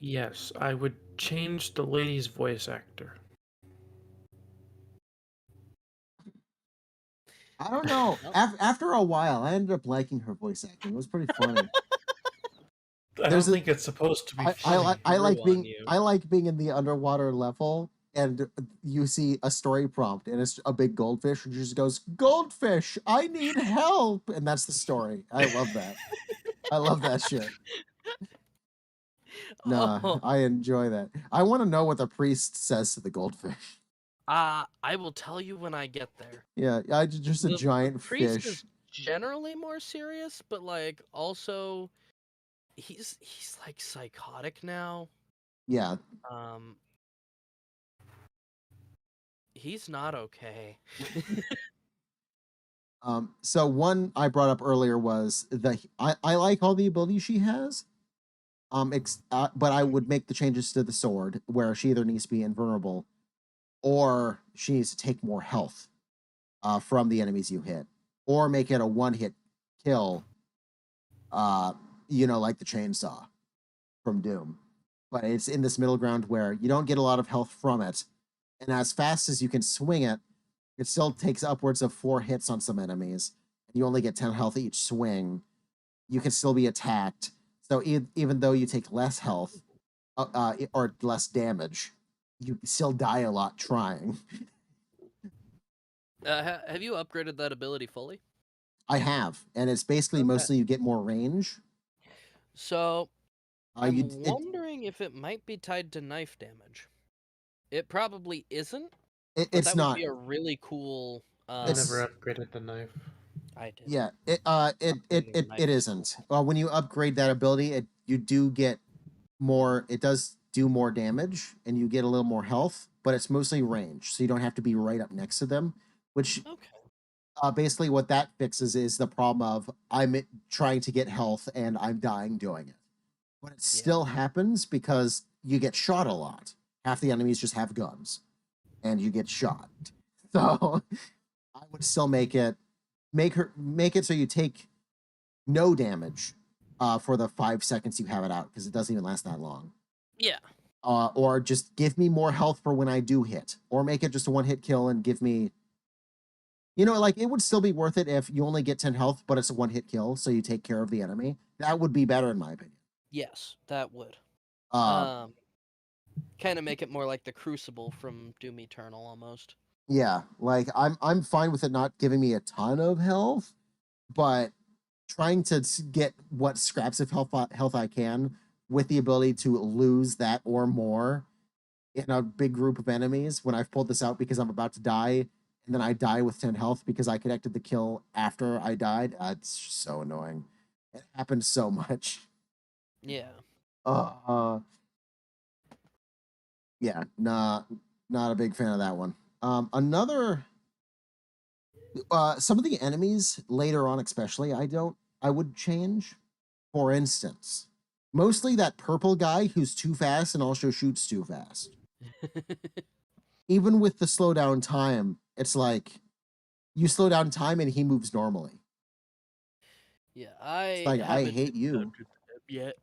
Yes, I would change the lady's voice actor. I don't know. Well, After a while, I ended up liking her voice acting. It was pretty funny. I There's don't a think it's supposed to be I funny. grew on you. I like being in the underwater level, and you see a story prompt and it's a big goldfish and she just goes, "Goldfish, I need help," and that's the story. I love that. I love that shit. Nah, Oh, I enjoy that. I want to know what the priest says to the goldfish. I will tell you when I get there. Yeah, just a The giant priest fish. is generally more serious, but like also he's like psychotic now. Yeah. Um, he's not okay. So one I brought up earlier was I like all the abilities she has. But I would make the changes to the sword where she either needs to be invulnerable or she needs to take more health from the enemies you hit, or make it a one hit kill. Uh, like the chainsaw from Doom. But it's in this middle ground where you don't get a lot of health from it, and as fast as you can swing it, it still takes upwards of 4 hits on some enemies, and you only get 10 health each swing. You can still be attacked. So even though you take less health or less damage, you still die a lot trying. Have you upgraded that ability fully? I have, and it's basically Okay. mostly you get more range. So I'm You it wondering if it might be tied to knife damage. It probably isn't, it, but it's that would not. be a really cool. I never It's upgraded the knife. I did. Yeah. Upgrading the knife It is cool. isn't. Well, when you upgrade that ability, you do get more. It does do more damage, and you get a little more health, but it's mostly range, so you don't have to be right up next to them. Which Okay. basically what that fixes is the problem of trying to get health and I'm dying doing it. But it Yeah. still happens because you get shot a lot. Half the enemies just have guns, and you get shot. So I would still make it so you take no damage for the 5 seconds you have it out because it doesn't even last that long. Yeah. Or just give me more health for when I do hit, or make it just a one hit kill and give me. Like it would still be worth it if you only get 10 health, but it's a one hit kill, so you take care of the enemy. That would be better in my opinion. Yes, that would. Uh, Kind of make it more like the Crucible from Doom Eternal almost. yeah, like I'm fine with it not giving me a ton of health, but trying to get what scraps of health I can with the ability to lose that or more in a big group of enemies when I've pulled this out because I'm about to die and then I die with 10 health because I connected the kill after I died. It's just so annoying. It happens so much. Yeah. Uh, yeah, nah, not a big fan of that one. Another some of the enemies later on, especially, I would change. For instance, mostly that purple guy who's too fast and also shoots too fast. Even with the slowdown time, it's like you slow down time and he moves normally. Yeah, It's I like I haven't hate you. encountered them yet.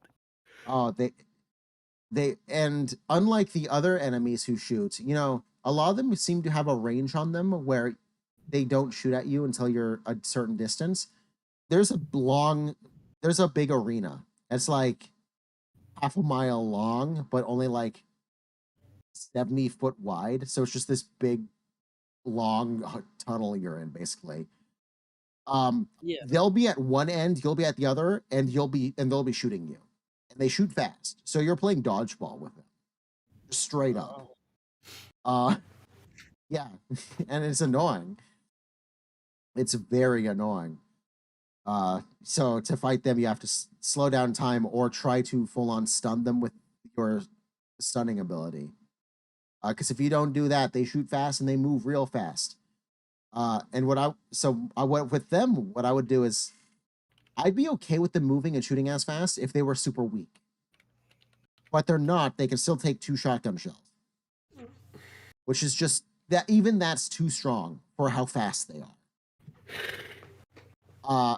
Oh, and unlike the other enemies who shoot, a lot of them seem to have a range on them where they don't shoot at you until you're a certain distance. There's a long, there's a big arena. It's like half a mile long, but only like 70-foot wide. So it's just this big, long tunnel you're in, basically. Yeah. They'll be at one end, you'll be at the other, and they'll be shooting you. And they shoot fast. So you're playing dodgeball with them. Straight up. Oh. Uh yeah. And it's annoying. It's very annoying. So to fight them, you have to slow down time or try to full on stun them with your stunning ability. Because if you don't do that, they shoot fast and they move real fast. And what I so I went with them. What I would do is I'd be okay with them moving and shooting as fast if they were super weak. But they're not. They can still take 2 shotgun shells. Which is just that even that's too strong for how fast they are.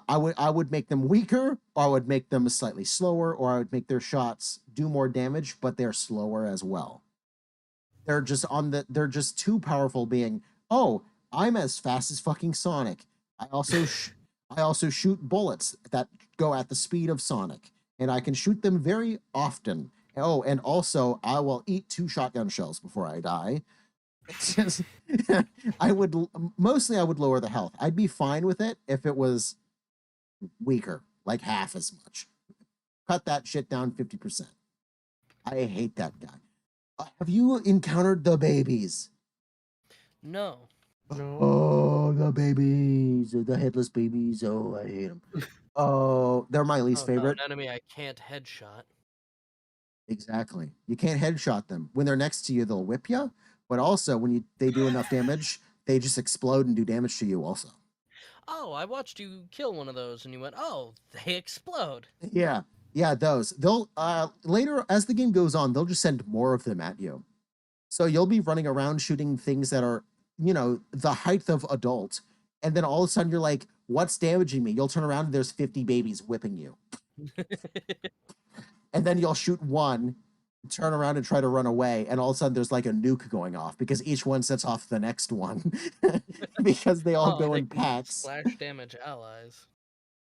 I would make them weaker, or I would make them slightly slower, or I would make their shots do more damage, but they're slower as well. They're just too powerful. Being, oh, I'm as fast as fucking Sonic. I also shoot bullets that go at the speed of Sonic, and I can shoot them very often. Oh, and also I will eat 2 shotgun shells before I die. It's just I would lower the health. I'd be fine with it if it was weaker, like half as much. Cut that shit down 50%. I hate that guy. Have you encountered the babies? No. No. Oh, the babies, the headless babies. Oh, I hate them. Oh, they're my least favorite. No, an enemy I can't headshot. Exactly. You can't headshot them. When they're next to you, they'll whip you. But also, when they do enough damage, they just explode and do damage to you also. Oh, I watched you kill one of those, and you went, "Oh, they explode." Yeah, those. They'll later as the game goes on, they'll just send more of them at you. So you'll be running around shooting things that are, the height of adult, and then all of a sudden you're like, "What's damaging me?" You'll turn around and there's 50 babies whipping you, and then you'll shoot one, turn around and try to run away, and all of a sudden there's like a nuke going off because each one sets off the next one because they all go they in can packs. Splash damage allies.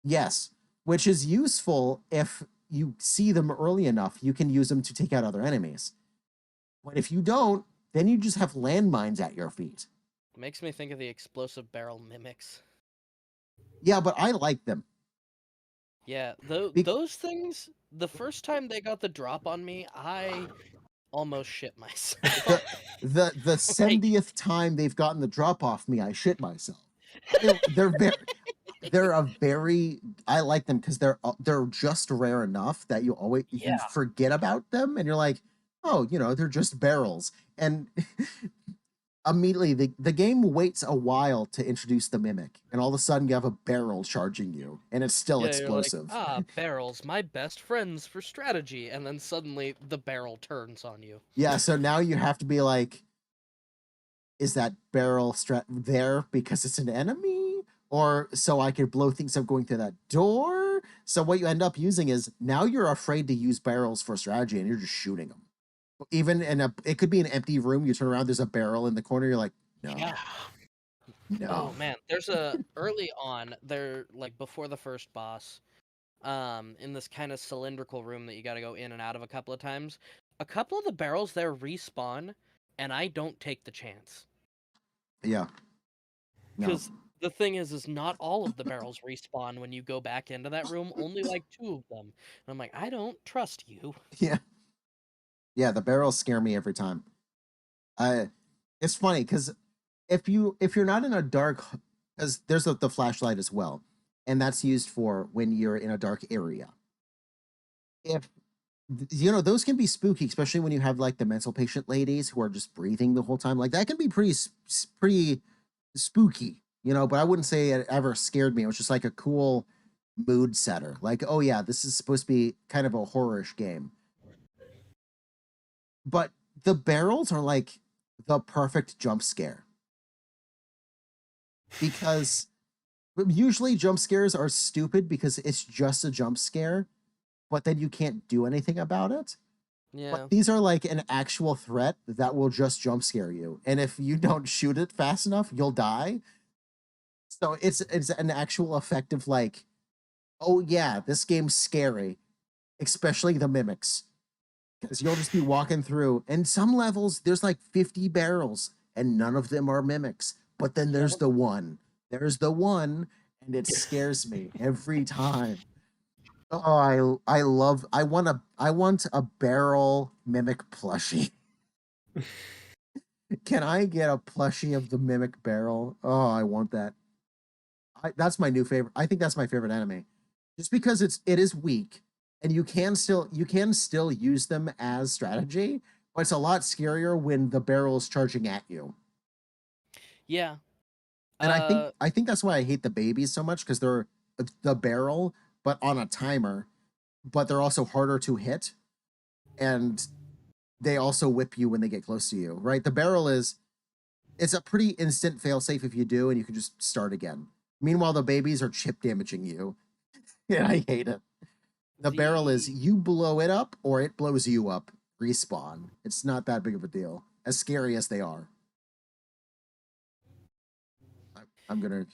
Yes, which is useful if you see them early enough. You can use them to take out other enemies. But if you don't, then you just have landmines at your feet. Makes me think of the explosive barrel mimics. Yeah, but I like them. Yeah, those things, the first time they got the drop on me, I almost shit myself. The 70th time they've gotten the drop off me, I shit myself. They're a very I like them because they're just rare enough that you forget about them and you're like, oh, they're just barrels. And immediately the game waits a while to introduce the mimic, and all of a sudden you have a barrel charging you, and it's still explosive. You're like, barrels, my best friends for strategy, and then suddenly the barrel turns on you. Yeah, so now you have to be like, is that barrel there because it's an enemy? Or so I could blow things up going through that door? So what you end up using is, now you're afraid to use barrels for strategy, and you're just shooting them. Even it could be an empty room, you turn around, there's a barrel in the corner, you're like, no. Yeah. No. Oh man, there's early on, they're like before the first boss, in this kind of cylindrical room that you got to go in and out of a couple of times. A couple of the barrels there respawn, and I don't take the chance. Yeah. Because the thing is not all of the barrels respawn when you go back into that room. Only like 2 of them. And I'm like, I don't trust you. Yeah. Yeah, the barrels scare me every time. It's funny because if you're not in a dark, because there's the flashlight as well, and that's used for when you're in a dark area. If those can be spooky, especially when you have like the mental patient ladies who are just breathing the whole time. Like that can be pretty spooky, but I wouldn't say it ever scared me. It was just like a cool mood setter. Like, oh yeah, this is supposed to be kind of a horror-ish game. But the barrels are like the perfect jump scare. Because usually jump scares are stupid because it's just a jump scare, but then you can't do anything about it. Yeah. But these are like an actual threat that will just jump scare you. And if you don't shoot it fast enough, you'll die. So it's an actual effective, like, oh yeah, this game's scary, especially the mimics. Because you'll just be walking through, and some levels there's like 50 barrels, and none of them are mimics. But then there's the one. There's the one, and it scares me every time. Oh, I want a barrel mimic plushie. Can I get a plushie of the mimic barrel? Oh, I want that. That's my new favorite. I think that's my favorite enemy, just because it is weak, and you can still use them as strategy, but it's a lot scarier when the barrel is charging at you. Yeah. And I think that's why I hate the babies so much, because the barrel but on a timer. But they're also harder to hit, and they also whip you when they get close to you. Right? The barrel it's a pretty instant failsafe if you do, and you can just start again. Meanwhile, the babies are chip damaging you. Yeah, I hate it. The barrel is you blow it up or it blows you up. Respawn. It's not that big of a deal. As scary as they are. I'm gonna.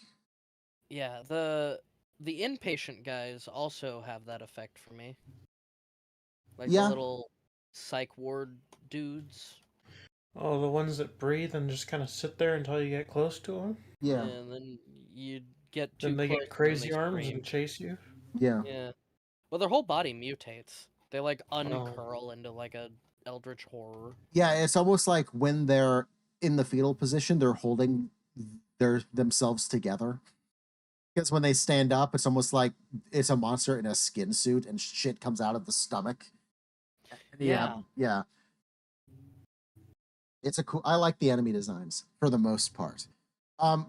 Yeah, the inpatient guys also have that effect for me. Like the Yeah. little psych ward dudes. Oh, the ones that breathe and just kind of sit there until you get close to them? Yeah. And then you get too Then they close get and crazy they arms scream. and chase you? Yeah. Yeah. Well, their whole body mutates. They like Oh. uncurl into like a eldritch horror. Yeah, it's almost like when they're in the fetal position, they're holding themselves together. Because when they stand up, it's almost like it's a monster in a skin suit and shit comes out of the stomach. Yeah. Yeah. It's a cool. I like the enemy designs for the most part.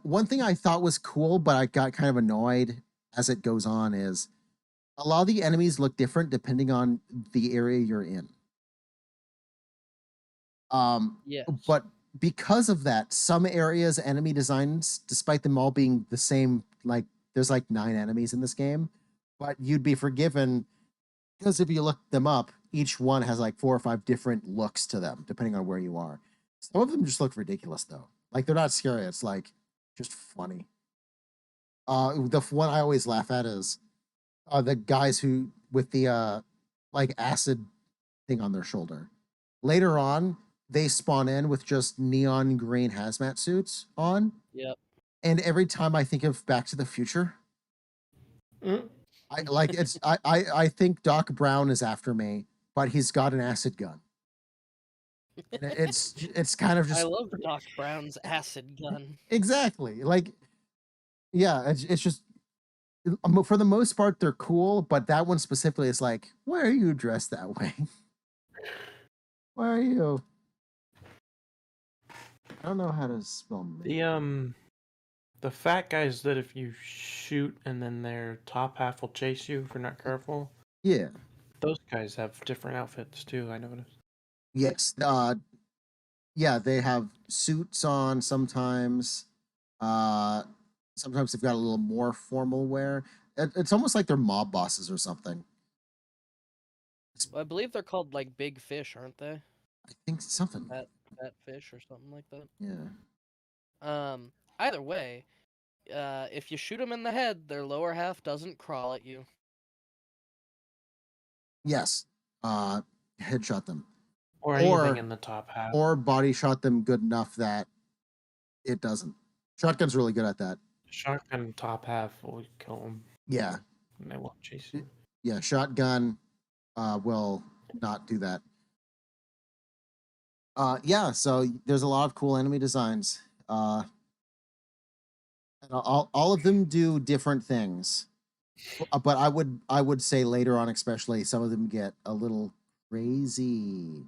One thing I thought was cool, but I got kind of annoyed as it goes on is a lot of the enemies look different depending on the area you're in. Yes. But because of that, some areas enemy designs, despite them all being the same, like there's like 9 enemies in this game, but you'd be forgiven because if you look them up, each one has like 4 or 5 different looks to them, depending on where you are. Some of them just look ridiculous though. Like they're not scary, it's like just funny. The one I always laugh at is the guys who with the like acid thing on their shoulder. Later on, they spawn in with just neon green hazmat suits on. Yep. And every time I think of Back to the Future, Mm. I like it's I think Doc Brown is after me, but he's got an acid gun. And it's kind of I just love Doc Brown's acid gun. exactly like yeah, it's just for the most part they're cool, but that one specifically is like, why are you dressed that way? Why are you? I don't know how to spell The fat guys that if you shoot and then their top half will chase you if you're not careful. Yeah. Those guys have different outfits too, I noticed. Yes. Yeah, they have suits on sometimes. Uh Sometimes they've got a little more formal wear. It's almost like they're mob bosses or something. Well, I believe they're called like big fish, aren't they? I think something. Fat fish or something like that. Yeah. Either way, if you shoot them in the head, their lower half doesn't crawl at you. Yes. Headshot them. Or anything Or in the top half. or body shot them good enough that it doesn't. Shotgun's really good at that. Shotgun top half will kill them. Yeah. And they won't chase you. Yeah, shotgun will not do that. Yeah, so there's a lot of cool enemy designs. And all of them do different things. But I would say later on especially some of them get a little crazy.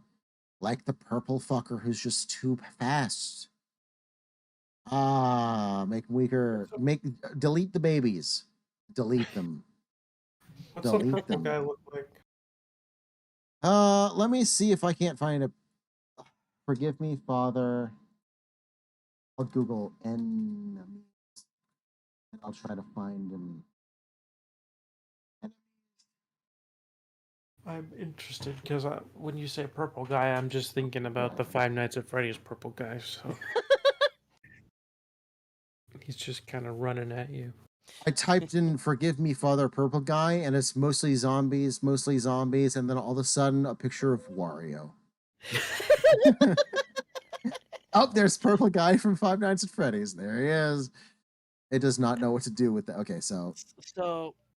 Like the purple fucker who's just too fast. Make them weaker. Delete the babies. Delete them. What's the Delete purple them. guy look like? Let me see if I can't find a. Forgive me, Father. I'll Google enemies, and I'll try to find an. I'm interested because when you say purple guy, I'm just thinking about the Five Nights at Freddy's purple guy. So he's just kind of running at you. I typed in "Forgive me, Father, purple guy," and it's mostly zombies, and then all of a sudden a picture of Wario. Oh, there's purple guy from Five Nights at Freddy's. There he is. It does not know what to do with that. Okay, so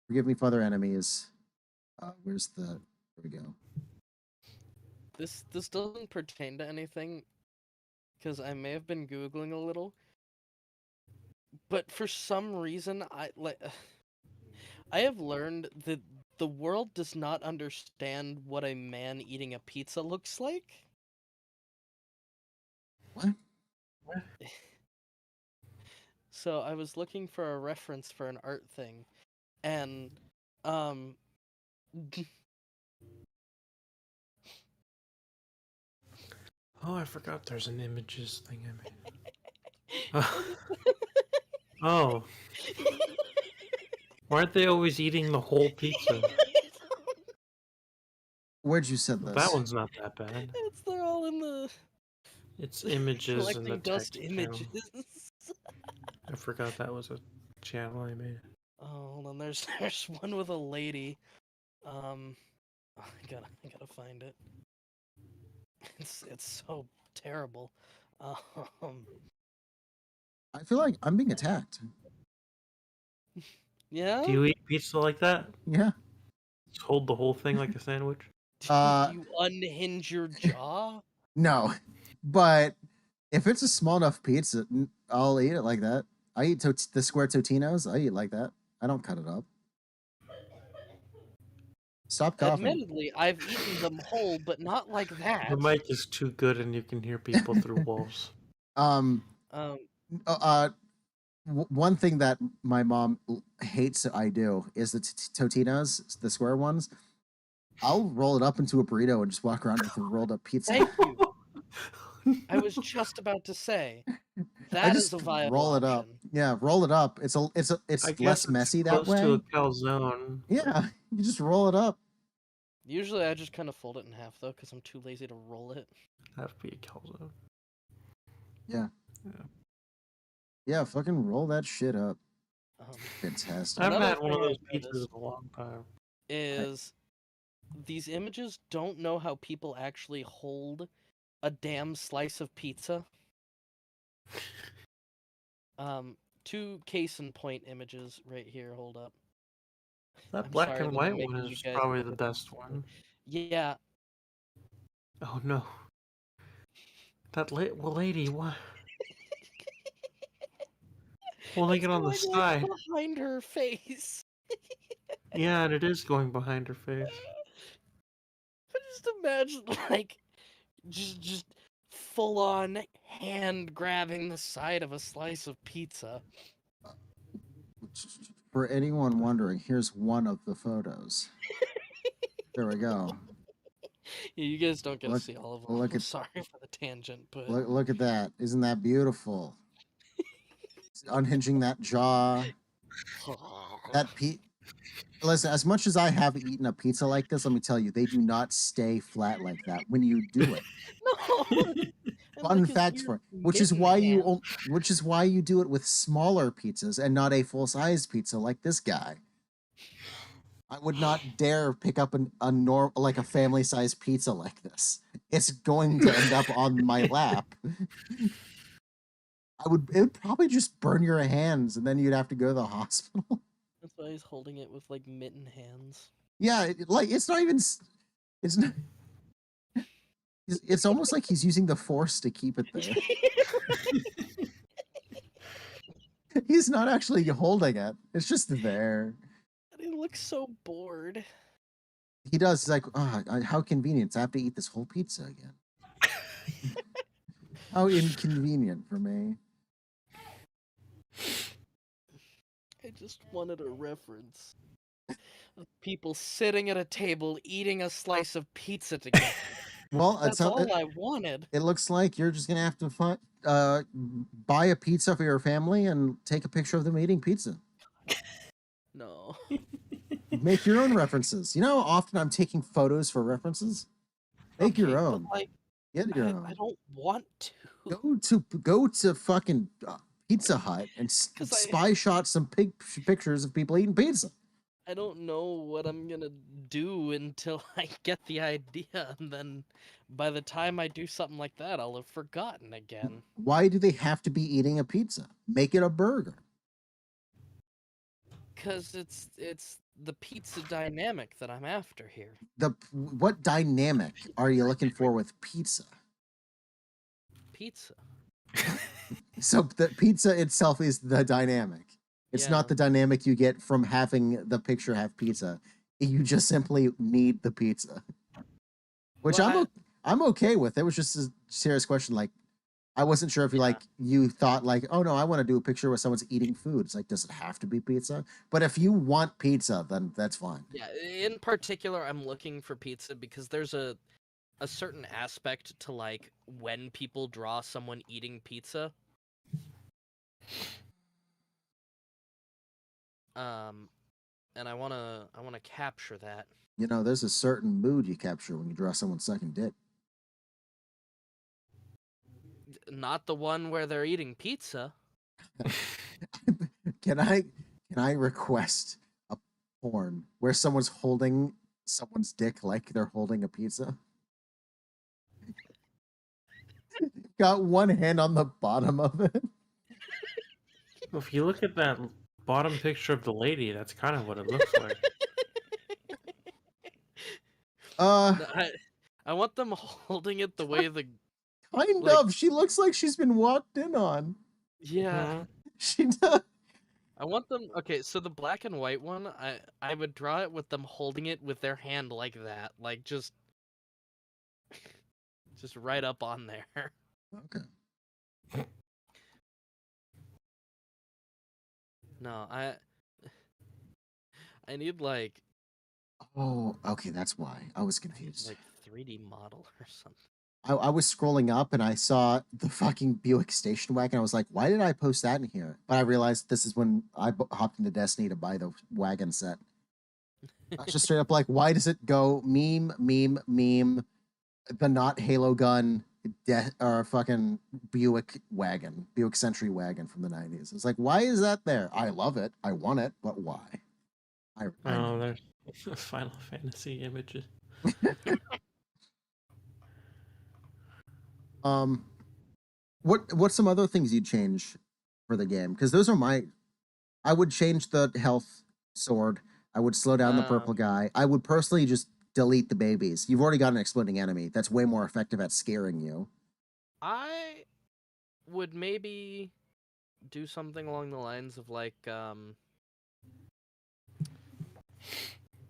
forgive me, Father, enemies. Where's the? There we go. This doesn't pertain to anything, because I may have been googling a little, but for some reason I have learned that the world does not understand what a man eating a pizza looks like. What? So I was looking for a reference for an art thing, and Um, Oh, I forgot there's an images thing I made. Oh, why aren't they always eating the whole pizza? Where'd you send Well, this? that one's not that bad. they're all in the It's images in the collecting dust text images. channel. I forgot that was a channel I made. Oh, hold on. There's one with a lady. I gotta find it. It's so terrible. Um, I feel like I'm being attacked. yeah. Do you eat pizza like that? Yeah. Just hold the whole thing like a sandwich? Do you unhinge your jaw? No, but if it's a small enough pizza, I'll eat it like that. I eat the square Totinos. I eat like that. I don't cut it up. Stop coughing. Admittedly, I've eaten them whole, but not like that. The mic is too good and you can hear people through walls. Um, One thing that my mom hates I do is the Totinos, the square ones. I'll roll it up into a burrito and just walk around with a rolled up pizza. Thank you. I was just about to say that is a viable roll it option. up. Yeah, roll it up. It's less messy that way. To a calzone. Yeah, you just roll it up. Usually, I just kind of fold it in half though, because I'm too lazy to roll it. That'd be a calzone. Yeah. Yeah. Yeah, fucking roll that shit up. Fantastic. I haven't had Another one of thing those pizzas in a long time. Is these images don't know how people actually hold a damn slice of pizza. Two case in point images right here. Hold up. That I'm black sorry and that white I'm making one you is guys probably look the at best this. one. Yeah. Oh no. That lady, what? Holding it on the side. Behind her face. Yeah, and it is going behind her face. But just imagine, like, just full on hand grabbing the side of a slice of pizza. For anyone wondering, here's one of the photos. There we go. Yeah, you guys don't get to see all of them. I'm sorry for the tangent, but look at that. Isn't that beautiful? Unhinging that jaw. Listen, as much as I have eaten a pizza like this, let me tell you, they do not stay flat like that when you do it. No. Fun fact for which is why you do it with smaller pizzas and not a full-size pizza like this guy. I would not dare pick up a family-sized pizza like this. It's going to end up on my lap. It would probably just burn your hands and then you'd have to go to the hospital. That's why he's holding it with like mitten hands. Yeah, it's not even. It's not. It's almost like he's using the force to keep it there. He's not actually holding it. It's just there. He looks so bored. He does. He's like, oh, how convenient. I have to eat this whole pizza again. How inconvenient for me. I just wanted a reference of people sitting at a table eating a slice of pizza together. Well, that's all I wanted. It looks like you're just gonna have to buy a pizza for your family and take a picture of them eating pizza. No. Make your own references. You know how often I'm taking photos for references? Make your own. But like, get your own. I don't want to. Go to fucking Pizza Hut and spy shot some pictures of people eating pizza. I don't know what I'm gonna do until I get the idea, and then by the time I do something like that, I'll have forgotten again. Why do they have to be eating a pizza? Make it a burger. Because it's the pizza dynamic that I'm after here. What dynamic are you looking for with pizza? Pizza. So the pizza itself is the dynamic. It's not the dynamic you get from having the picture have pizza. You just simply need the pizza. Which I'm okay with. It was just a serious question. Like, I wasn't sure if you Yeah. like you thought like, oh no, I want to do a picture where someone's eating food. It's like, does it have to be pizza? But if you want pizza, then that's fine. Yeah, in particular, I'm looking for pizza because there's a certain aspect to like when people draw someone eating pizza. And I wanna capture that. You know, there's a certain mood you capture when you draw someone sucking dick. Not the one where they're eating pizza. Can I request a porn where someone's holding someone's dick like they're holding a pizza? Got one hand on the bottom of it. Well, if you look at that bottom picture of the lady, that's kind of what it looks like. Uh, I want them holding it the way the kind like- of. She looks like she's been walked in on. yeah. She does. I want them. Okay, so the black and white one, I would draw it with them holding it with their hand like that, like just right up on there. Okay. No, I need like Oh, okay, that's why. I was confused. like 3D model or something. I was scrolling up and I saw the fucking Buick station wagon. I was like, why did I post that in here? But I realized this is when I hopped into Destiny to buy the wagon set. I was just straight up like, why does it go meme, the not Halo gun, or fucking Buick wagon, Buick Century wagon from the 90s? It's like, why is that there? I love it. I want it, but why? Oh, there's Final Fantasy images. What's some other things you'd change for the game? Because those are I would change the health sword. I would slow down the purple guy. I would personally just delete the babies. You've already got an exploding enemy. That's way more effective at scaring you. I would maybe do something along the lines of like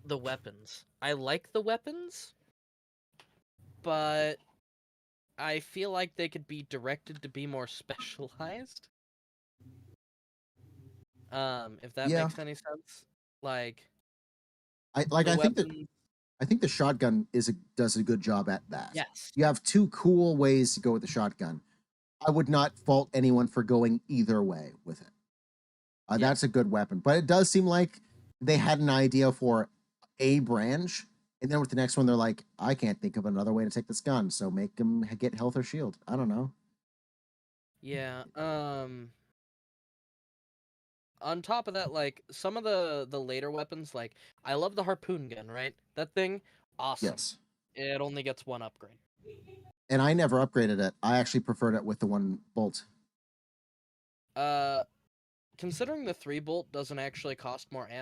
the weapons. I like the weapons, but I feel like they could be directed to be more specialized. If that Yeah. makes any sense. Like I think the shotgun does a good job at that. yes. You have two cool ways to go with the shotgun. I would not fault anyone for going either way with it. Yeah. That's a good weapon, but it does seem like they had an idea for a branch, and then with the next one, they're like, I can't think of another way to take this gun, so make them get health or shield. I don't know. Yeah. On top of that, like some of the later weapons, like I love the harpoon gun, right? That thing, awesome. Yes. It only gets one upgrade. And I never upgraded it. I actually preferred it with the one bolt. Considering the 3 bolt doesn't actually cost more ammo.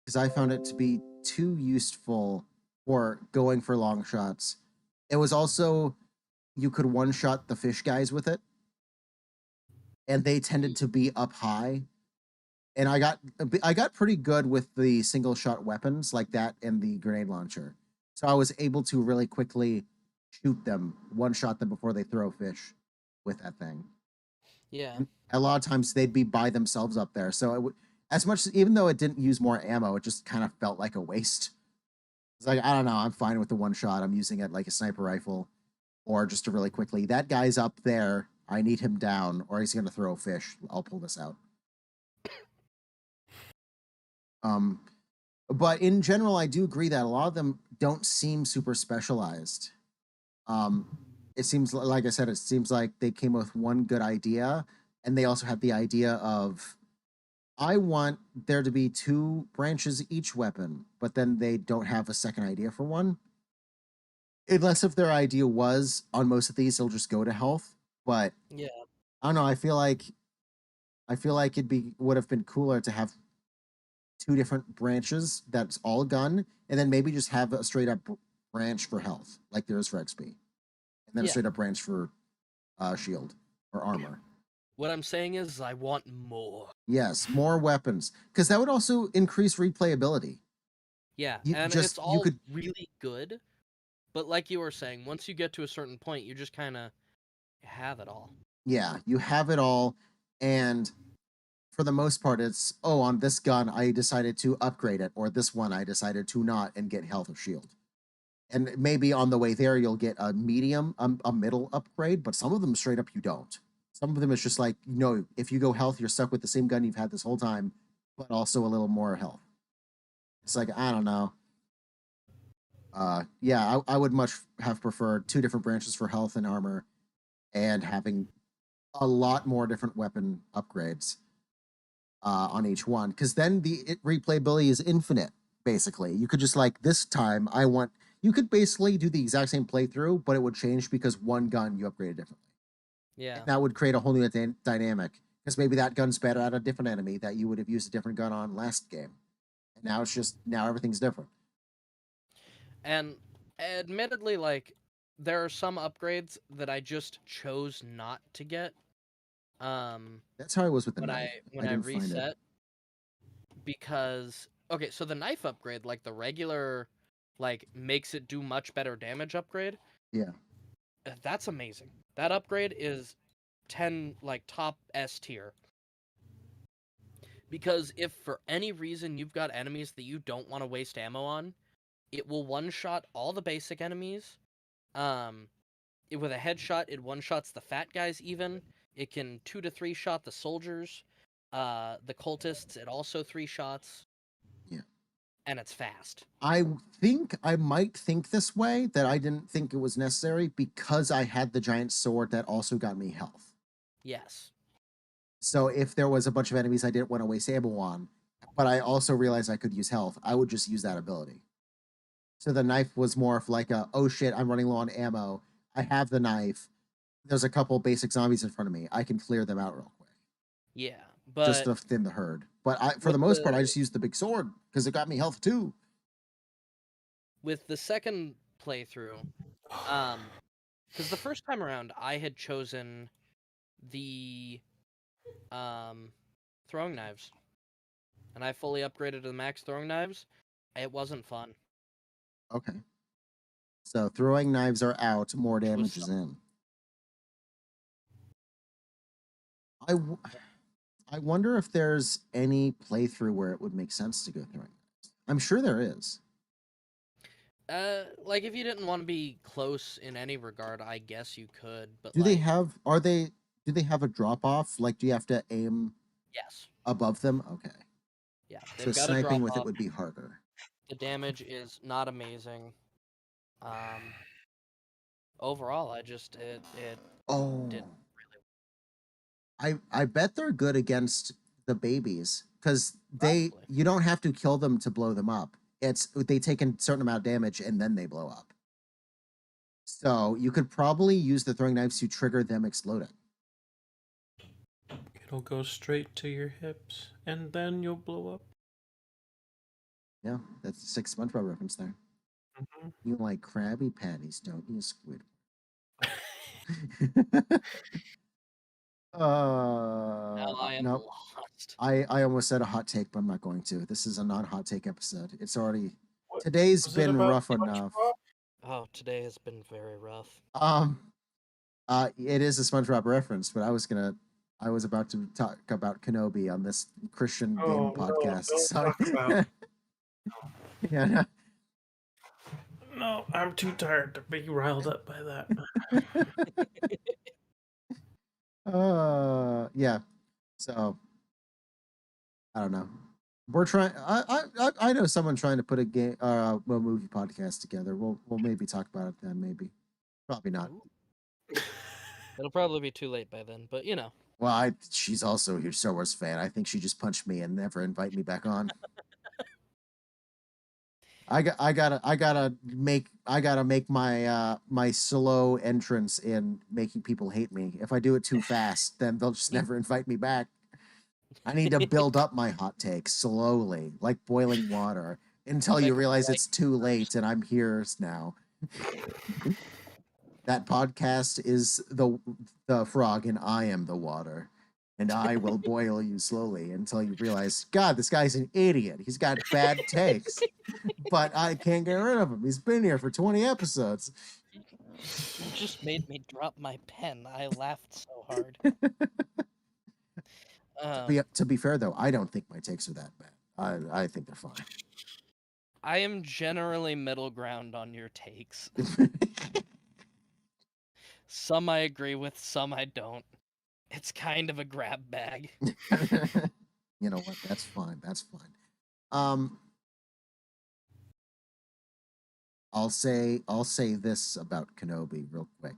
Because I found it to be too useful for going for long shots. It was also, you could one shot the fish guys with it, and they tended to be up high. And I got pretty good with the single shot weapons like that and the grenade launcher. So I was able to really quickly shoot them, one shot them before they throw fish with that thing. Yeah. And a lot of times they'd be by themselves up there. So it would, as much even though it didn't use more ammo, it just kind of felt like a waste. It's like, I don't know, I'm fine with the one shot. I'm using it like a sniper rifle or just to really quickly, that guy's up there. I need him down or he's going to throw a fish. I'll pull this out. But in general, I do agree that a lot of them don't seem super specialized. It seems like I said, it seems like they came with one good idea, and they also had the idea of I want there to be 2 branches each weapon, but then they don't have a second idea for one. Unless if their idea was on most of these, it'll just go to health. But Yeah. I don't know. I feel like would have been cooler to have 2 different branches that's all gun, and then maybe just have a straight up branch for health, like there is for XP, and then a Yeah. straight up branch for shield or armor. What I'm saying is I want more. Yes, more weapons, because that would also increase replayability. Yeah, You and just it's all could really good, but like you were saying, once you get to a certain point, you just kind of have it all. you have it all, and for the most part, it's on this gun I decided to upgrade it, or this one I decided to not and get health or shield. And maybe on the way there you'll get a medium, a middle upgrade, but some of them straight up you don't. Some of them it's just like, if you go health, you're stuck with the same gun you've had this whole time, but also a little more health. It's like, I don't know. Yeah, I would much have preferred 2 different branches for health and armor, and having a lot more different weapon upgrades on each one, because then the replayability is infinite. Basically, you could just like this time you could basically do the exact same playthrough, but it would change because one gun you upgraded differently. Yeah. And that would create a whole new dynamic, because maybe that gun's better at a different enemy that you would have used a different gun on last game, and now everything's different. And admittedly, like, there are some upgrades that I just chose not to get. That's how I was with the when knife. when I didn't find it. reset, because okay, so the knife upgrade, like the regular, like makes it do much better damage upgrade. Yeah. That's amazing. That upgrade is 10, like top S tier. Because if for any reason you've got enemies that you don't want to waste ammo on, it will one-shot all the basic enemies. With a headshot, it one-shots the fat guys even. It can 2 to 3 shot the soldiers. The cultists, it also 3 shots. Yeah. And it's fast. I think I might think this way, that I didn't think it was necessary because I had the giant sword that also got me health. Yes. So if there was a bunch of enemies I didn't want to waste ammo on, but I also realized I could use health, I would just use that ability. So the knife was more of like oh shit, I'm running low on ammo. I have the knife. There's a couple basic zombies in front of me. I can clear them out real quick. Yeah, Just but to thin the herd. But for the most part, I just used the big sword because it got me health too. with the second playthrough, because the first time around I had chosen the throwing knives, and I fully upgraded to the max throwing knives. It wasn't fun. Okay. So throwing knives are out, more damage is in. I wonder if there's any playthrough where it would make sense to go throwing knives. I'm sure there is. Like if you didn't want to be close in any regard, I guess you could. But Do they have a drop off? Like, do you have to aim yes above them? Okay. Yeah, So they've got a sniping drop with it off. would be harder. The damage is not amazing. Overall, I just it Oh, didn't I bet they're good against the babies, because probably. you don't have to kill them to blow them up. It's they take a certain amount of damage and then they blow up. So you could probably use the throwing knives to trigger them exploding. It'll go straight to your hips, and then you'll blow up. Yeah, that's a 6 SpongeBob reference there. Mm-hmm. You like Krabby Patties, don't you, Squid? Now I am no, lost. I almost said a hot take, but I'm not going to. This is a non-hot take episode. It's already What today's was it been about rough enough. SpongeBob? Oh, today has been very rough. It is a SpongeBob reference, but I was about to talk about Kenobi on this Christian gaming podcast. No, don't talk about. Yeah. No. No, I'm too tired to be riled up by that. Yeah. So I don't know. We're trying. I know someone trying to put a game, a movie podcast together. We'll maybe talk about it then. Maybe, probably not. It'll probably be too late by then, but you know. Well, she's also a huge Star Wars fan. I think she just punched me and never invite me back on. I gotta make my my slow entrance in making people hate me. If I do it too fast, then they'll just never invite me back. I need to build up my hot takes slowly, like boiling water, until you Make 'em realize like it's too late and I'm here now. That podcast is the frog and I am the water. And I will boil you slowly until you realize, God, this guy's an idiot. He's got bad takes. But I can't get rid of him. He's been here for 20 episodes. You just made me drop my pen. I laughed so hard. To be fair, though, I don't think my takes are that bad. I think they're fine. I am generally middle ground on your takes. Some I agree with, some I don't. It's kind of a grab bag. You know what? That's fine. That's fine. I'll say this about Kenobi real quick.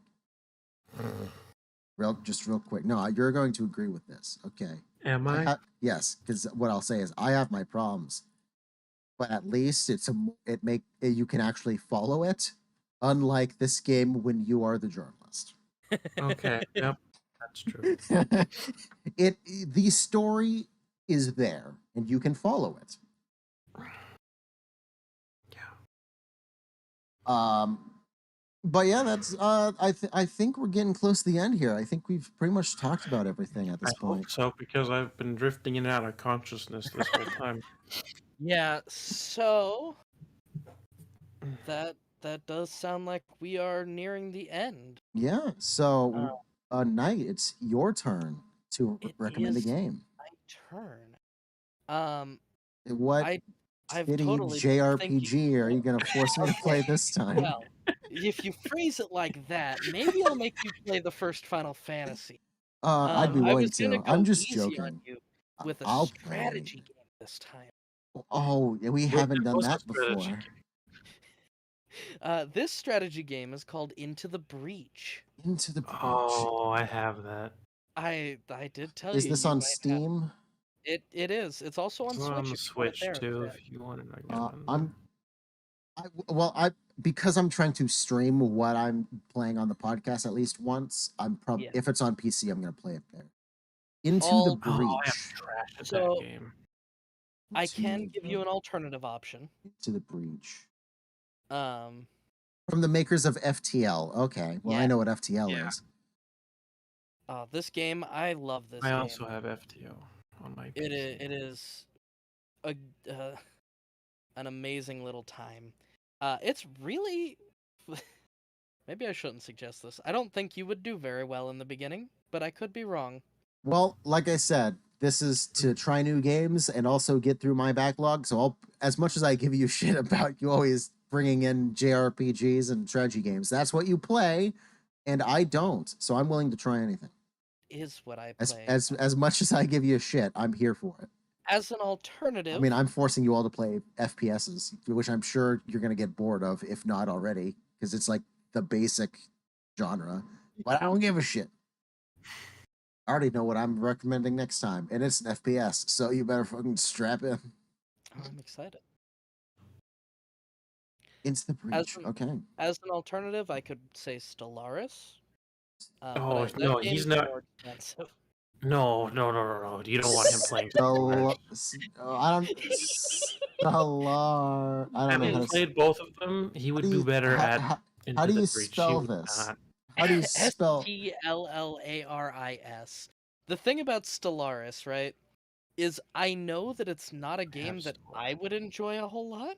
Real quick. No, you're going to agree with this. Okay. Am I? Yes, because what I'll say is I have my problems, but at least you can actually follow it, unlike this game when you are the journalist. Okay. Yep. That's true. The story is there and you can follow it. Yeah. But yeah, that's I think we're getting close to the end here. I think we've pretty much talked about everything at this I point. hope so, because I've been drifting in and out of consciousness this whole time. Yeah, so that does sound like we are nearing the end. Yeah, so Knight, it's your turn to It recommend a is game. my turn. What I've shitty totally been thinking. JRPG are you gonna force me to play this time? Well, if you phrase it like that, maybe I'll make you play the first Final Fantasy. I'd be I willing was gonna to. go I'm just easy on joking. you with a I'll play. strategy game this time. Oh, we haven't done that before. This strategy game is called Into the Breach. Into the Breach. Oh, I have that. I did tell Is you. this You on might Steam? It is. It's also on It's Switch. on the If you want it Switch there too, instead. if you want it. Because I'm trying to stream what I'm playing on the podcast at least once. I'm probably if it's on PC, I'm gonna play it there. Into the Breach. Oh, I am trash at that game. I can give you an alternative option. Into the Breach. From the makers of FTL. Okay, well I know what FTL is. This game, I love this. I game. also have FTL on my PC. It is an amazing little time. It's really. Maybe I shouldn't suggest this. I don't think you would do very well in the beginning, but I could be wrong. Well, like I said, this is to try new games and also get through my backlog. So as much as I give you shit about you always bringing in JRPGs and strategy games, that's what you play, and I don't. So I'm willing to try anything. Is what I play. As much as I give you shit, I'm here for it. As an alternative, I mean, I'm forcing you all to play FPSs, which I'm sure you're gonna get bored of, if not already, because it's like the basic genre. But I don't give a shit. I already know what I'm recommending next time, and it's an FPS, so you better fucking strap in. I'm excited. Into the Breach. Okay. As an alternative, I could say Stellaris. Oh no, he's not. More expensive. No. You don't want him playing. I don't. Stellar. I don't know. Having played both of them, he would do better at. How do you spell this? How do you spell Stellaris? The thing about Stellaris, right, is I know that it's not a game that I would enjoy a whole lot.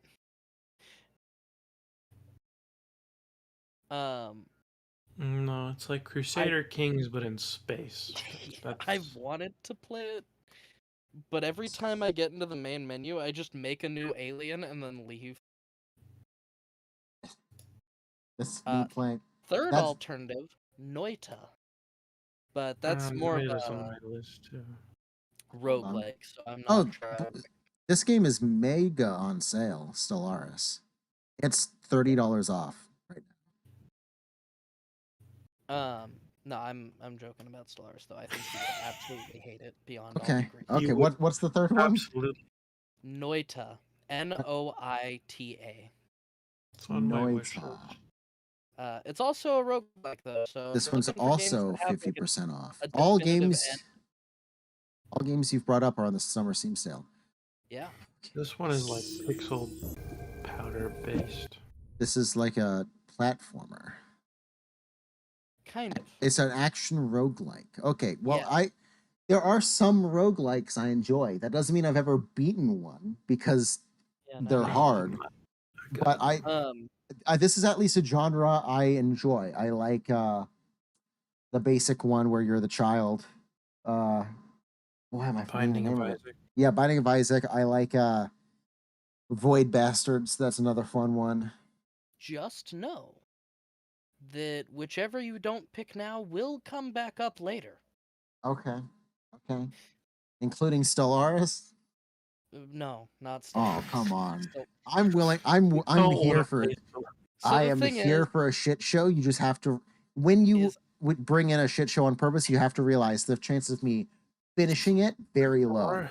No, it's like Crusader Kings, but in space. I've wanted to play it, but every time I get into the main menu, I just make a new alien and then leave. Third alternative, Noita. But that's more of on my list too. Roguelike, so I'm not sure. This game is mega on sale, Stellaris. It's $30 off right now. No, I'm joking about Stellaris though. I think you would absolutely hate it beyond all Okay. degree. Okay. You would What's the third one? absolutely. Noita, Noita. It's on my wish Noita. list. It's also a roguelike though, so if This you're one's looking for games also that have like 50% off. a All definitive games, end, all games you've brought up are on the summer Steam sale. yeah. This one is like pixel powder based. This is like a platformer. Kind of. It's an action roguelike. Okay, well, Yeah. there are some roguelikes I enjoy. That doesn't mean I've ever beaten one because Yeah, no, they're me hard. neither. But this is at least a genre I enjoy. I like the basic one where you're the child. Why am I forgetting the Binding of name of it? Isaac. Yeah, Binding of Isaac. I like Void Bastards. That's another fun one. Just know that whichever you don't pick now will come back up later. Okay. Okay. Including Stellaris. No, not Oh, Stellaris. come on. So, I'm willing. You I'm don't want here to for. play Stellaris. so I the am thing here is, for a shit show. You just have to. When you is bring in a shit show on purpose, you have to realize the chances of me finishing it very low.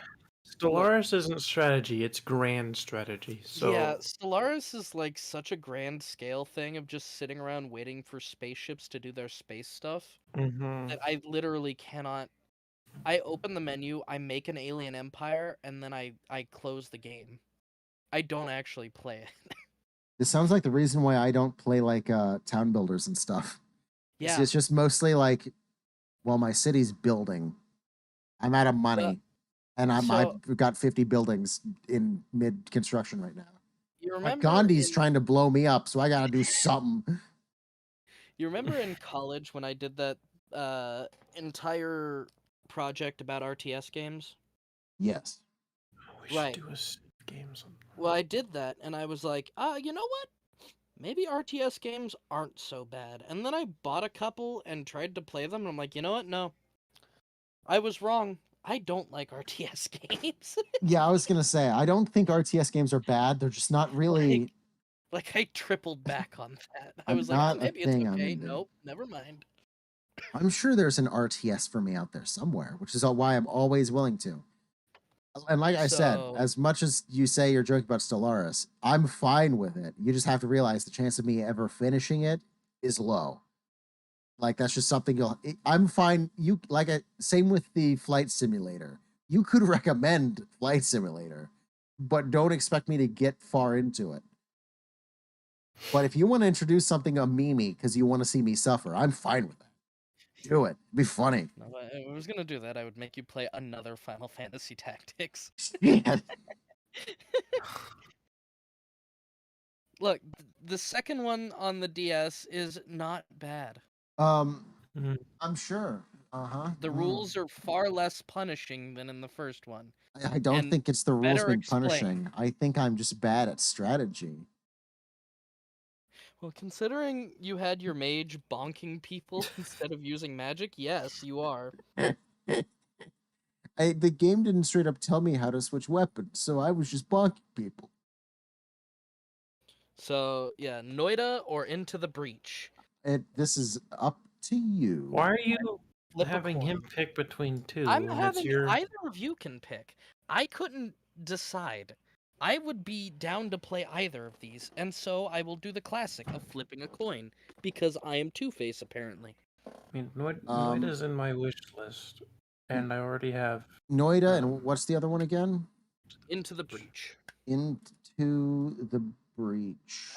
Stellaris isn't strategy; it's grand strategy. So yeah, Stellaris is like such a grand scale thing of just sitting around waiting for spaceships to do their space stuff that I literally cannot. I open the menu, I make an alien empire, and then I close the game. I don't actually play it. This sounds like the reason why I don't play like town builders and stuff. Yeah. It's just mostly like, well, my city's building. I'm out of money, and so I've got 50 buildings in mid construction right now. you But remember Gandhi's in, trying to blow me up, so I gotta do something. you remember in college when I did that entire project about RTS games? Yes. we should Right. do a game sometime. Well, I did that, and I was like, you know what? Maybe RTS games aren't so bad. And then I bought a couple and tried to play them, and I'm like, you know what? No. I was wrong. I don't like RTS games. Yeah, I was gonna say I don't think RTS games are bad. They're just not really. like I tripled back on that. I I'm was like, not a maybe it's thing I'm okay. into. Nope, never mind. I'm sure there's an RTS for me out there somewhere, which is why I'm always willing to. And like I said, So as much as you say you're joking about Stellaris, I'm fine with it. You just have to realize the chance of me ever finishing it is low. Like that's just something I'm fine. You like same with the flight simulator. You could recommend flight simulator, but don't expect me to get far into it. But if you want to introduce something a meme because you want to see me suffer, I'm fine with that. Do it. It'd be funny. no, if I was gonna do that, I would make you play another Final Fantasy Tactics. Yeah. Look, the second one on the DS is not bad. I'm sure. Uh-huh. The rules are far less punishing than in the first one. I don't and think it's the rules better being explained. punishing. I think I'm just bad at strategy. Well, considering you had your mage bonking people instead of using magic, yes, you are. The game didn't straight up tell me how to switch weapons, so I was just bonking people. So, yeah, Noida or Into the Breach. This is up to you. Why are you Flip a having him coin. pick between two? I'm and having your... either of you can pick. I couldn't decide. I would be down to play either of these, and so I will do the classic of flipping a coin because I am Two-Face apparently. I mean, Noida's in my wish list, and I already have Noida, and what's the other one again? Into the Breach. Into the Breach.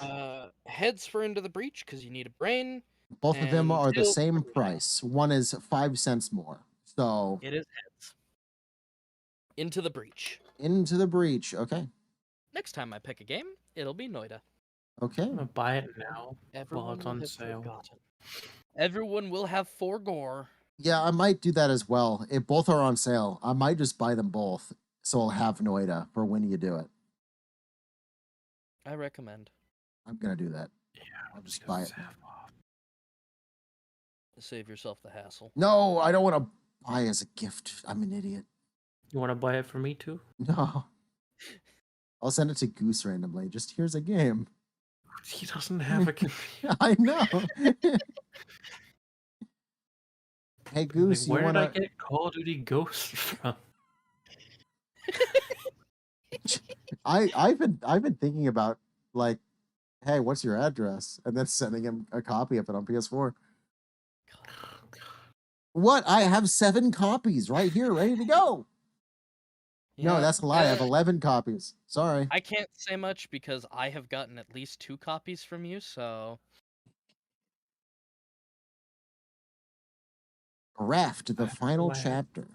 Heads for Into the Breach because you need a brain. Both of them and are the tails same for Noida. price. One is 5 cents more. So It is heads. Into the Breach. Into the Breach. Okay. Next time I pick a game, it'll be Noida. Okay. I'm gonna buy it now Everyone while it's will on have sale. forgotten. Everyone will have gore. Yeah, I might do that as well. If both are on sale, I might just buy them both, so I'll have Noida for when you do it. I recommend. I'm gonna do that. Yeah, I'll just buy it. Save yourself the hassle. No, I don't want to buy as a gift. I'm an idiot. You want to buy it for me too? No. I'll send it to Goose randomly. Just here's a game. He doesn't have a computer. I know. Hey Like, Goose, you where did I wanna? get Call of Duty Ghosts from? I've been thinking about like, hey, what's your address? And then sending him a copy of it on PS4. What? I have 7 copies right here, ready to go. No, Yeah, that's a lie. I have 11 copies. Sorry. I can't say much because I have gotten at least 2 copies from you, so Raft, the That's final why chapter.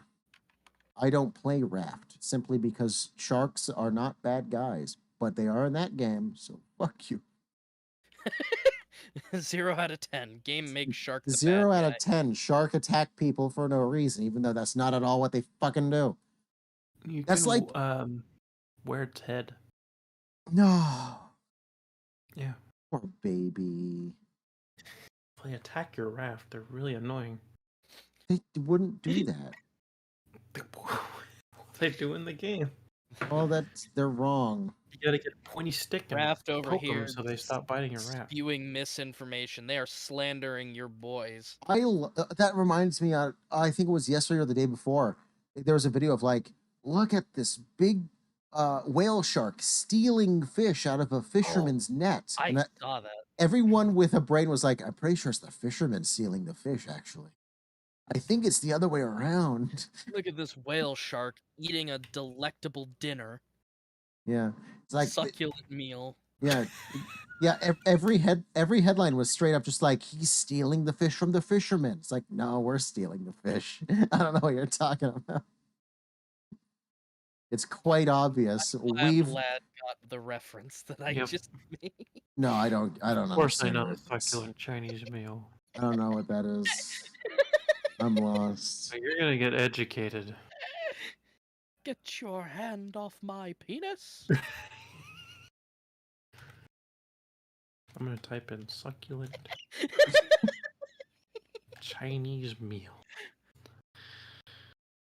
I don't play Raft simply because sharks are not bad guys, but they are in that game, so fuck you. 0 out of 10. Game makes Shark the bad 0 out guy. of 10 shark attack people for no reason, even though that's not at all what they fucking do. you That's can like wear its head. no, Yeah. poor baby. If they attack your raft, they're really annoying. They wouldn't do that. What they do in the game? Oh, they're wrong. You gotta get a pointy stick and Raft over poke here them so they stop biting your raft. spewing misinformation. They are slandering your boys. That reminds me. I think it was yesterday or the day before. There was a video of like, look at this big whale shark stealing fish out of a fisherman's net, I and saw that. everyone with a brain was like, I'm pretty sure it's the fisherman stealing the fish. Actually, I think it's the other way around. Look at this whale shark eating a delectable dinner. Yeah, it's like Succulent meal. yeah. Yeah, every headline was straight up just like he's stealing the fish from the fisherman. It's like, no, we're stealing the fish. I don't know what you're talking about. It's quite obvious. Glad lad got the reference that I Yep. just made. No, I don't Of course I understand know what the it is. succulent Chinese meal. I don't know what that is. I'm lost. So you're gonna get educated. Get your hand off my penis. I'm gonna type in succulent Chinese meal.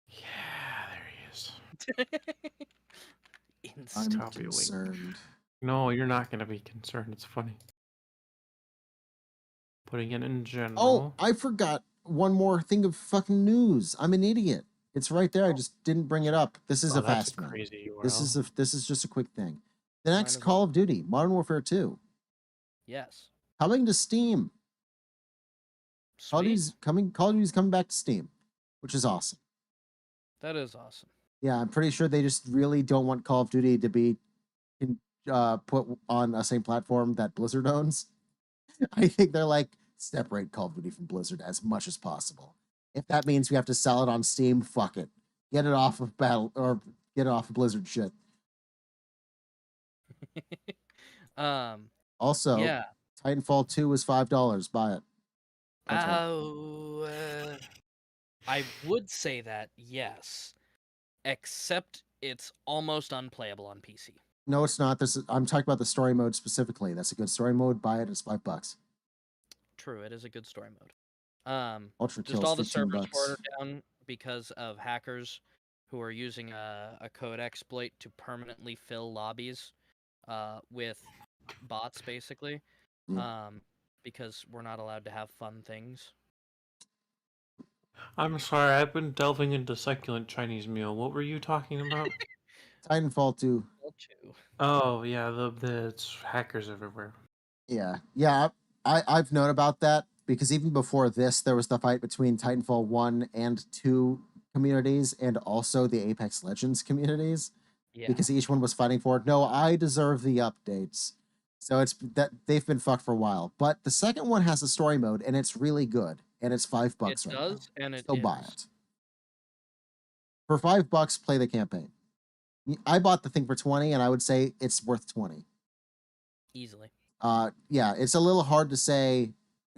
Yeah, there he is. I'm Instant. Copy link. concerned. No, you're not gonna be concerned. It's funny. Putting it in Oh, general. I forgot one more thing of fucking news. I'm an idiot. It's right there. I just didn't bring it up. This is Oh, a that's a fast one. crazy URL. This is just a quick thing. The Mine next as Call well. of Duty, Modern Warfare 2, Yes. coming to Steam. Call of Sweet. Duty's coming back to Steam, which is awesome. That is awesome. Yeah, I'm pretty sure they just really don't want Call of Duty to be put on a same platform that Blizzard owns. I think they're like, separate Call of Duty from Blizzard as much as possible. If that means we have to sell it on Steam, fuck it. Get it off of get it off of Blizzard shit. Also, Yeah. Titanfall 2 is $5. Buy it. I would say that, yes. Except it's almost unplayable on PC. No, it's not. I'm talking about the story mode specifically. That's a good story mode. Buy it. It's $5. True, it is a good story mode. Ultra Just Kill's all the 15 servers bucks. were down because of hackers who are using a code exploit to permanently fill lobbies with bots, basically. Because we're not allowed to have fun things. I'm sorry, I've been delving into succulent Chinese meal. What were you talking about? Titanfall 2. Oh yeah, it's hackers everywhere. Yeah. I've known about that because even before this, there was the fight between Titanfall 1 and 2 communities and also the Apex Legends communities. Yeah. Because each one was fighting for it. No, I deserve the updates. So it's that they've been fucked for a while. But the second one has a story mode and it's really good. And it's $5 It right does, now. and it So is. buy it. For $5, play the campaign. I bought the thing for 20, and I would say it's worth 20. Easily. Yeah, it's a little hard to say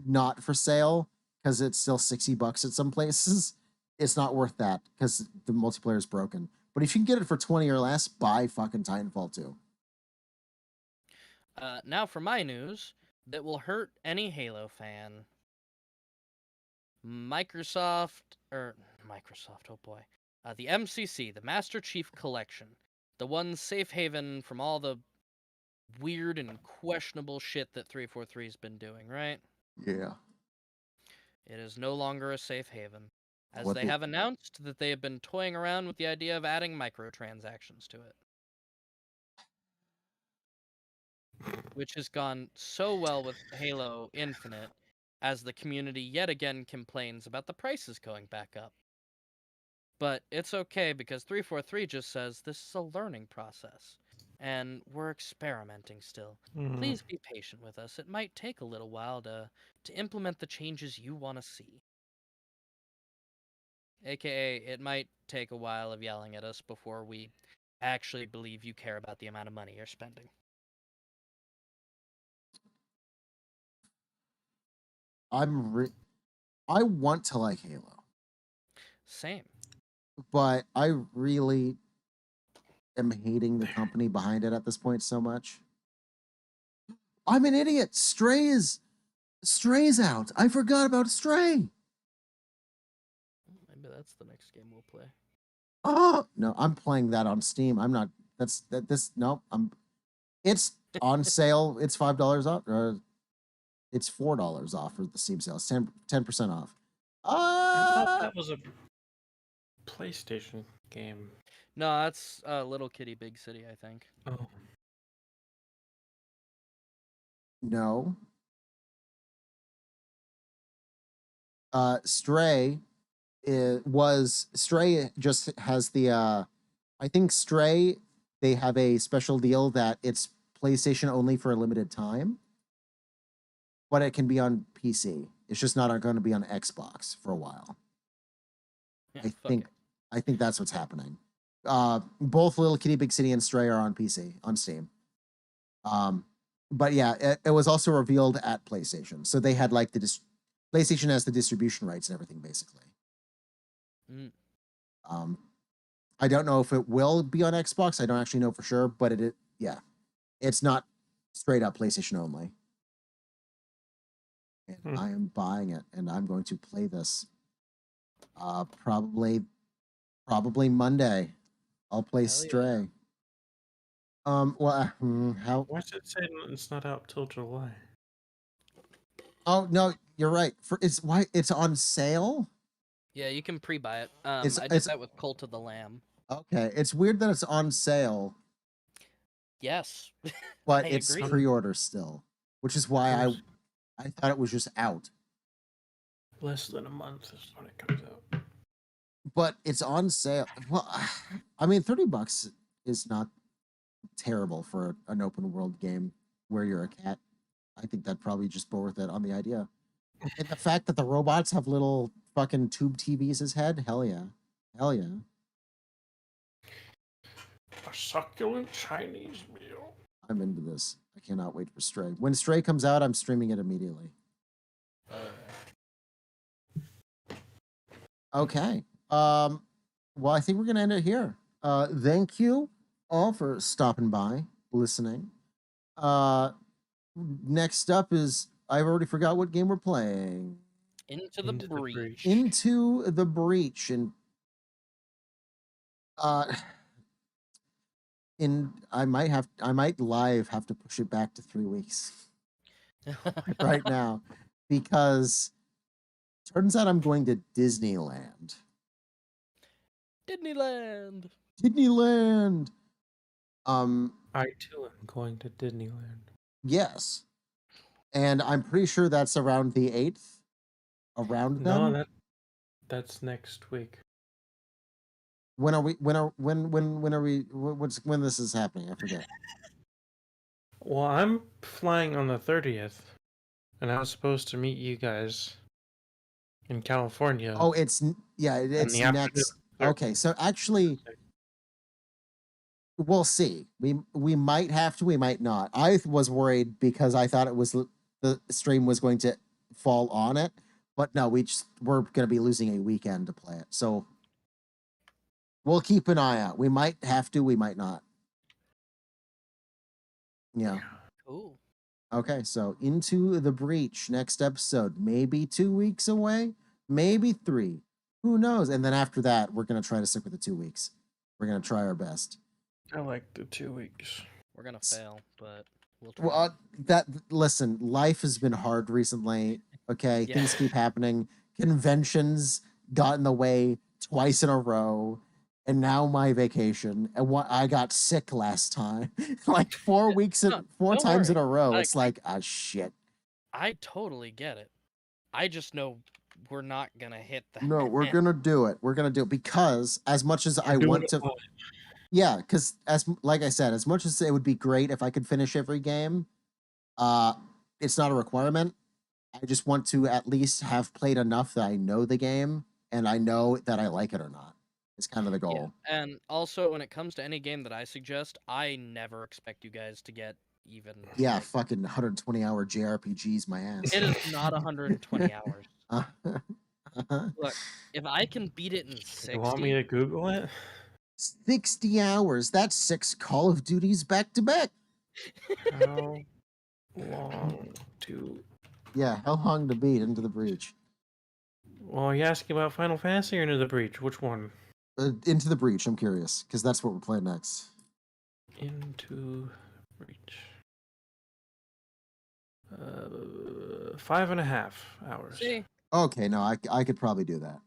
not for sale because it's still $60 at some places. It's not worth that because the multiplayer is broken. But if you can get it for 20 or less, buy fucking Titanfall 2. Now for my news that will hurt any Halo fan. Microsoft, oh boy. The MCC, the Master Chief Collection. The one safe haven from all the weird and questionable shit that 343's been doing, right? Yeah. It is no longer a safe haven, as What they the- have announced that they have been toying around with the idea of adding microtransactions to it. Which has gone so well with Halo Infinite, as the community yet again complains about the prices going back up. But it's okay because 343 just says this is a learning process, and we're experimenting still. Please be patient with us. It might take a little while to implement the changes you want to see. AKA, it might take a while of yelling at us before we actually believe you care about the amount of money you're spending. I want to like Halo, Same. but I really am hating the company behind it at this point so much. I'm an idiot. Stray's out. I forgot about Stray. Maybe that's the next game we'll play. Oh no, I'm playing that on Steam. I'm not. That's that. This no. It's on sale. It's $5 off. It's $4 off for the Steam sale. It's 10% off. I thought that was a PlayStation game. No, that's Little Kitty Big City, I think. Oh. No. Stray Stray just has the I think Stray, they have a special deal that it's PlayStation only for a limited time, but it can be on PC. It's just not going to be on Xbox for a while. Yeah, I think that's what's happening. Both Little Kitty Big City and Stray are on PC on Steam. But yeah, it was also revealed at PlayStation, so they had like PlayStation has the distribution rights and everything basically. I don't know if it will be on Xbox. I don't actually know for sure, but yeah, it's not straight up PlayStation only. And I am buying it, and I'm going to play this. Probably Monday. I'll play Stray. Yeah. How? Why does it say it's not out till July? Oh no, you're right. It's on sale. Yeah, you can pre-buy it. I did that with Cult of the Lamb. Okay, it's weird that it's on sale. Yes, but it's pre-order still, which is why I thought it was just out. Less than a month is when it comes out. But it's on sale. Well, I mean, $30 is not terrible for an open world game where you're a cat. I think that'd probably just go worth it on the idea. And the fact that the robots have little fucking tube TVs as head, hell yeah. Hell yeah. A succulent Chinese meal. I'm into this. I cannot wait for Stray. When Stray comes out, I'm streaming it immediately. Okay. Well, I think we're gonna end it here. Thank you all for stopping by, listening. Next up is I've already forgot what game we're playing. Into the Breach. Into the Breach, and I might live have to push it back to 3 weeks right now, because turns out I'm going to Disneyland. Disneyland. I too am going to Disneyland. Yes, and I'm pretty sure that's around the 8th. Around then. No, that's next week. When are we? When are we? When this is happening? I forget. Well, I'm flying on the 30th, and I was supposed to meet you guys in California. Oh, it's next. Okay, so actually, we'll see. We might have to. We might not. I was worried because I thought it was the stream was going to fall on it, but no, we're going to be losing a weekend to play it. So we'll keep an eye out. We might have to. We might not. Yeah. Cool. Okay, so Into the Breach, next episode, maybe 2 weeks away, maybe 3. Who knows? And then after that, we're going to try to stick with the 2 weeks. We're going to try our best. I like the 2 weeks. We're going to fail, but we'll try. Listen, life has been hard recently. Okay, Yeah. things keep happening. Conventions got in the way twice in a row, and now my vacation. And what I got sick last time, like 4 weeks, No, four don't times in worry. a row. Like, It's like, ah, shit. I totally get it. I just know we're not gonna hit that. No, we're gonna do it. We're gonna do it because as much as I We're doing want it to, live. yeah, because like I said, as much as it would be great if I could finish every game, uh, it's not a requirement. I just want to at least have played enough that I know the game and I know that I like it or not. It's kind of the Yeah, goal. and also when it comes to any game that I suggest, I never expect you guys to get even. Yeah, like, fucking 120-hour JRPGs, my ass. it is not 120 hours. Uh-huh. Look, if I can beat it in You want me 60, to Google it? 60 hours. That's 6 Call of Duties back to back. How long to? Yeah, how long to beat Into the Breach? Well, are you asking about Final Fantasy or Into the Breach? Which one? Into the Breach, I'm curious, because that's what we're playing next. Into Breach. 5.5 hours. see, Okay, no, I could probably do that.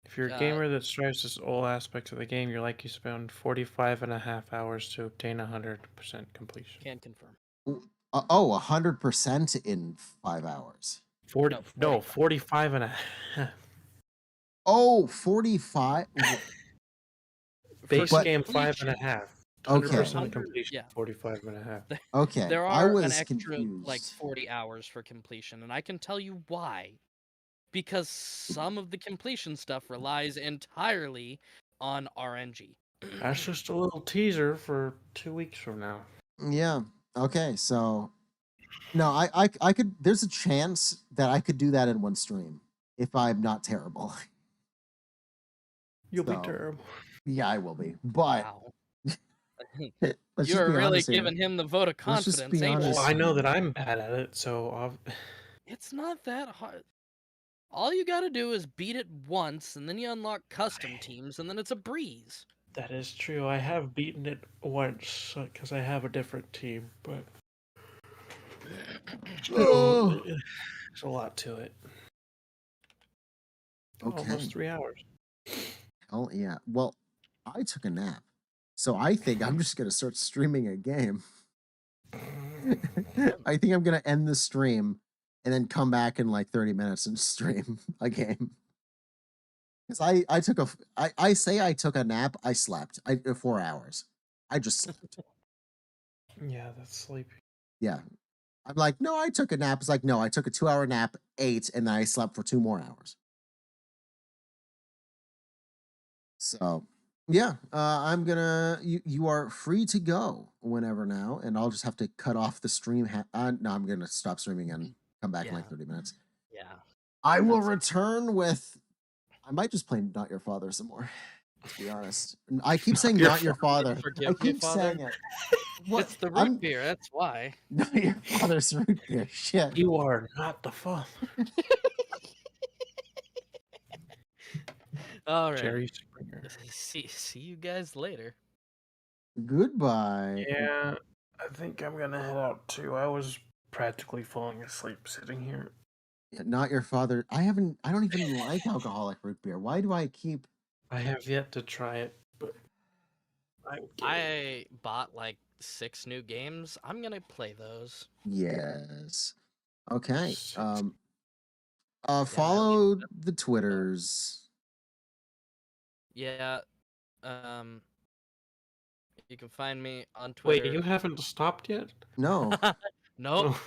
If you're a Uh, gamer that strives to all aspects of the game, you're likely to spend 45.5 hours to obtain 100% completion. can confirm. 100% in 5 hours. 40, No, no, 45 and a half. Oh, 45. Base But- game completion. 5.5. Okay. 100% completion, Yeah. 45.5. Okay, There I are was an extra confused. like 40 hours for completion, and I can tell you why. Because some of the completion stuff relies entirely on RNG. That's just a little teaser for 2 weeks from now. Yeah. Okay. So, no, I could. There's a chance that I could do that in one stream if I'm not terrible. You'll be So, terrible. Yeah, I will be. But Wow. let's just You're be really honest here. giving him the vote of Let's just confidence, be ain't honest. you? Well, I know that I'm bad at it, so It's not that hard. All you gotta do is beat it once, and then you unlock custom teams, and then it's a breeze. that is true. I have beaten it once because I have a different team, but Oh. there's a lot to it. Okay. Almost 3 hours. Oh yeah. Well, I took a nap, so I think I'm just gonna start streaming a game. I think I'm gonna end the stream and then come back in like 30 minutes and stream a game. Because I say I took a nap. I slept. 4 hours. I just slept. Yeah, that's sleepy. Yeah. I'm like, no, I took a nap. It's like, no, I took a 2-hour nap, ate, and then I slept for 2 more hours. So yeah, I'm gonna. You are free to go whenever now, and I'll just have to cut off the stream. No, I'm gonna stop streaming and come back in like Yeah. 30 minutes. Yeah. I will That's- return with. I might just play Not Your Father some more. To be honest, I keep saying Your Not Your Father. Forgive I me, keep Father. saying it. What? It's the root I'm beer, that's why. Not Your Father's root beer. Shit. You are not the father. All right. Jerry Springer. See you guys later. Goodbye. Yeah, I think I'm gonna head out too. I was practically falling asleep sitting here. Not Your Father. I don't even like alcoholic root beer. Why do I keep? I have yet to try it, but I bought like 6 new games. I'm gonna play those. Yes. Okay. Six. Follow the Twitters. Yeah. You can find me on Twitter. Wait, you haven't stopped yet? No. Nope. Oh.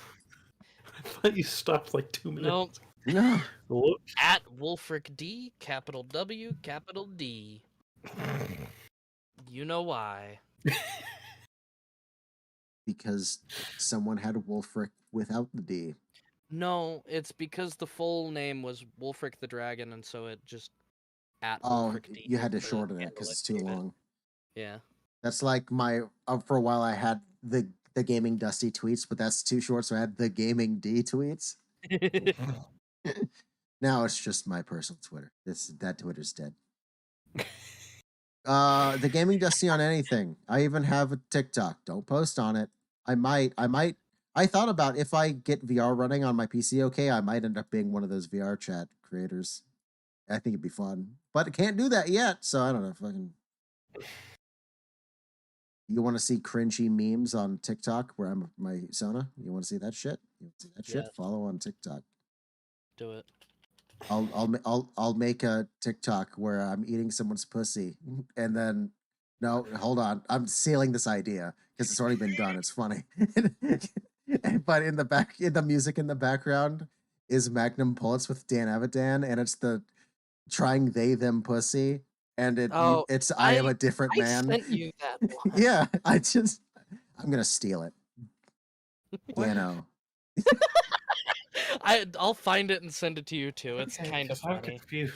I thought you stopped like 2 minutes. Nope. No. Whoops. At Wulfryk D, capital W, capital D. You know why. Because someone had Wulfryk without the D. No, it's because the full name was Wulfryk the Dragon, and so it just at Oh, Wulfryk D. you had to is the shorten it handle because I it's too gave it. long. Yeah. That's like my for a while I had the Gaming Dusty tweets, but that's too short, so I had the Gaming D tweets. Now it's just my personal Twitter. That Twitter's dead. The Gaming Dusty on anything. I even have a TikTok. Don't post on it. I I thought about if I get VR running on my PC, okay, I might end up being one of those VR chat creators. I think it'd be fun, but I can't do that yet. So I don't know. Fucking. You want to see cringy memes on TikTok where I'm my Sona? You want to see that shit? You want to see that shit? Yes. Follow on TikTok. Do it. I'll make a TikTok where I'm eating someone's pussy, and then no, hold on, I'm sealing this idea because it's already been done. It's funny, but in the music in the background is Magnum Bullets with Dan Avidan, and it's the trying they them pussy, and Oh, it's I am a different I man. sent you that one. Yeah, I'm gonna steal it, Dano. I'll find it and send it to you too. It's kind of 'cause I'm funny. confused.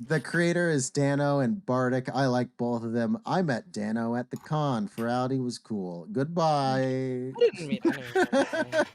The creator is Dano and Bardic. I like both of them. I met Dano at the con. Ferality was cool. Goodbye. I didn't meet anyone.